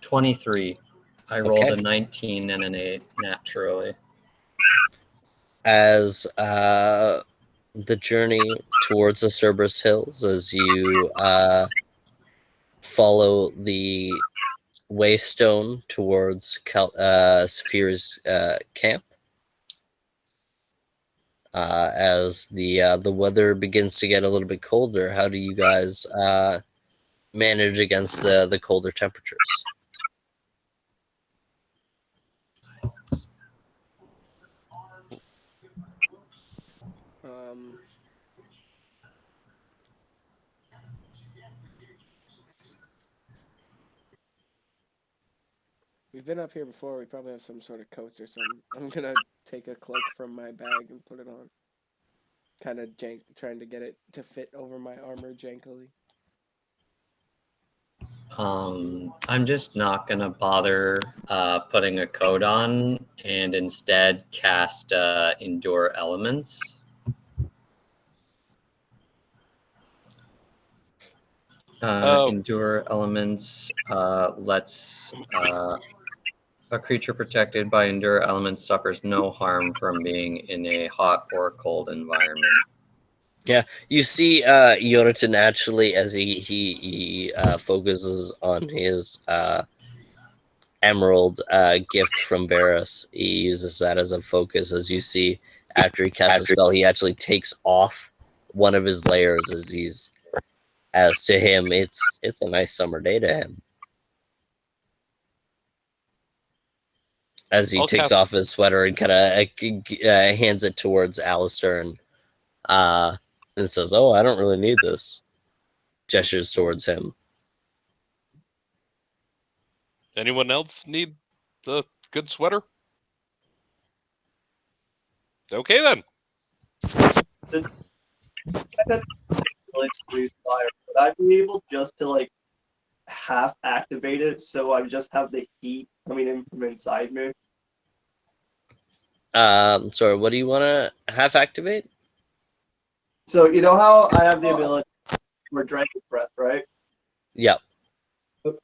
$23. I rolled a 19 and an 8 naturally. As the journey towards the Cerberus Hills, as you follow the waystone towards Saphira's camp, as the weather begins to get a little bit colder, how do you guys manage against the colder temperatures? We've been up here before. We probably have some sort of coats or something. I'm gonna take a cloak from my bag and put it on. Kind of trying to get it to fit over my armor jankily. I'm just not gonna bother putting a coat on and instead cast Endure Elements. Endure Elements lets a creature protected by Endure Elements suffers no harm from being in a hot or cold environment. Yeah, you see Yonatan actually, as he focuses on his emerald gift from Varus. He uses that as a focus. As you see, after he casts a spell, he actually takes off one of his layers. As to him, it's a nice summer day to him. As he I'll takes cast- off his sweater and kind of hands it towards Alistair and says, "Oh, I don't really need this." Gestures towards him. Anyone else need the good sweater? Okay then. Like breathe fire. Would I be able just to like half activate it so I just have the heat coming in from inside me? Sorry, what do you want to half activate? So you know how I have the ability for dragon breath, right? Yep.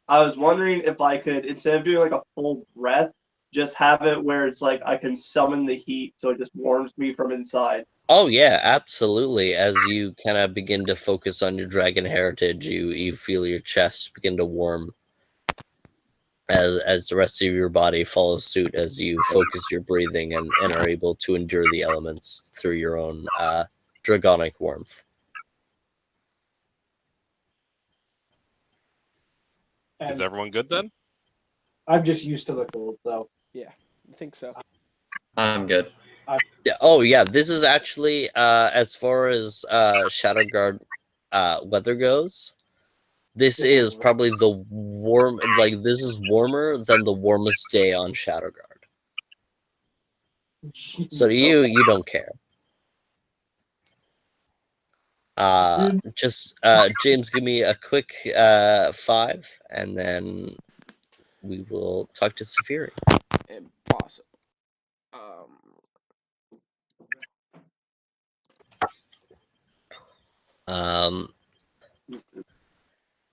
I was wondering if I could, instead of doing like a full breath, just have it where it's like I can summon the heat so it just warms me from inside. Oh yeah, absolutely. As you kind of begin to focus on your dragon heritage, you feel your chest begin to warm as the rest of your body follows suit as you focus your breathing and are able to endure the elements through your own dragonic warmth. Is And everyone good then? I'm just used to the cold, so I think so. I'm good. Yeah. Oh yeah. This is actually as far as Shadowguard weather goes. This is probably the warm. Like this is warmer than the warmest day on Shadowguard. So to you don't care. Just James, give me a quick 5, and then we will talk to Safiri. Impossible.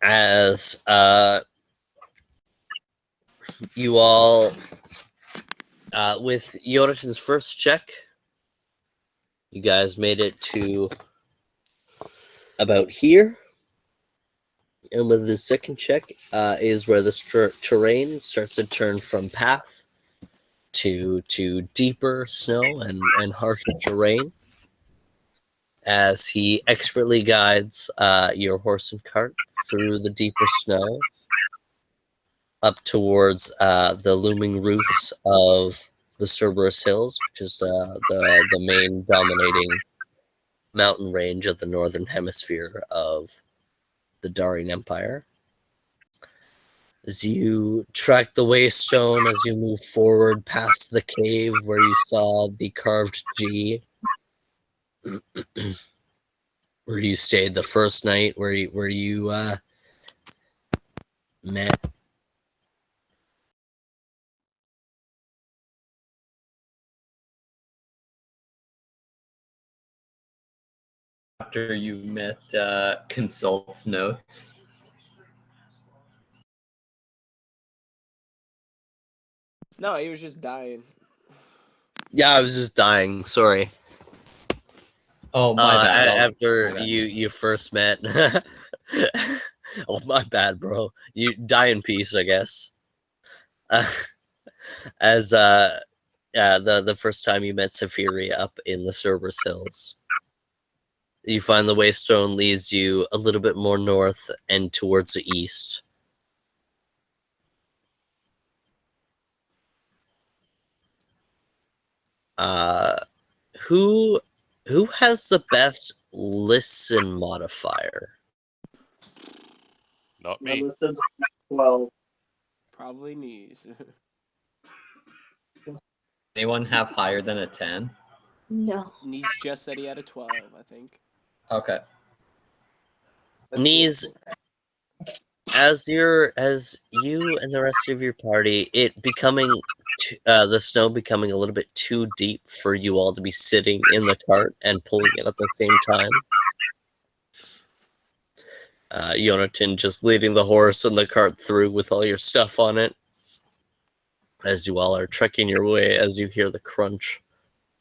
As you all with Yonatan's first check, you guys made it to about here. And with the second check is where the terrain starts to turn from path to deeper snow and harsher terrain. As he expertly guides your horse and cart through the deeper snow up towards the looming roofs of the Cerberus Hills, which is the main dominating mountain range of the northern hemisphere of the Darian Empire. As you track the waystone, as you move forward past the cave where you saw the carved G, where you stayed the first night, where you met. After you met Consult's notes. No, he was just dying. Yeah, I was just dying. Sorry. Oh, my bad. After My bad. you first met. Oh, my bad, bro. You die in peace, I guess. As the first time you met Safiri up in the Cerberus Hills. You find the waystone leads you a little bit more north and towards the east. Who has the best listen modifier? Not My me. list is 12. Probably knees. Anyone have higher than a 10? No. Knees just said he had a 12, I think. Okay. Knees, as you and the rest of your party, it becoming the snow becoming a little bit too deep for you all to be sitting in the cart and pulling it at the same time. Yonatan just leading the horse and the cart through with all your stuff on it. As you all are trekking your way, as you hear the crunch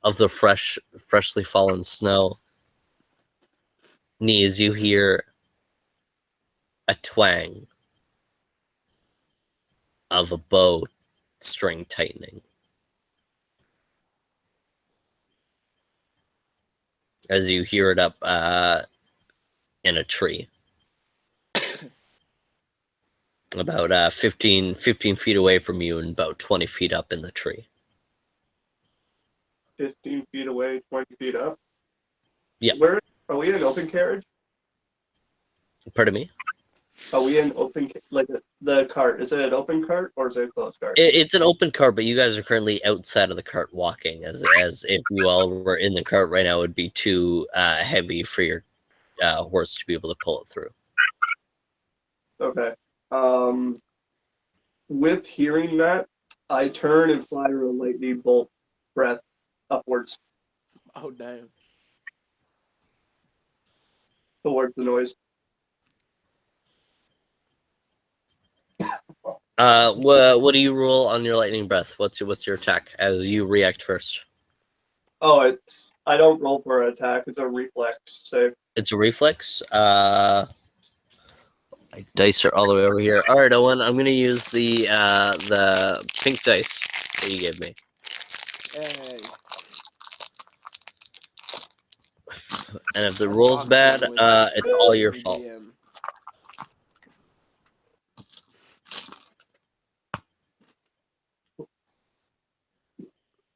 of the freshly fallen snow. Knees, you hear a twang. of a bow string tightening. As you hear it up in a tree. About 15 feet away from you and about 20 feet up in the tree. 15 feet away, 20 feet up? Yeah. Where are we in open carriage? Pardon me? Are we in open, like the cart? Is it an open cart or is it a closed cart? It's an open cart, but you guys are currently outside of the cart walking. As if you all were in the cart right now, it would be too heavy for your horse to be able to pull it through. Okay. With hearing that, I turn and fire a lightning bolt breath upwards Oh damn. towards the noise. What do you roll on your lightning breath? What's your attack as you react first? Oh, I don't roll for an attack. It's a reflex save. It's a reflex. My dice are all the way over here. All right, Owen, I'm gonna use the pink dice that you gave me. Hey. And if the I'm roll's bad, boxing with a it's all your crazy fault. DM.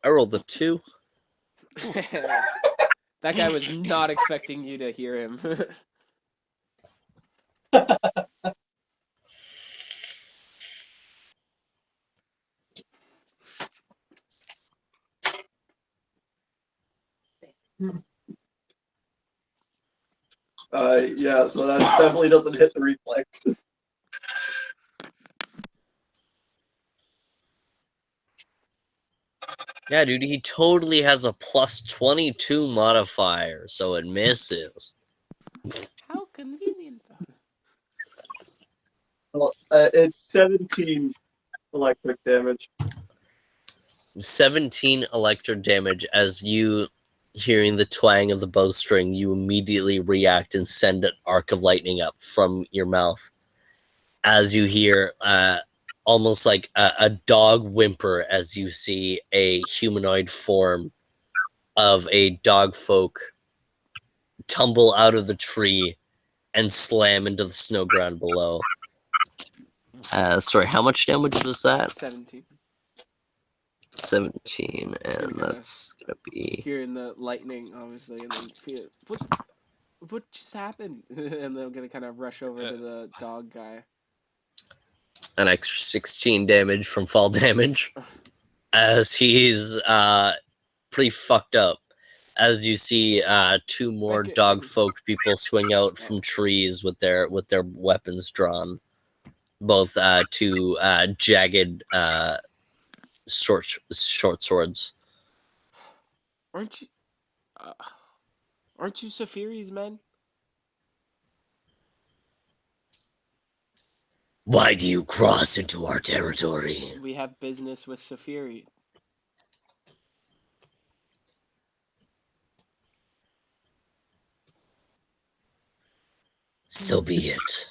I rolled a 2. That guy was not expecting you to hear him. Yeah, so that definitely doesn't hit the reflex. Yeah, dude, he totally has a plus 22 modifier, so it misses. How convenient. Well, it's 17 electric damage. 17 electric damage. As you hearing the twang of the bowstring, you immediately react and send an arc of lightning up from your mouth. As you hear almost like a dog whimper as you see a humanoid form of a dog folk tumble out of the tree and slam into the snow ground below. Sorry, how much damage was that? 17. 17, It's gonna and kinda that's gonna be hearing the lightning, obviously, and then feel what just happened? And they're gonna kind of rush over to the dog guy. an extra 16 damage from fall damage, as he's pretty fucked up. As you see, 2 more Becca dog and- folk people swing out from trees with their weapons drawn, both 2 jagged short swords. Aren't you? Uh, aren't you Safiri's men? Why do you cross into our territory? We have business with Safiri. So be it.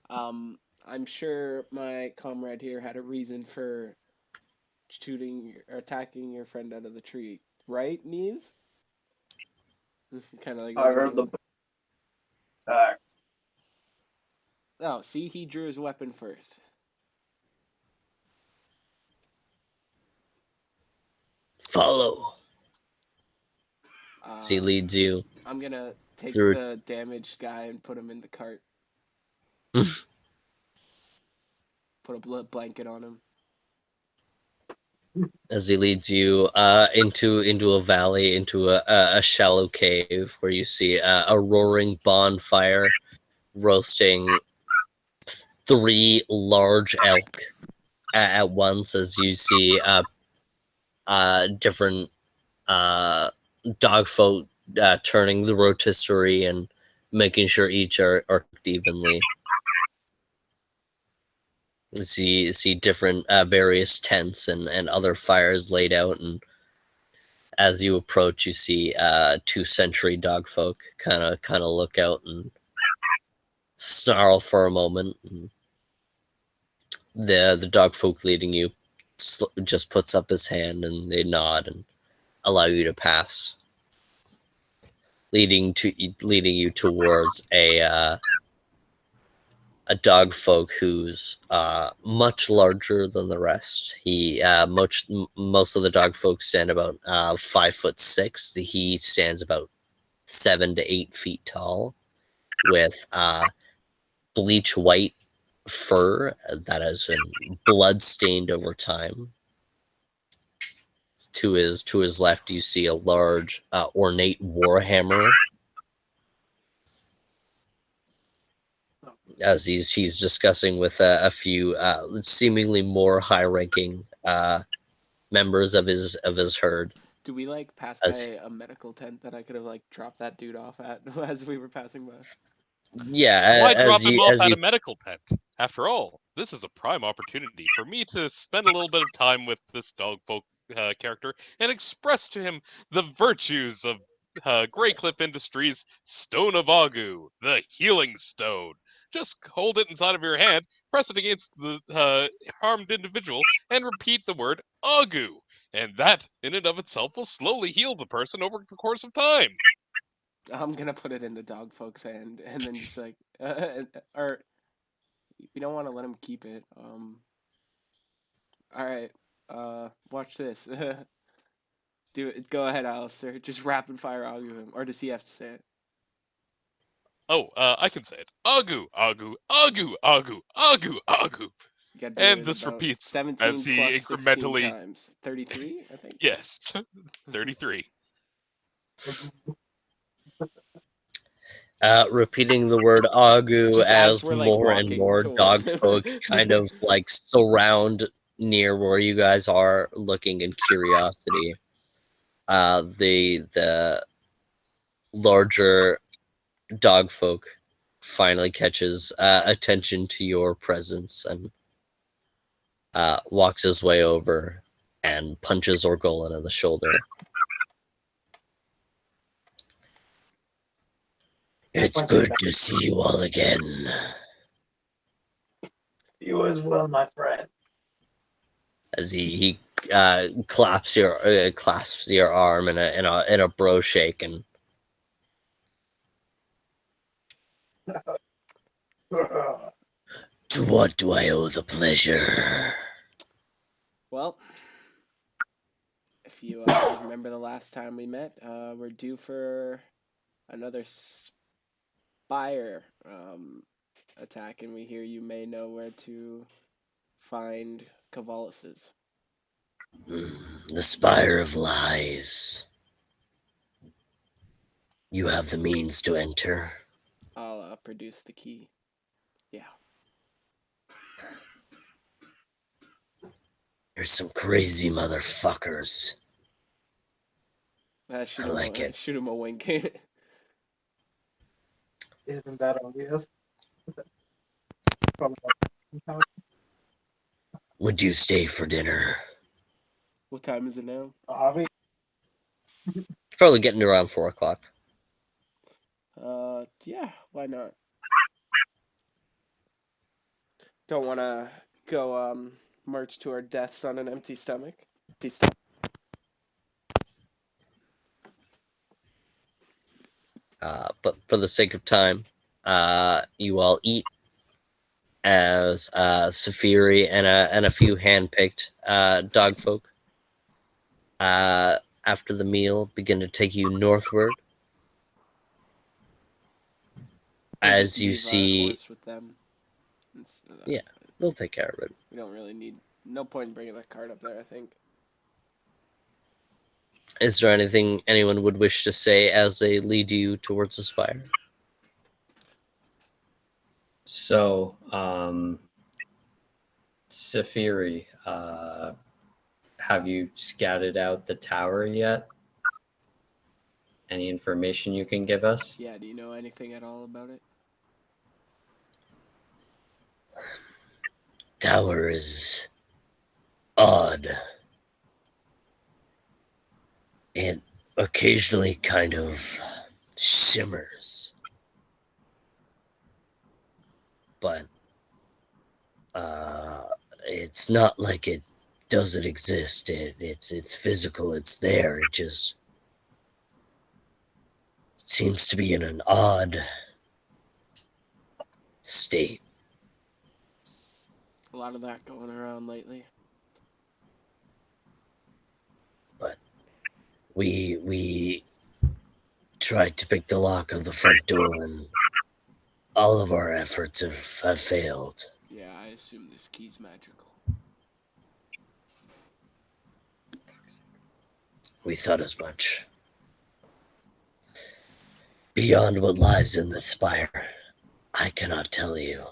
I'm sure my comrade here had a reason for shooting or attacking your friend out of the tree, right, Knees? This is kind of like I heard the attack. Oh, see, he drew his weapon first. Follow. He leads you. I'm gonna take through- the damaged guy and put him in the cart. Put a blanket on him. As he leads you into a valley, into a shallow cave where you see a roaring bonfire roasting 3 large elk at once. As you see different dog folk turning the rotisserie and making sure each are cooked evenly. See different various tents and other fires laid out, and as you approach, you see 2 sentry dog folk kind of look out and snarl for a moment, and the dog folk leading you just puts up his hand and they nod and allow you to pass, leading you towards a dog folk who's much larger than the rest. Most of the dog folk stand about 5'6". He stands about 7 to 8 feet tall, with bleach white fur that has been blood stained over time. To his left, you see a large, ornate warhammer. As he's discussing with a few seemingly more high-ranking members of his herd. Do we like pass As by a medical tent that I could have like dropped that dude off at as we were passing by? yeah, Why drop him off as at you a medical tent? After all, this is a prime opportunity for me to spend a little bit of time with this dogfolk character and express to him the virtues of Greycliff Industries' Stone of Agu, the Healing Stone. Just hold it inside of your hand, press it against the harmed individual, and repeat the word Agu. And that, in and of itself, will slowly heal the person over the course of time. I'm gonna put it in the dog folks' hand, and then just like, or you don't want to let him keep it. All right, watch this. Do it. Go ahead, Alistair. Just rapid fire argue him, or does he have to say it? Oh, I can say it. Agu, Agu, Agu, Agu, Agu, Agu. You gotta do And it this about repeats 17 as he plus 16 incrementally. times. 33, I think. Yes, 33. repeating the word Agu Just as as we're like more and walking more dog towards him. folk kind of like surround near where you guys are, looking in curiosity. The larger dog folk finally catches attention to your presence and walks his way over and punches Orgolan in the shoulder. It's good to see you all again. You as well, my friend. As he clasps your arm in a bro shake, and to what do I owe the pleasure? Well, if you remember the last time we met, we're due for another spire attack, and we hear you may know where to find Cavalus's. The Spire of Lies. You have the means to enter. I'll produce the key. Yeah. There's some crazy motherfuckers. Shoot I him like it. Shoot him a wink. Isn't that obvious? Would you stay for dinner? What time is it now? Obvious. Probably getting around 4 o'clock. Yeah, why not? Don't want to go march to our deaths on an empty stomach. But for the sake of time, you all eat as Safiri and a few hand-picked dog folk after the meal begin to take you northward. We'll just As you leave our see, horse with them. yeah, they'll take care of it. We don't really need. No point in bringing that cart up there, I think. Is there anything anyone would wish to say as they lead you towards the spire? So, Safiri, have you scouted out the tower yet? Any information you can give us? Yeah, do you know anything at all about it? Tower is odd. It occasionally kind of shimmers. But it's not like it doesn't exist. It's physical. It's there. It just seems to be in an odd state. A lot of that going around lately. But we tried to pick the lock of the front door, and all of our efforts have failed. Yeah, I assume this key's magical. We thought as much. Beyond what lies in the spire, I cannot tell you.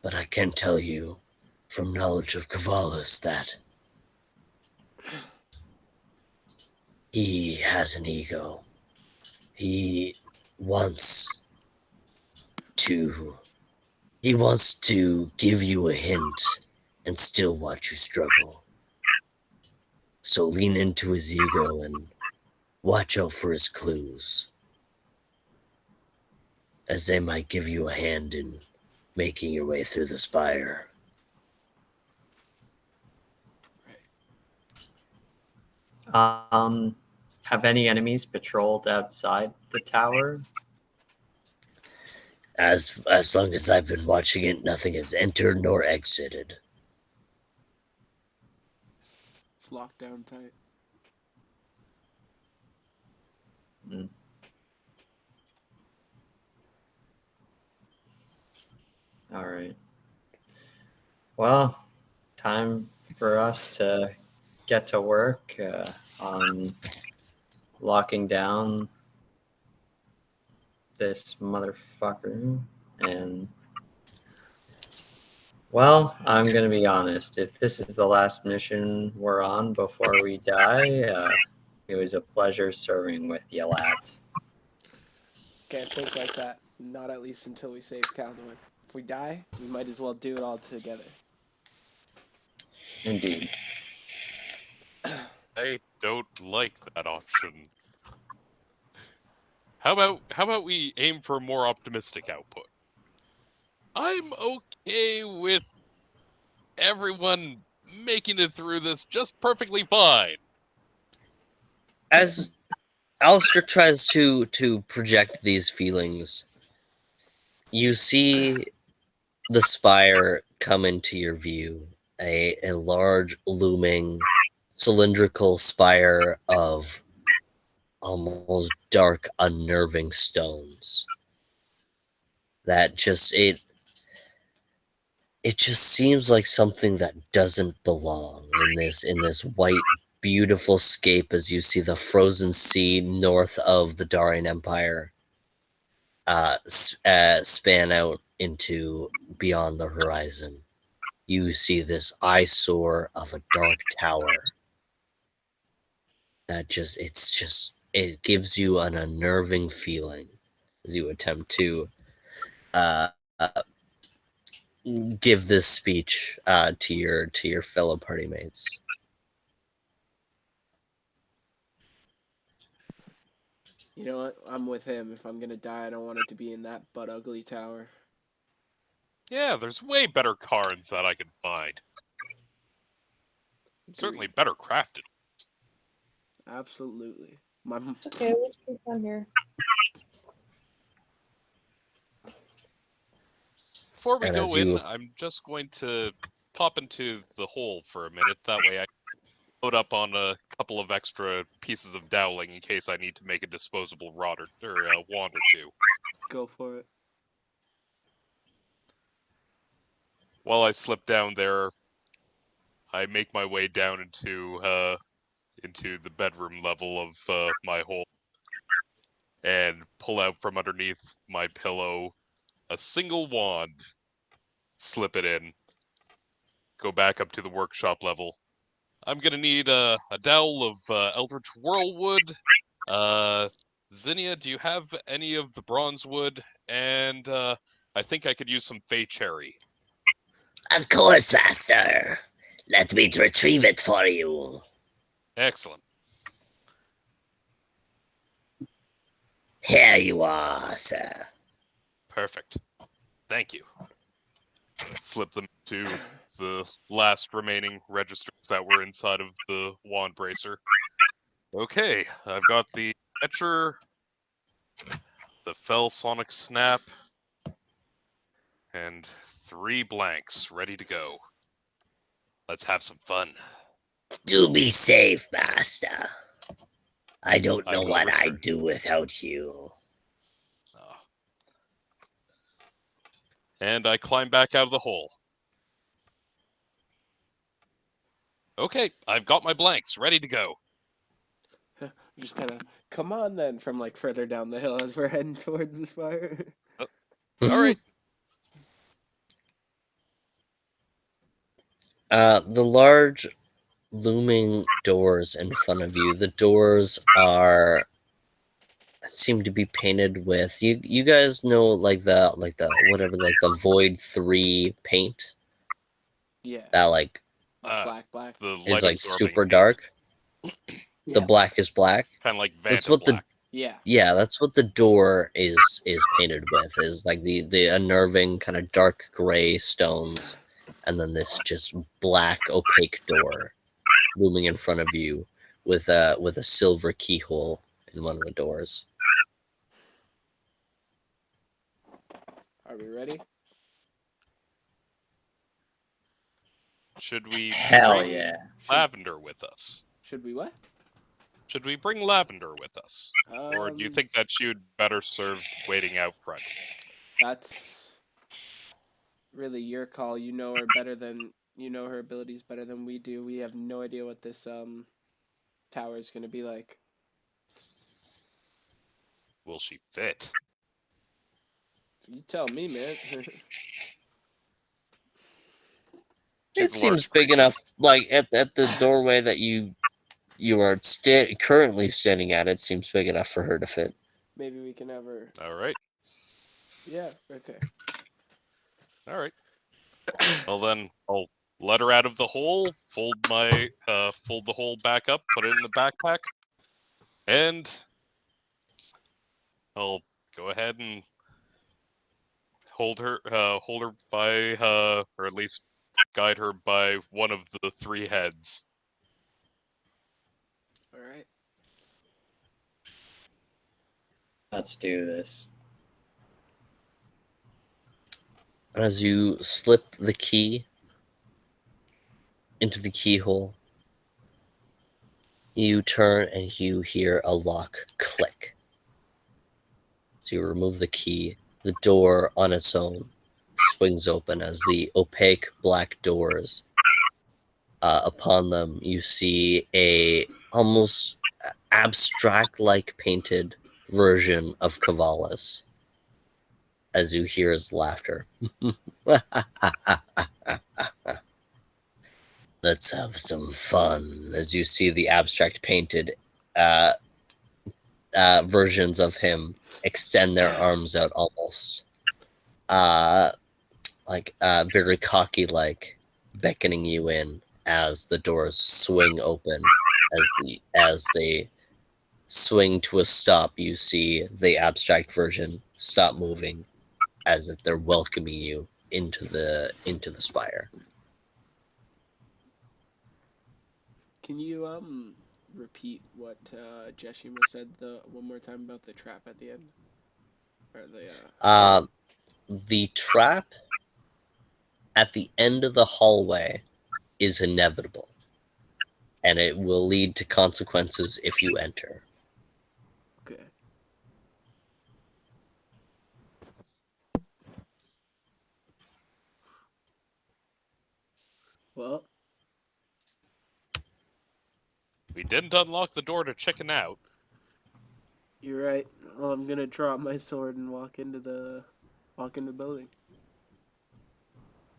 But I can tell you from knowledge of Kavalis that he has an ego. He wants to he wants to give you a hint and still watch you struggle. So lean into his ego and watch out for his clues, as they might give you a hand in making your way through the spire. Have any enemies patrolled outside the tower? As long as I've been watching it, nothing has entered nor exited. It's locked down tight. Mm. All right. Well, time for us to get to work on locking down this motherfucker. And, well, I'm going to be honest. If this is the last mission we're on before we die, it was a pleasure serving with you lads. Can't think like that. Not at least until we save Calduin. If we die, we might as well do it all together. Indeed. I don't like that option. How about we aim for a more optimistic output? I'm okay with everyone making it through this just perfectly fine. As Alistair tries to project these feelings, you see the spire come into your view. A large, looming, cylindrical spire of almost dark, unnerving stones. That just it just seems like something that doesn't belong in this white, beautiful scape as you see the frozen sea north of the Darian Empire span out into beyond the horizon. You see this eyesore of a dark tower that it gives you an unnerving feeling as you attempt to uh, give this speech to your fellow party mates. You know what? I'm with him. If I'm gonna die, I don't want it to be in that butt ugly tower. Yeah, there's way better cards that I could find. Certainly Agreed. better crafted. Absolutely. Okay, let's keep on here. Before we And go as in, you I'm just going to pop into the hole for a minute. That way I load up on a couple of extra pieces of dowling in case I need to make a disposable rod or wand or two. Go for it. While I slip down there, I make my way down into the bedroom level of my hole and pull out from underneath my pillow a single wand, slip it in, go back up to the workshop level. I'm gonna need a dowel of Eldritch Whirlwood. Zinnia, do you have any of the bronze wood? And I think I could use some Fey Cherry. Of course, master. Let me retrieve it for you. Excellent. Here you are, sir. Perfect. Thank you. slip them to the last remaining registers that were inside of the wand bracer. Okay, I've got the Etcher, the Fell Sonic Snap, and 3 blanks ready to go. Let's have some fun. Do be safe, Master. I don't I know will what return. I'd do without you. And I climb back out of the hole. Okay, I've got my blanks ready to go. Just kind of come on then from like further down the hill as we're heading towards this fire. All right. The large looming doors in front of you. The doors seem to be painted with you guys know like the whatever, like the Void 3 paint Yeah. that like Black. The is light like absorbing super paint. dark. Yeah. The black is black. Kind of like That's Vanda what Black. Yeah. that's what the door is painted with, is like the unnerving kind of dark gray stones, and then this just black opaque door looming in front of you with a silver keyhole in one of the doors. Are we ready? Should we Hell bring yeah. Lavender with us? Should we what? Should we bring Lavender with us? Or do you think that she would better serve waiting out front? That's really your call. You know her abilities better than we do. We have no idea what this tower is going to be like. Will she fit? You tell me, man. It She's a seems large big creature. enough, like at the doorway that you are currently standing at. It seems big enough for her to fit. Maybe we can have her. All right. Yeah, okay. All right. Well then, I'll let her out of the hole, fold the hole back up, put it in the backpack, and I'll go ahead and hold her by, or at least guide her by one of the 3 heads. All right. Let's do this. As you slip the key into the keyhole, you turn and you hear a lock click. So you remove the key. The door on its own swings open as the opaque black doors. Upon them, you see a almost abstract-like painted version of Cavallis. As you hear his laughter. Let's have some fun. As you see the abstract painted versions of him extend their arms out, almost very cocky, like beckoning you in as the doors swing open. As they swing to a stop, you see the abstract version stop moving, as if they're welcoming you into the spire. Can you repeat what Jeshima said one more time about the trap at the end? Or The trap at the end of the hallway is inevitable, and it will lead to consequences if you enter. Okay. Well, We didn't unlock the door to chicken out. you're right. Well, I'm gonna drop my sword and walk into the building.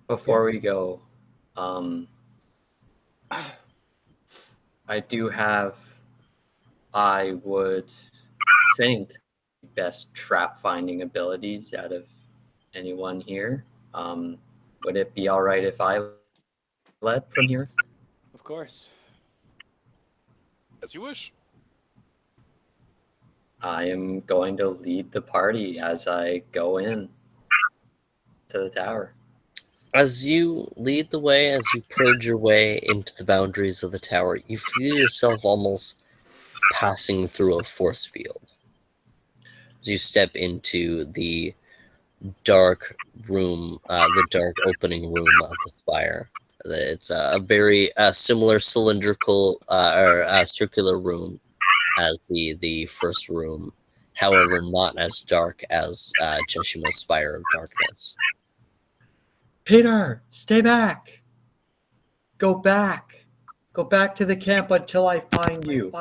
Before we go, I would think, best trap finding abilities out of anyone here. Would it be all right if I led from here? Of course. As you wish. I am going to lead the party as I go in to the tower. As you lead the way, as you purge your way into the boundaries of the tower, you feel yourself almost passing through a force field. As you step into the dark room, the dark opening room of the spire. It's a very similar cylindrical or circular room as the first room, however, not as dark as Jeshima's Spire of Darkness. Peter, stay back. Go back. Go back to the camp until I find you.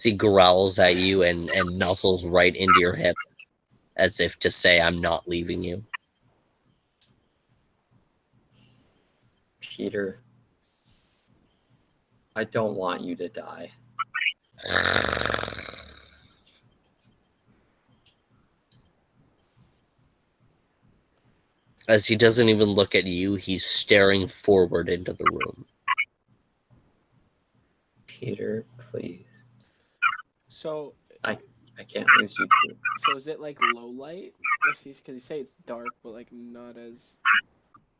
He growls at you and nuzzles right into your hip, as if to say, "I'm not leaving you." Peter, I don't want you to die. As he doesn't even look at you, he's staring forward into the room. Peter, please. So I can't lose you too. So is it like low light? Because you say it's dark, but like not as.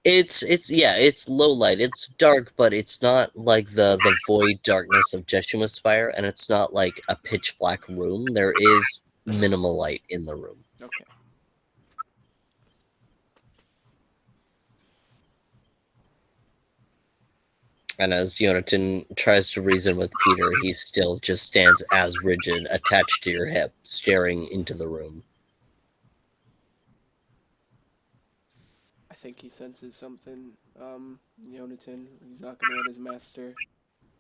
It's low light. It's dark, but it's not like the void darkness of Jeshima's Spire, and it's not like a pitch black room. There is minimal light in the room. Okay. And as Jonathan tries to reason with Peter, he still just stands as rigid, attached to your hip, staring into the room. I think he senses something. Jonathan, he's not gonna let his master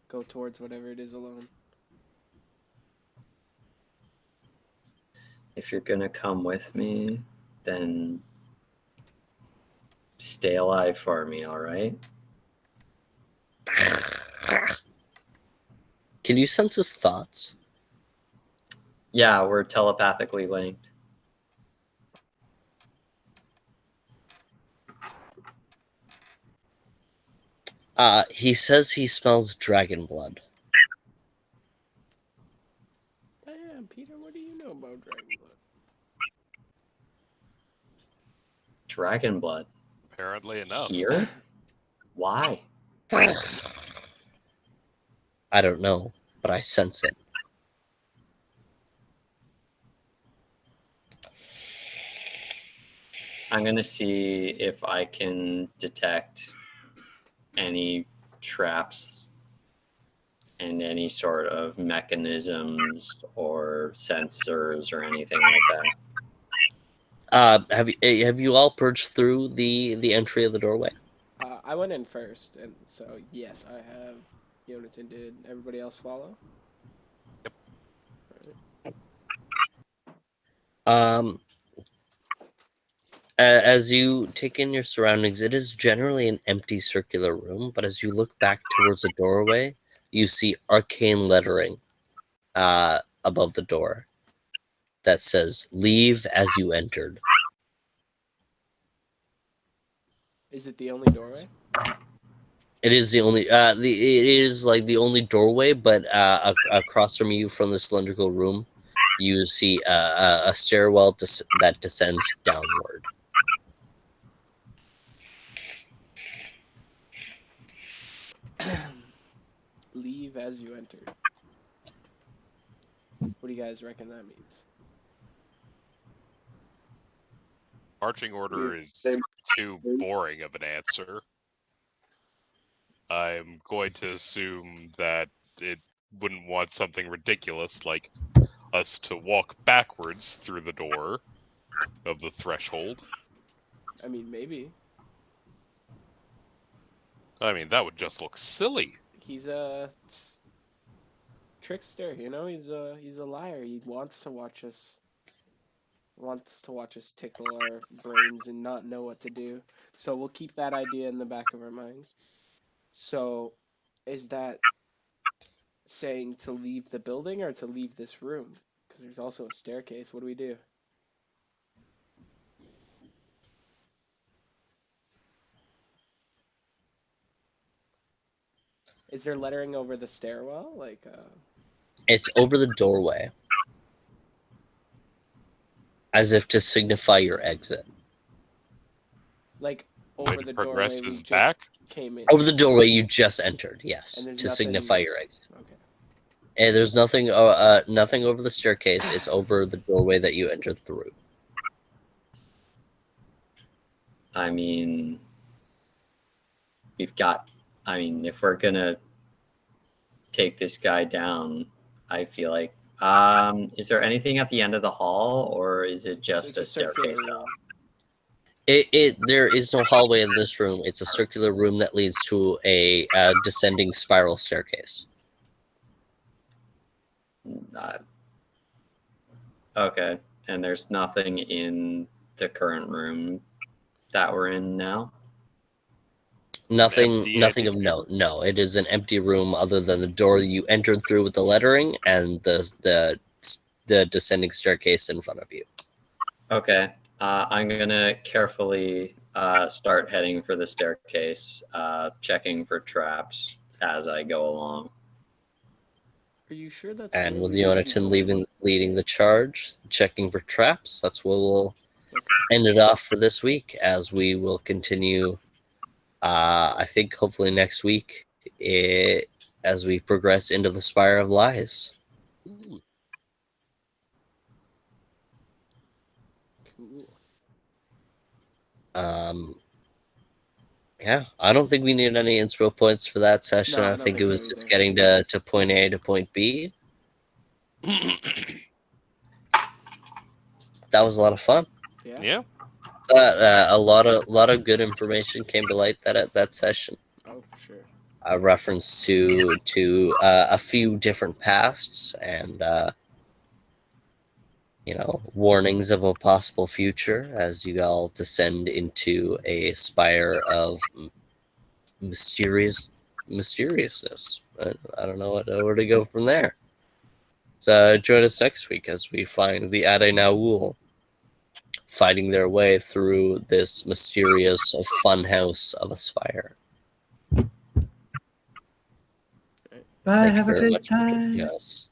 go towards whatever it is alone. If you're gonna come with me, then stay alive for me, all right? Can you sense his thoughts? Yeah, we're telepathically linked. He says he smells dragon blood. Damn, Peter, what do you know about dragon blood? Dragon blood. Apparently enough. Here? Why? I don't know, but I sense it. I'm gonna see if I can detect any traps and any sort of mechanisms or sensors or anything like that. Have you all purged through the entry of the doorway? I went in first, and so yes, I have. Jonathan did. Everybody else follow? As you take in your surroundings, it is generally an empty circular room, but as you look back towards the doorway, you see arcane lettering above the door that says, "Leave as you entered." Is it the only doorway? It is the only, it is like the only doorway, but across from you from the cylindrical room, you see a stairwell that descends downward. Leave as you entered. What do you guys reckon that means? Marching order is Same. too boring of an answer. I'm going to assume that it wouldn't want something ridiculous like us to walk backwards through the door of the threshold. I mean, maybe. I mean, that would just look silly. He's a trickster, you know? He's a liar. He wants to watch us tickle our brains and not know what to do. So we'll keep that idea in the back of our minds. So is that saying to leave the building or to leave this room? Because there's also a staircase. What do we do? Is there lettering over the stairwell? Like, It's over the doorway, as if to signify your exit. Like Way over to the progress doorway we is just back. came in. Over the doorway you just entered, yes, And there's to nothing- signify your exit. Okay. And there's nothing, nothing over the staircase. It's over the doorway that you entered through. I mean, if we're gonna take this guy down, I feel like, is there anything at the end of the hall, or is it just It's a circular staircase room. up? There is no hallway in this room. It's a circular room that leads to a descending spiral staircase. Okay, and there's nothing in the current room that we're in now? Nothing, empty nothing empty. of note. No, it is an empty room other than the door you entered through with the lettering and the descending staircase in front of you. Okay, I'm gonna carefully start heading for the staircase, checking for traps as I go along. Are you sure that's And where with we need to Yonatan go? leading the charge, checking for traps, that's where we'll Okay. end it off for this week, as we will continue, I think hopefully next week, as we progress into the Spire of Lies. Ooh. Cool. Yeah, I don't think we need any inspo points for that session. No, I I don't think it think was so just either. getting to point A to point B. That was a lot of fun. Yeah. Yeah. A lot of good information came to light that session. Oh, for sure. A reference to a few different pasts and warnings of a possible future as you all descend into a spire of mysteriousness. I don't know where to go from there. So join us next week as we find the Ade-nau'ul fighting their way through this mysterious funhouse of a spire. Bye, Thank you have a very good much for joining time. us.